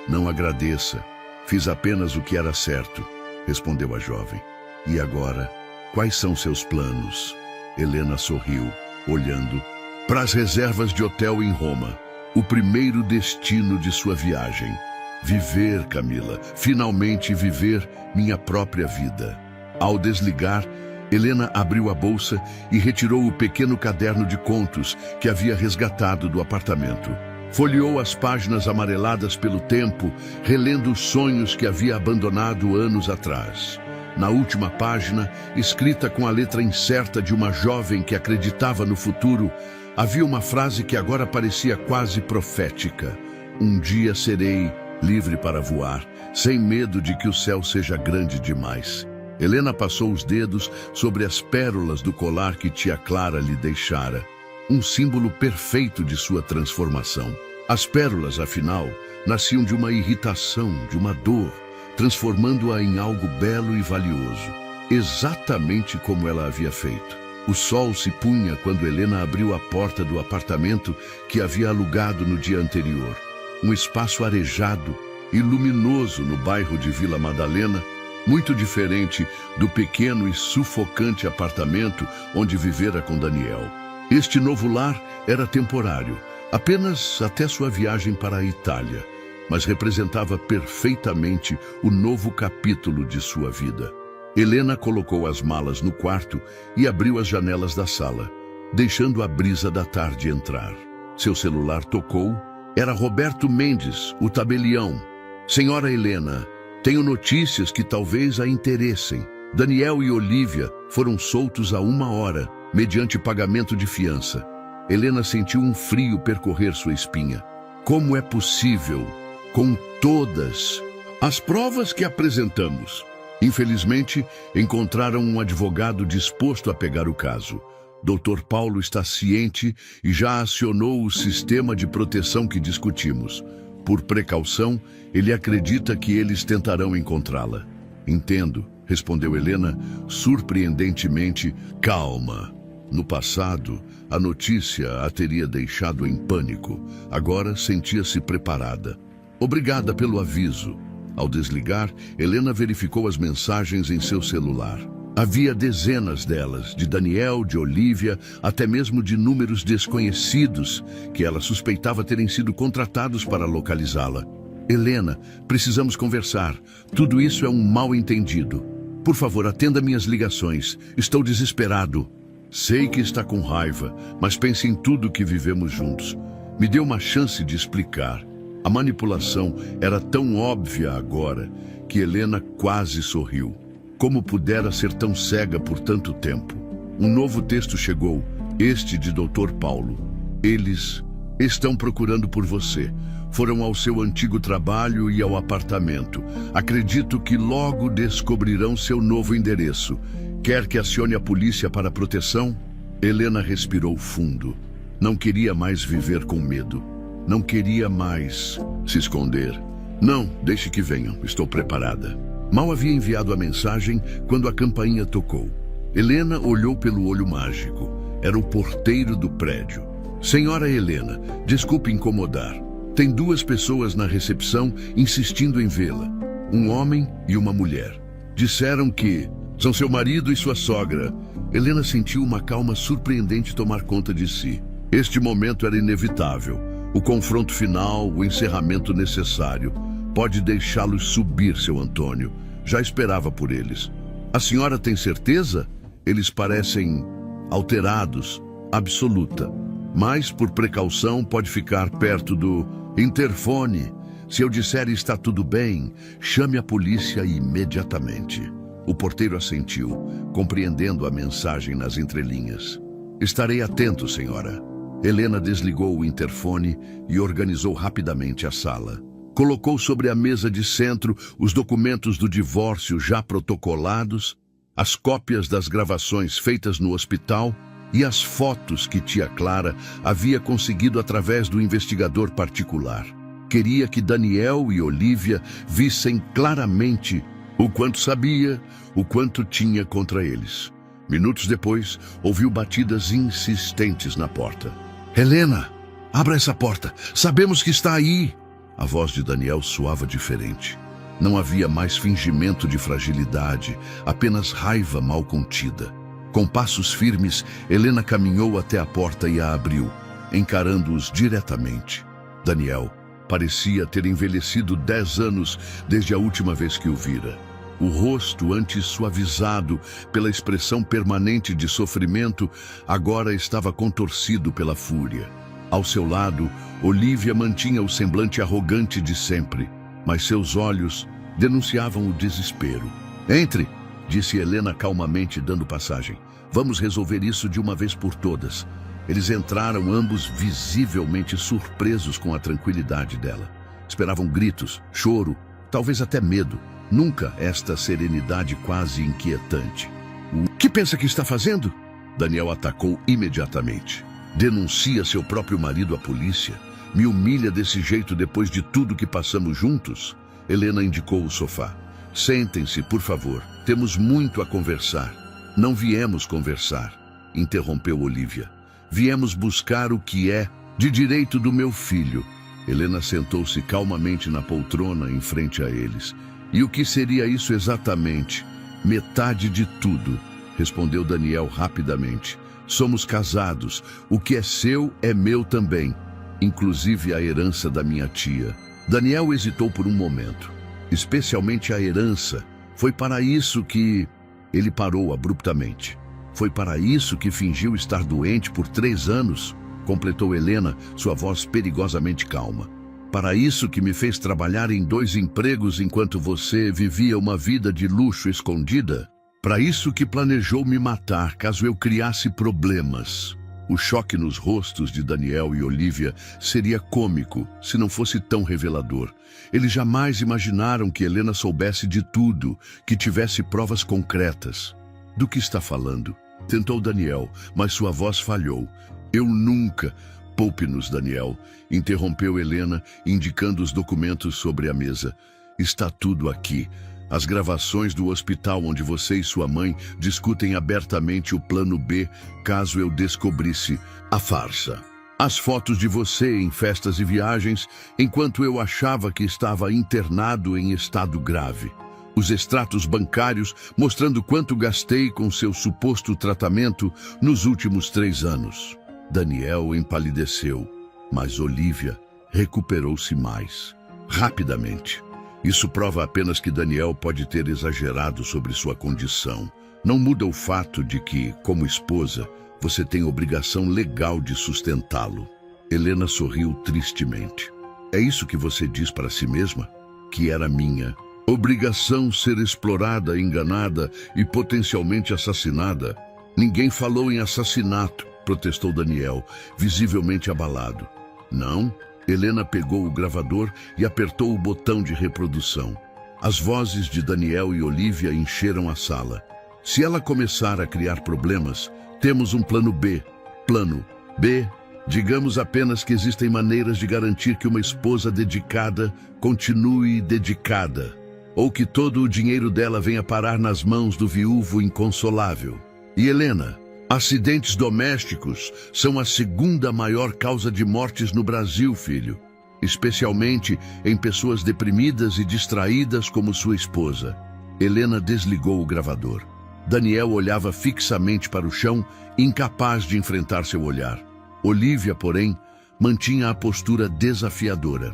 "Não agradeça. Fiz apenas o que era certo", respondeu a jovem. "E agora, quais são seus planos?" Helena sorriu, olhando para as reservas de hotel em Roma, o primeiro destino de sua viagem. "Viver, Camila, finalmente viver minha própria vida." Ao desligar, Helena abriu a bolsa e retirou o pequeno caderno de contos que havia resgatado do apartamento. Folheou as páginas amareladas pelo tempo, relendo os sonhos que havia abandonado anos atrás. Na última página, escrita com a letra incerta de uma jovem que acreditava no futuro, havia uma frase que agora parecia quase profética. Um dia serei livre para voar, sem medo de que o céu seja grande demais. Helena passou os dedos sobre as pérolas do colar que tia Clara lhe deixara, um símbolo perfeito de sua transformação. As pérolas, afinal, nasciam de uma irritação, de uma dor, transformando-a em algo belo e valioso, exatamente como ela havia feito. O sol se punha quando Helena abriu a porta do apartamento que havia alugado no dia anterior. Um espaço arejado e luminoso no bairro de Vila Madalena, muito diferente do pequeno e sufocante apartamento onde vivera com Daniel. Este novo lar era temporário, apenas até sua viagem para a Itália, mas representava perfeitamente o novo capítulo de sua vida. Helena colocou as malas no quarto e abriu as janelas da sala, deixando a brisa da tarde entrar. Seu celular tocou. Era Roberto Mendes, o tabelião. Senhora Helena, tenho notícias que talvez a interessem. Daniel e Olívia foram soltos há 1 hora, mediante pagamento de fiança. Helena sentiu um frio percorrer sua espinha. Como é possível, com todas as provas que apresentamos? Infelizmente, encontraram um advogado disposto a pegar o caso. Dr. Paulo está ciente e já acionou o sistema de proteção que discutimos. Por precaução, ele acredita que eles tentarão encontrá-la. Entendo, respondeu Helena, surpreendentemente calma. No passado, a notícia a teria deixado em pânico. Agora sentia-se preparada. Obrigada pelo aviso. Ao desligar, Helena verificou as mensagens em seu celular. Havia dezenas delas, de Daniel, de Olívia, até mesmo de números desconhecidos, que ela suspeitava terem sido contratados para localizá-la. Helena, precisamos conversar. Tudo isso é um mal-entendido. Por favor, atenda minhas ligações. Estou desesperado. Sei que está com raiva, mas pense em tudo que vivemos juntos. Me dê uma chance de explicar. A manipulação era tão óbvia agora que Helena quase sorriu. Como pudera ser tão cega por tanto tempo? Um novo texto chegou, este de Dr. Paulo. Eles estão procurando por você. Foram ao seu antigo trabalho e ao apartamento. Acredito que logo descobrirão seu novo endereço. Quer que acione a polícia para proteção? Helena respirou fundo. Não queria mais viver com medo. Não queria mais se esconder. Não, deixe que venham. Estou preparada. Mal havia enviado a mensagem quando a campainha tocou. Helena olhou pelo olho mágico. Era o porteiro do prédio. Senhora Helena, desculpe incomodar. Tem 2 pessoas na recepção insistindo em vê-la. Um homem e uma mulher. Disseram que são seu marido e sua sogra. Helena sentiu uma calma surpreendente tomar conta de si. Este momento era inevitável. O confronto final, o encerramento necessário. Pode deixá-los subir, seu Antônio. Já esperava por eles. A senhora tem certeza? Eles parecem alterados, absoluta. Mas, por precaução, pode ficar perto do interfone. Se eu disser está tudo bem, chame a polícia imediatamente. O porteiro assentiu, compreendendo a mensagem nas entrelinhas. Estarei atento, senhora. Helena desligou o interfone e organizou rapidamente a sala. Colocou sobre a mesa de centro os documentos do divórcio já protocolados, as cópias das gravações feitas no hospital e as fotos que tia Clara havia conseguido através do investigador particular. Queria que Daniel e Olívia vissem claramente o quanto sabia, o quanto tinha contra eles. Minutos depois, ouviu batidas insistentes na porta. Helena, abra essa porta. Sabemos que está aí. A voz de Daniel soava diferente. Não havia mais fingimento de fragilidade, apenas raiva mal contida. Com passos firmes, Helena caminhou até a porta e a abriu, encarando-os diretamente. Daniel parecia ter envelhecido 10 anos desde a última vez que o vira. O rosto, antes suavizado pela expressão permanente de sofrimento, agora estava contorcido pela fúria. Ao seu lado, Olívia mantinha o semblante arrogante de sempre, mas seus olhos denunciavam o desespero. Entre, disse Helena calmamente, dando passagem. Vamos resolver isso de uma vez por todas. Eles entraram, ambos visivelmente surpresos com a tranquilidade dela. Esperavam gritos, choro, talvez até medo. Nunca esta serenidade quase inquietante. O que pensa que está fazendo? Daniel atacou imediatamente. Denuncia seu próprio marido à polícia. Me humilha desse jeito depois de tudo que passamos juntos? Helena indicou o sofá. Sentem-se, por favor. Temos muito a conversar. Não viemos conversar, interrompeu Olivia. Viemos buscar o que é de direito do meu filho. Helena sentou-se calmamente na poltrona em frente a eles. E o que seria isso exatamente? Metade de tudo, respondeu Daniel rapidamente. Somos casados. O que é seu é meu também, inclusive a herança da minha tia. Daniel hesitou por um momento. Especialmente a herança. Foi para isso que... Ele parou abruptamente. Foi para isso que fingiu estar doente por 3 anos, completou Helena, sua voz perigosamente calma. Para isso que me fez trabalhar em 2 empregos enquanto você vivia uma vida de luxo escondida? Para isso que planejou me matar caso eu criasse problemas. O choque nos rostos de Daniel e Olivia seria cômico se não fosse tão revelador. Eles jamais imaginaram que Helena soubesse de tudo, que tivesse provas concretas. Do que está falando? Tentou Daniel, mas sua voz falhou. Eu nunca... Poupe-nos, Daniel, interrompeu Helena, indicando os documentos sobre a mesa. Está tudo aqui. As gravações do hospital onde você e sua mãe discutem abertamente o plano B, caso eu descobrisse a farsa. As fotos de você em festas e viagens, enquanto eu achava que estava internado em estado grave. Os extratos bancários mostrando quanto gastei com seu suposto tratamento nos últimos 3 anos. Daniel empalideceu, mas Olivia recuperou-se mais, rapidamente. Isso prova apenas que Daniel pode ter exagerado sobre sua condição. Não muda o fato de que, como esposa, você tem obrigação legal de sustentá-lo. Helena sorriu tristemente. É isso que você diz para si mesma? Que era minha obrigação ser explorada, enganada e potencialmente assassinada? Ninguém falou em assassinato, protestou Daniel, visivelmente abalado. Não? Helena pegou o gravador e apertou o botão de reprodução. As vozes de Daniel e Olivia encheram a sala. Se ela começar a criar problemas, temos um plano B. Plano B? Digamos apenas que existem maneiras de garantir que uma esposa dedicada continue dedicada, ou que todo o dinheiro dela venha parar nas mãos do viúvo inconsolável. E Helena, acidentes domésticos são a 2ª maior causa de mortes no Brasil, filho. Especialmente em pessoas deprimidas e distraídas como sua esposa. Helena desligou o gravador. Daniel olhava fixamente para o chão, incapaz de enfrentar seu olhar. Olivia, porém, mantinha a postura desafiadora.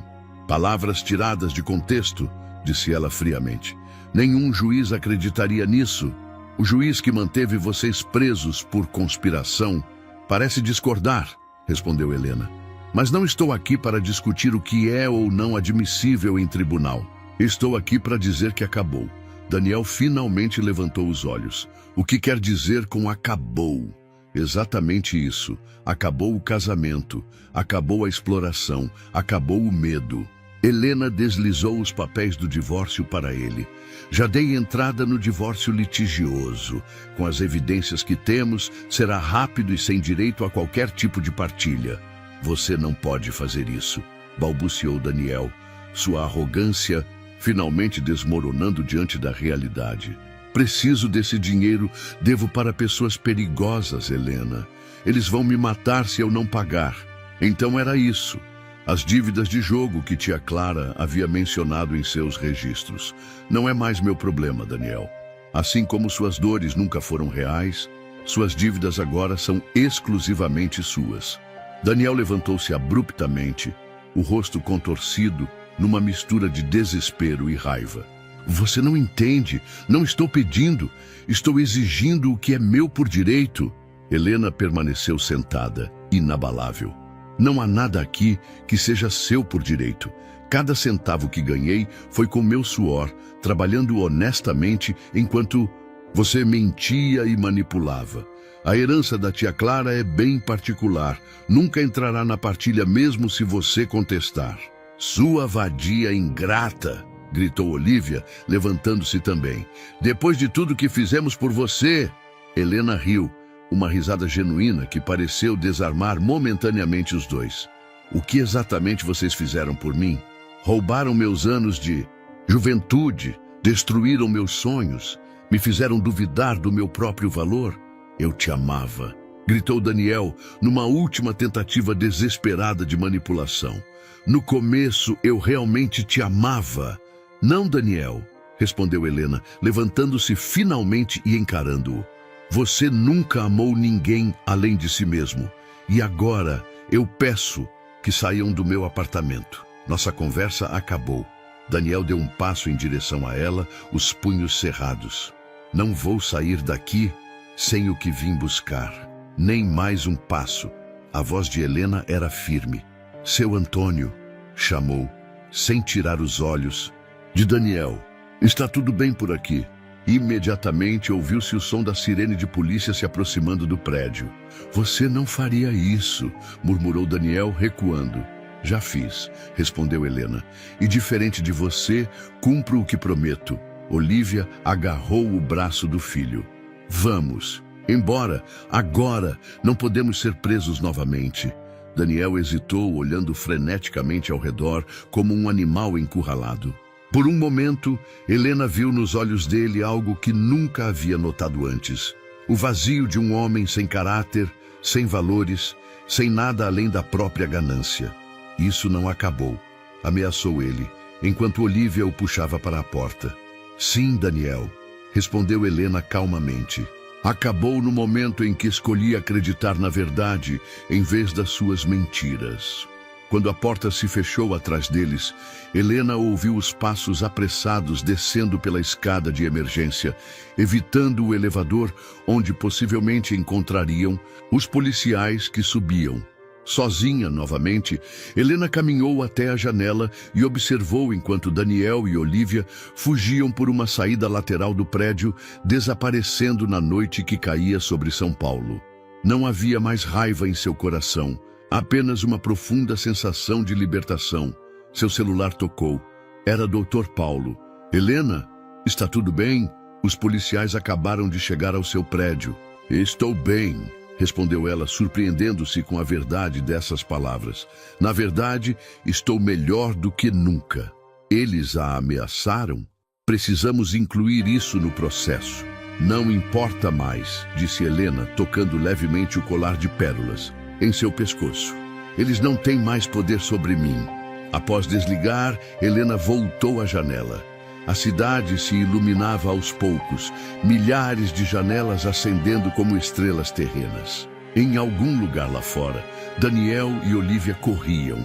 Palavras tiradas de contexto, disse ela friamente. Nenhum juiz acreditaria nisso. O juiz que manteve vocês presos por conspiração parece discordar, respondeu Helena. Mas não estou aqui para discutir o que é ou não admissível em tribunal. Estou aqui para dizer que acabou. Daniel finalmente levantou os olhos. O que quer dizer com acabou? Exatamente isso. Acabou o casamento, acabou a exploração, acabou o medo. Helena deslizou os papéis do divórcio para ele. Já dei entrada no divórcio litigioso. Com as evidências que temos, será rápido e sem direito a qualquer tipo de partilha. Você não pode fazer isso, balbuciou Daniel, sua arrogância finalmente desmoronando diante da realidade. Preciso desse dinheiro, devo para pessoas perigosas, Helena. Eles vão me matar se eu não pagar. Então era isso. As dívidas de jogo que tia Clara havia mencionado em seus registros. Não é mais meu problema, Daniel. Assim como suas dores nunca foram reais, suas dívidas agora são exclusivamente suas. Daniel levantou-se abruptamente, o rosto contorcido, numa mistura de desespero e raiva. Você não entende. Não estou pedindo. Estou exigindo o que é meu por direito. Helena permaneceu sentada, inabalável. Não há nada aqui que seja seu por direito. Cada centavo que ganhei foi com meu suor, trabalhando honestamente enquanto Você mentia e manipulava. A herança da tia Clara é bem particular. Nunca entrará na partilha mesmo se você contestar. Sua vadia ingrata, gritou Olívia, levantando-se também. Depois de tudo que fizemos por você... Helena riu, uma risada genuína que pareceu desarmar momentaneamente os dois. O que exatamente vocês fizeram por mim? Roubaram meus anos de juventude, destruíram meus sonhos, me fizeram duvidar do meu próprio valor. Eu te amava, gritou Daniel, numa última tentativa desesperada de manipulação. No começo, eu realmente te amava. Não, Daniel, respondeu Helena, levantando-se finalmente e encarando-o. Você nunca amou ninguém além de si mesmo. E agora, eu peço que saiam do meu apartamento. Nossa conversa acabou. Daniel deu um passo em direção a ela, os punhos cerrados. Não vou sair daqui sem o que vim buscar. Nem mais um passo. A voz de Helena era firme. Seu Antônio, chamou, sem tirar os olhos de Daniel. Está tudo bem por aqui. Imediatamente ouviu-se o som da sirene de polícia se aproximando do prédio. Você não faria isso, murmurou Daniel, recuando. Já fiz, respondeu Helena. E diferente de você, cumpro o que prometo. Olívia agarrou o braço do filho. Vamos, embora, agora, não podemos ser presos novamente. Daniel hesitou, olhando freneticamente ao redor, como um animal encurralado. Por um momento, Helena viu nos olhos dele algo que nunca havia notado antes. O vazio de um homem sem caráter, sem valores, sem nada além da própria ganância. Isso não acabou, ameaçou ele, enquanto Olívia o puxava para a porta. Sim, Daniel, respondeu Helena calmamente. Acabou no momento em que escolhi acreditar na verdade em vez das suas mentiras. Quando a porta se fechou atrás deles, Helena ouviu os passos apressados descendo pela escada de emergência, evitando o elevador onde possivelmente encontrariam os policiais que subiam. Sozinha, novamente, Helena caminhou até a janela e observou enquanto Daniel e Olívia fugiam por uma saída lateral do prédio, desaparecendo na noite que caía sobre São Paulo. Não havia mais raiva em seu coração, apenas uma profunda sensação de libertação. Seu celular tocou. Era Dr. Paulo. Helena, está tudo bem? Os policiais acabaram de chegar ao seu prédio. Estou bem, respondeu ela, surpreendendo-se com a verdade dessas palavras. Na verdade, estou melhor do que nunca. Eles a ameaçaram? Precisamos incluir isso no processo. Não importa mais, disse Helena, tocando levemente o colar de pérolas em seu pescoço. Eles não têm mais poder sobre mim. Após desligar, Helena voltou à janela. A cidade se iluminava aos poucos, milhares de janelas acendendo como estrelas terrenas. Em algum lugar lá fora, Daniel e Olívia corriam,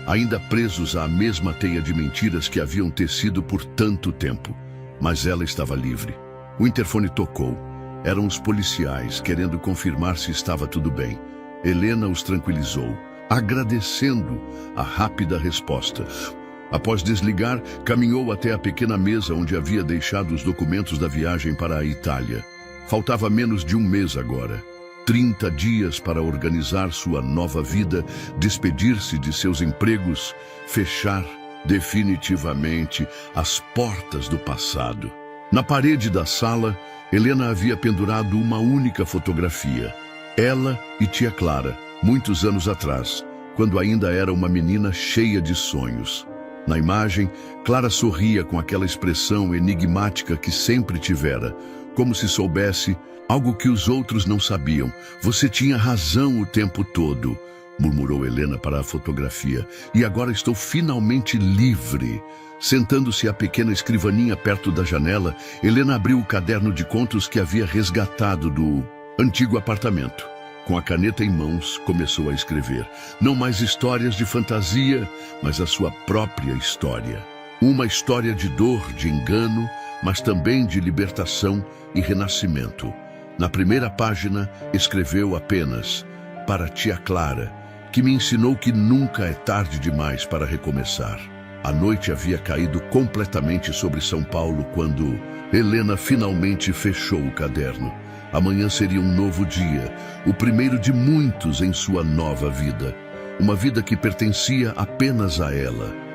ainda presos à mesma teia de mentiras que haviam tecido por tanto tempo. Mas ela estava livre. O interfone tocou. Eram os policiais, querendo confirmar se estava tudo bem. Helena os tranquilizou, agradecendo a rápida resposta. Após desligar, caminhou até a pequena mesa onde havia deixado os documentos da viagem para a Itália. Faltava menos de um mês agora. 30 dias para organizar sua nova vida, despedir-se de seus empregos, fechar definitivamente as portas do passado. Na parede da sala, Helena havia pendurado uma única fotografia. Ela e tia Clara, muitos anos atrás, quando ainda era uma menina cheia de sonhos. Na imagem, Clara sorria com aquela expressão enigmática que sempre tivera, como se soubesse algo que os outros não sabiam. Você tinha razão o tempo todo, murmurou Helena para a fotografia. E agora estou finalmente livre. Sentando-se à pequena escrivaninha perto da janela, Helena abriu o caderno de contos que havia resgatado do antigo apartamento. Com a caneta em mãos, começou a escrever. Não mais histórias de fantasia, mas a sua própria história. Uma história de dor, de engano, mas também de libertação e renascimento. Na primeira página, escreveu apenas: para tia Clara, que me ensinou que nunca é tarde demais para recomeçar. A noite havia caído completamente sobre São Paulo quando Helena finalmente fechou o caderno. Amanhã seria um novo dia, o primeiro de muitos em sua nova vida. Uma vida que pertencia apenas a ela.